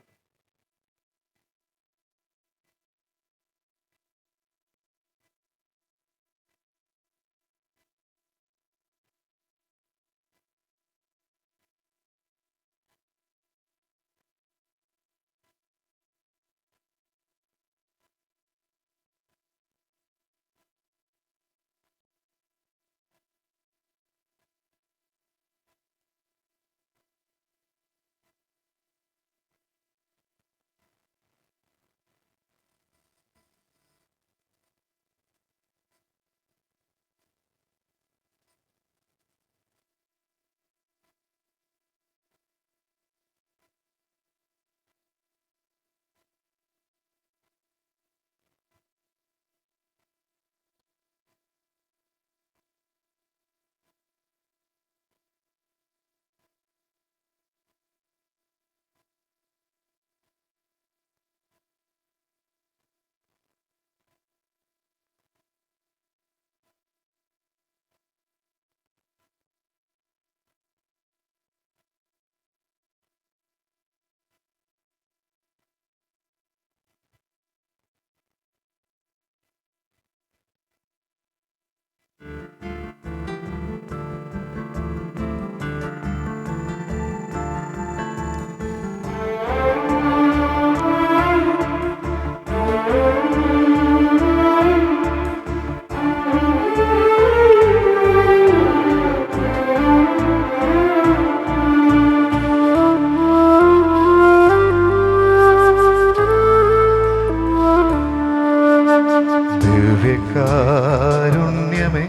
ദിവ്യകാരുണ്യമേ,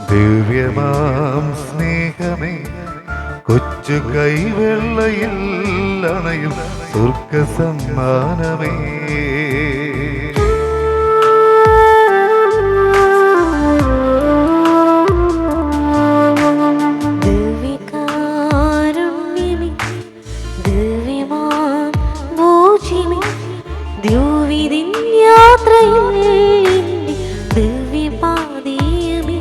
ദിവ്യമാം സ്നേഹമേ, കൊച്ചു കൈവെള്ളയിൽ അണയും സ്വർഗ സമ്മാനമേ. ദിവ്യകാരുണ്യമേ, ദിവ്യമാം മോചിമേ, ദ്യോവിതിൻ യാത്രയിൽ ദിവ്യപാതയമേ.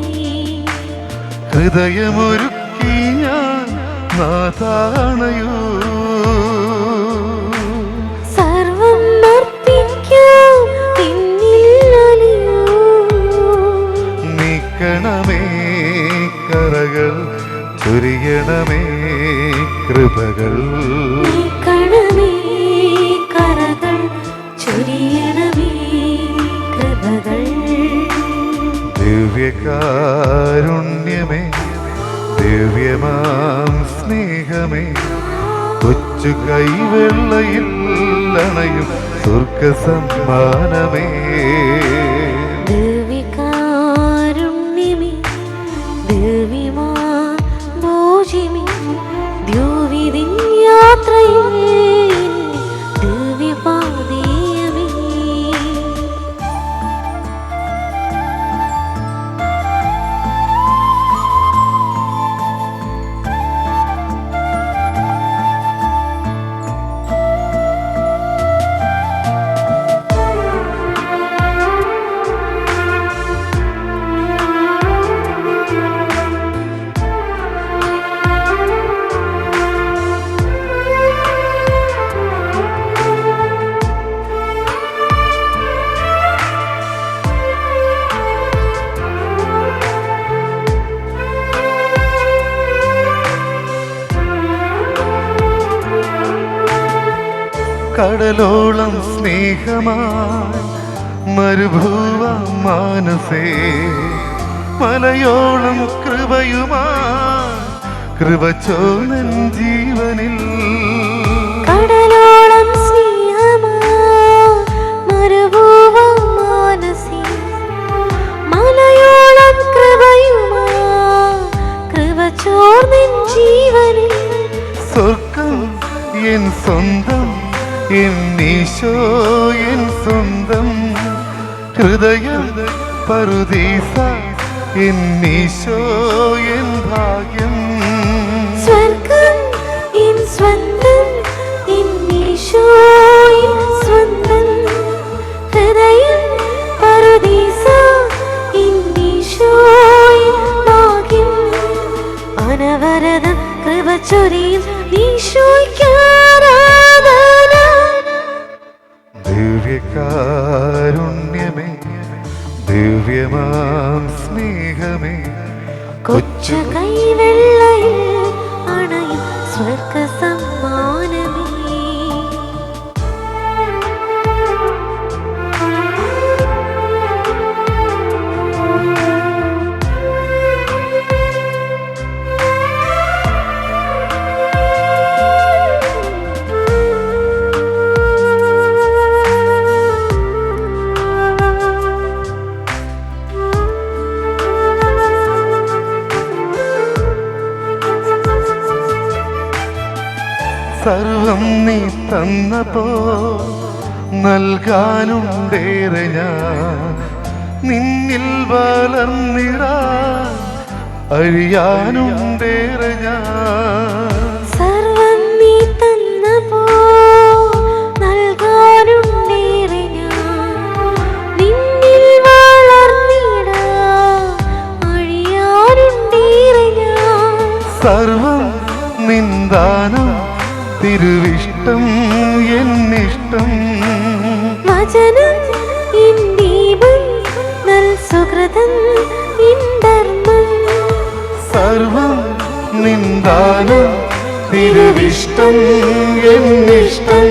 ഹൃദയമൊരുക്കി ഞാൻ നാഥാണയൂ. സർവം അർപ്പിക്കാം എന്നിൽ അലിയൂ. നീക്കണമേ കറകൾ, ചൊരിയണമേ കൃപകൾ. നീക്കണമേ കറകൾ, ചൊരിയണമേ കൃപകൾ. ദിവ്യകാരുണ്യമേ, ദിവ്യമാം സ്നേഹമേ, കൊച്ചു കൈവെള്ളയിൽ അണയും സ്വർഗസമ്മാനമേ. ദിവ്യകാരുണ്യമേ, ദിവ്യമാ ഭോജ്യമേ, ദ്യോവിതിൻ യാത്രയിൽ ദിവ്യപാതീയമേ. കടലോളം സ്നേഹമായി മരുഭൂവ മാനസേ, മലയോളം കൃപയുമായി കൃപ ചോന്നൻ ജീവനിൽ. കടലോളം സ്നേഹമായി മരുഭൂവ മാനസേ, മലയോളം കൃപയുമായി കൃപ ചോർന്നിൻ ജീവനിൽ. സ്വർഗം എൻ സ്വന്തം, എന്നീശോ എൻ സ്വന്തം. ഹൃദയം പറുദീസ, എന്നീശോ എൻ ഭാഗ്യം. സ്വർഗം എൻ സ്വന്തം, എന്നീശോ എൻ സ്വന്തം. ഹൃദയം പറുദീസ, എന്നീശോ എൻ ഭാഗ്യം. അനവരതം കൃപ ചൊരിയും ഈശോയ്ക്കാരാധന. ദിവ്യകാരുണ്യമേ, ദിവ്യമാം സ്നേഹമേ, കൊച്ചു കൈവെള്ളയിൽ അണയും സ്വർഗ സമ്മാനമേ. സർവം നീ തന്നപ്പോ നൽകാനുണ്ടേറെ ഞാൻ. നിന്നിൽ വളർന്നിടാൻ അഴിയാനുണ്ടേറെ ഞാൻ. സർവം നീ തന്നപ്പോ നൽകാനുണ്ടേറെ ഞാൻ. നിന്നിൽ വളർന്നിടാൻ അഴിയാനുണ്ടേറെ ഞാൻ. സർവം നിന്ദാനം, തിരുവിഷ്ടം എന്നിഷ്ടം. വചനം ഇൻ ദീപം, നൽ സുകൃതം ഇൻ ധർമ്മം. സർവം നിന്ദാനം, തിരുവിഷ്ടം എന്നിഷ്ടം.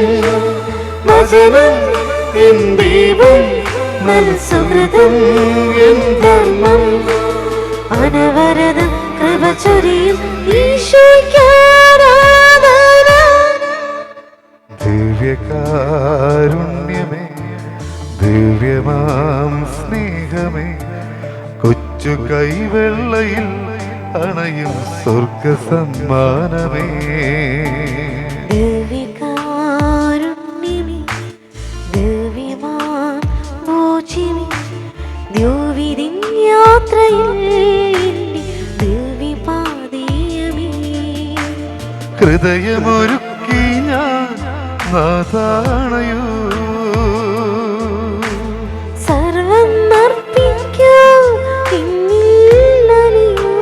വചനം എൻ ദീപം, നൽ സുകൃതം എൻ ധർമ്മം. അനവരതം കൃപ ചൊരിയും ഈശോയ്ക്കാരാധന. ദിവ്യകാരുണ്യമേ, ദിവ്യമാം സ്നേഹമേ, കൊച്ചു കൈവെള്ളയിൽ അണയും സ്വർഗ സമ്മാനമേ. ദിവ്യകാരുണ്യമേ, ദിവ്യമാം ഭോജ്യമേ, ദ്യോവിതിൻ യാത്രയിൽ ദിവ്യപാതീയമേ. ഹൃദയമൊരുക്കി ഞാൻ നാഥാണയൂ. സർവം അർപ്പിക്കാം എന്നിൽ അലിയൂ.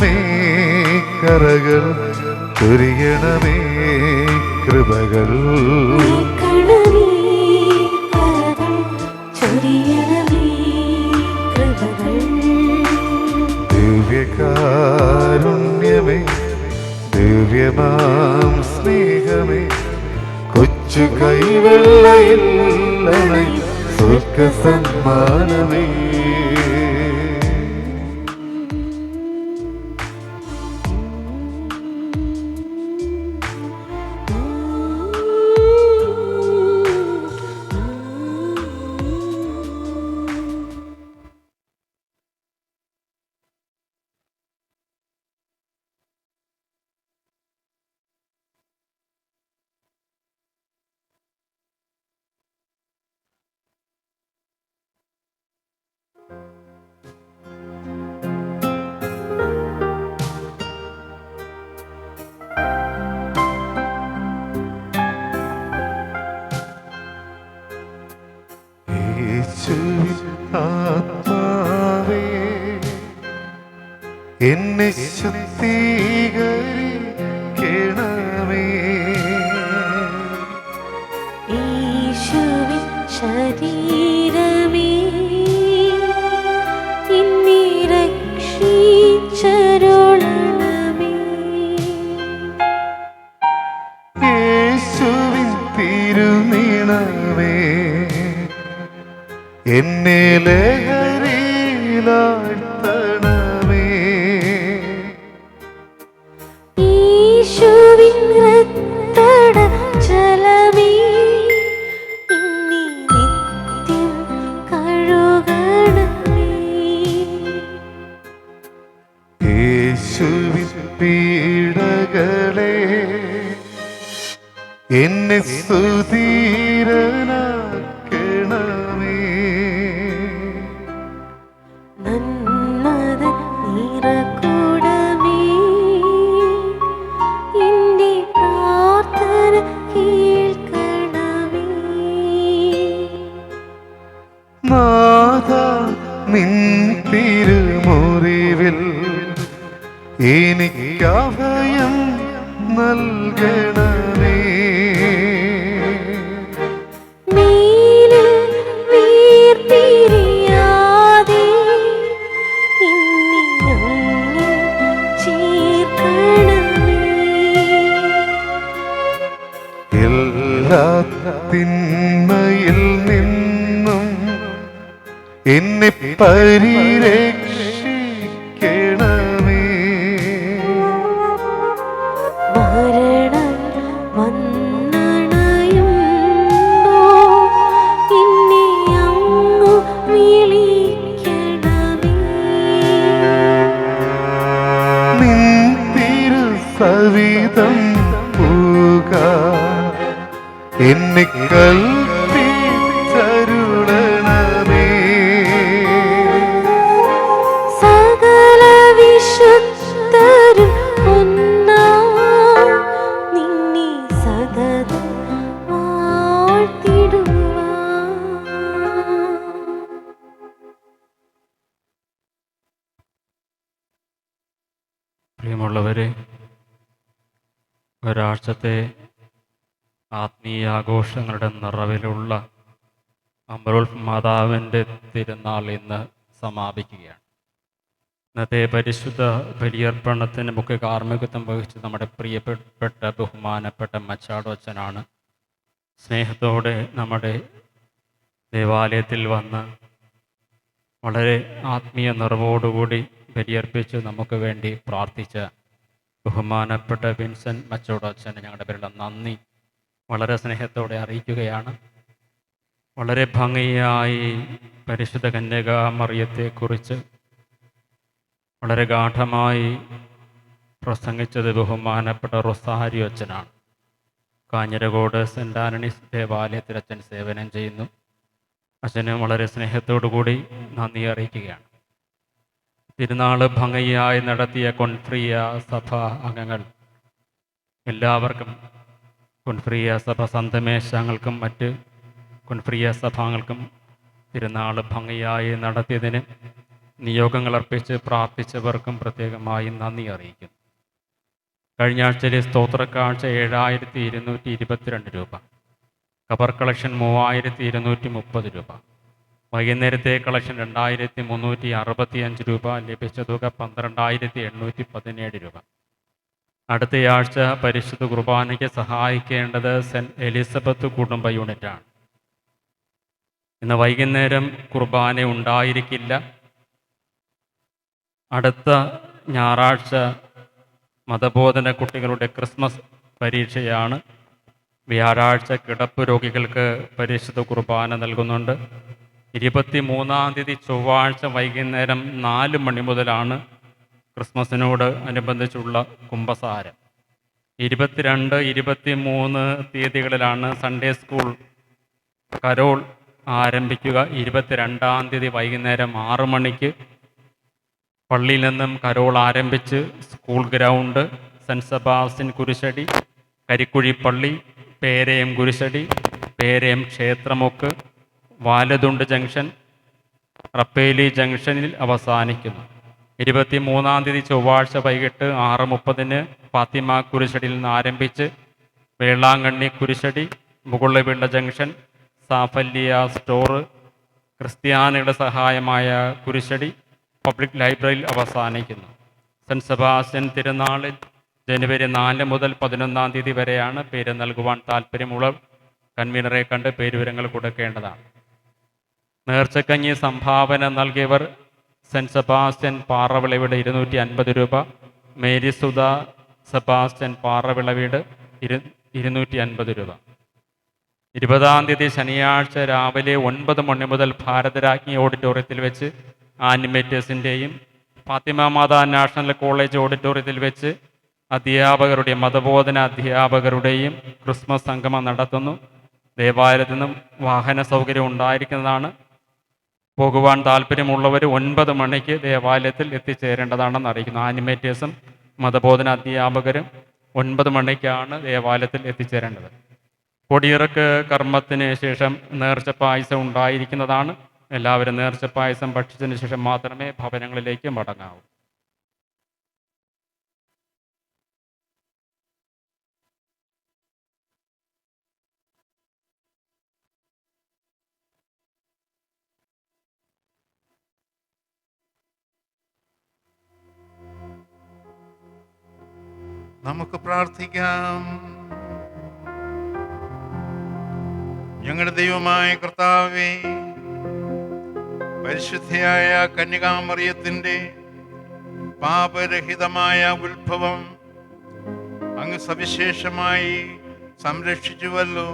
നീക്കണമേ കറകൾ ചൊരിയണമേ കൃപകൾ നീക്കണമേ കരകൾ ചൊരിയണമേ കൃപകൾ ദിവ്യകാരുണ്യമേ ദിവ്യമാം സ്നേഹമേ കൊച്ചു കൈവെള്ളയിൽ സ്വർഗ സമ്മാനമേ ആത്മാവേ എന്നെ ശുദ്ധീകരിക്കണമേ യേശുവിൻ ശരീരമേ എന്നെ രക്ഷിച്ചരുളണമേ യേശുവിൻ തിരുനിണമേ എന്നെ ലഹരിയിലാഴ്ത്തണമേ യേശുവിൻ രക്തട ജലമേ എന്നെ നിത്യം കഴുകണമേ യേശുവിൻ പീഡകളെ എന്നെ സുധീരനാക്കണമേ നന്മത നിറകൂടമേ എന്റെ പ്രാർത്ഥന കേൾക്കണമേ നാഥ നിൻ തിരുമുറിവിൽ എനിക്കഭയം നൽകണമേ മേലിൽ വീർപ്പിരിയാതെ എന്നെ അങ്ങിൽ ചേർക്കണമേ എല്ലാ തിന്മയിൽ നിന്നും എന്നെ പരിരക്ഷിക്കണമേ മരണം വന്നണയുമ്പോ എന്നെ അങ്ങു വിളിക്കണമേ നിൻ തിരുസവിധം പൂക എന്നെ കൽപ്പിച്ചരുളണമേ സകല വിശുദ്ധരും ഒന്നാ നിന്നെ സതതം വാഴ്ത്തിടുവാൻ പ്രിയമുള്ളവരെ, ഒരാഴ്ചത്തെ ആത്മീയാഘോഷങ്ങളുടെ നിറവിലുള്ള അമരോൽ മാതാവിൻ്റെ തിരുനാൾ ഇന്ന് സമാപിക്കുകയാണ്. ഇന്നത്തെ പരിശുദ്ധ ബലിയർപ്പണത്തിന് മുഖ്യ കാർമ്മികത്വം വഹിച്ച് നമ്മുടെ പ്രിയപ്പെട്ട ബഹുമാനപ്പെട്ട മച്ചാടോ അച്ഛനാണ് സ്നേഹത്തോടെ നമ്മുടെ ദേവാലയത്തിൽ വന്ന് വളരെ ആത്മീയ നിറവോടുകൂടി ബലിയർപ്പിച്ച് നമുക്ക് വേണ്ടി പ്രാർത്ഥിച്ച ബഹുമാനപ്പെട്ട വിൻസെൻ്റ് മച്ചോടോ അച്ഛന് ഞങ്ങളുടെ പേരുള്ള നന്ദി വളരെ സ്നേഹത്തോടെ അറിയിക്കുകയാണ്. വളരെ ഭംഗിയായി പരിശുദ്ധ കന്യകാമറിയത്തെക്കുറിച്ച് വളരെ ഗാഠമായി പ്രസംഗിച്ചത് ബഹുമാനപ്പെട്ട റൊസാരിയോ അച്ഛനാണ്. കാഞ്ഞിരകോട് സെൻ്റ് ആൻ്റണീസ് ദേവാലയത്തിൽ അച്ഛൻ സേവനം ചെയ്യുന്നു. അച്ഛന് വളരെ സ്നേഹത്തോടു കൂടി നന്ദി അറിയിക്കുകയാണ്. തിരുനാൾ ഭംഗിയായി നടത്തിയ കൊൻഫ്രിയ സഭ അംഗങ്ങൾ എല്ലാവർക്കും, കൊൻഫ്രിയ സഭ സന്തമേശങ്ങൾക്കും മറ്റ് കൊൻഫ്രിയ സഭാംഗങ്ങൾക്കും തിരുനാൾ ഭംഗിയായി നടത്തിയതിന് നിയോഗങ്ങൾ അർപ്പിച്ച് പ്രാർത്ഥിച്ചവർക്കും പ്രത്യേകമായി നന്ദി അറിയിക്കുന്നു. കഴിഞ്ഞ ആഴ്ചയിലെ സ്തോത്രക്കാഴ്ച 7222 രൂപ, കബർ കളക്ഷൻ 3230 രൂപ, വൈകുന്നേരത്തെ കളക്ഷൻ 2365 രൂപ, ലഭിച്ച തുക 12817 രൂപ. അടുത്തയാഴ്ച പരിശുദ്ധ കുർബാനയ്ക്ക് സഹായിക്കേണ്ടത് സെൻറ്റ് എലിസബത്ത് കുടുംബ യൂണിറ്റാണ്. ഇന്ന് വൈകുന്നേരം കുർബാന ഉണ്ടായിരിക്കില്ല. അടുത്ത ഞായറാഴ്ച മതബോധന കുട്ടികളുടെ ക്രിസ്മസ് പരീക്ഷയാണ്. വ്യാഴാഴ്ച കിടപ്പ് രോഗികൾക്ക് പരിശുദ്ധ കുർബാന നൽകുന്നുണ്ട്. 23-ാം തീയതി ചൊവ്വാഴ്ച വൈകുന്നേരം 4 മണി മുതലാണ് ക്രിസ്മസിനോട് അനുബന്ധിച്ചുള്ള കുംഭസാരം. 22, 23 തീയതികളിലാണ് സൺഡേ സ്കൂൾ കരോൾ ആരംഭിക്കുക. 22-ാം തീയതി വൈകുന്നേരം 6 മണിക്ക് പള്ളിയിൽ നിന്നും കരോൾ ആരംഭിച്ച് സ്കൂൾ ഗ്രൗണ്ട്, സെൻറ്റ് സെബാസ്റ്റ്യൻ കുരിശടി, കരിക്കുഴിപ്പള്ളി, പേരയം കുരിശടി, പേരയം ക്ഷേത്രമുക്ക്, വാലതുണ്ട് ജംഗ്ഷൻ, റപ്പേലി ജംഗ്ഷനിൽ അവസാനിക്കുന്നു. 23-ാം തീയതി ചൊവ്വാഴ്ച വൈകിട്ട് 6:30 ഫാത്തിമ കുരിശടിയിൽ നിന്ന് ആരംഭിച്ച് വേളാങ്കണ്ണി കുരിശടി, മുകുളവിള ജംഗ്ഷൻ, സാഫല്യ സ്റ്റോർ, ക്രിസ്ത്യാനികളുടെ സഹായമായ കുരിശടി, പബ്ലിക് ലൈബ്രറിയിൽ അവസാനിക്കുന്നു. സെൻറ്റ് സെബാസ്റ്റ്യൻ തിരുനാളിൽ ജനുവരി 4 മുതൽ 11-ാം തീയതി വരെയാണ്. പേര് നൽകുവാൻ താല്പര്യമുള്ളവർ കൺവീനറെ കണ്ട് പേരുവിവരങ്ങൾ കൊടുക്കേണ്ടതാണ്. നേർച്ചക്കഞ്ഞി സംഭാവന നൽകിയവർ സെൻറ്റ് സെബാസ്റ്റ്യൻ പാറവിളവീട് 250 രൂപ, മേരി സുധ സെബാസ്റ്റ്യൻ പാറവിളവീട് 250 രൂപ. 20-ാം തീയതി ശനിയാഴ്ച രാവിലെ 9 മണി മുതൽ ഭാരതരാജ്ഞി ഓഡിറ്റോറിയത്തിൽ വെച്ച് ആനിമേറ്റേഴ്സിൻ്റെയും ഫാത്തിമ മാതാ നാഷണൽ കോളേജ് ഓഡിറ്റോറിയത്തിൽ വെച്ച് അധ്യാപകരുടെ മതബോധന അധ്യാപകരുടെയും ക്രിസ്മസ് സംഗമം നടത്തുന്നു. ദേവാലയത്തിൽ നിന്നും വാഹന സൗകര്യം ഉണ്ടായിരിക്കുന്നതാണ്. പോകുവാൻ താല്പര്യമുള്ളവർ 9 മണിക്ക് ദേവാലയത്തിൽ എത്തിച്ചേരേണ്ടതാണെന്ന് അറിയിക്കുന്നു. ആനിമേറ്റേഴ്സും മതബോധന അധ്യാപകരും 9 മണിക്കാണ് ദേവാലയത്തിൽ എത്തിച്ചേരേണ്ടത്. കൊടിയിറക്ക് കർമ്മത്തിന് ശേഷം നേർച്ച പായസം ഉണ്ടായിരിക്കുന്നതാണ്. എല്ലാവരും നേർച്ച പായസം ഭക്ഷിച്ചതിന് ശേഷം മാത്രമേ ഭവനങ്ങളിലേക്ക് മടങ്ങാവൂ. നമുക്ക് പ്രാർത്ഥിക്കാം. ഞങ്ങളുടെ ദൈവമായ കർത്താവേ, പരിശുദ്ധയായ കന്യകാമറിയത്തിൻ്റെ പാപരഹിതമായ ഉത്ഭവം അങ്ങ് സവിശേഷമായി സംരക്ഷിച്ചുവല്ലോ.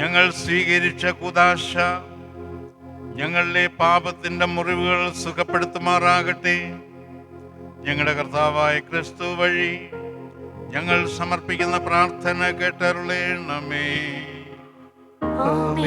ഞങ്ങൾ സ്വീകരിച്ച കൂദാശ ഞങ്ങളുടെ പാപത്തിൻ്റെ മുറിവുകൾ സുഖപ്പെടുത്തുമാറാകട്ടെ. ഞങ്ങളുടെ കർത്താവായ ക്രിസ്തു വഴി ഞങ്ങൾ സമർപ്പിക്കുന്ന പ്രാർത്ഥന കേട്ടരുളേണമേ. ആമേൻ.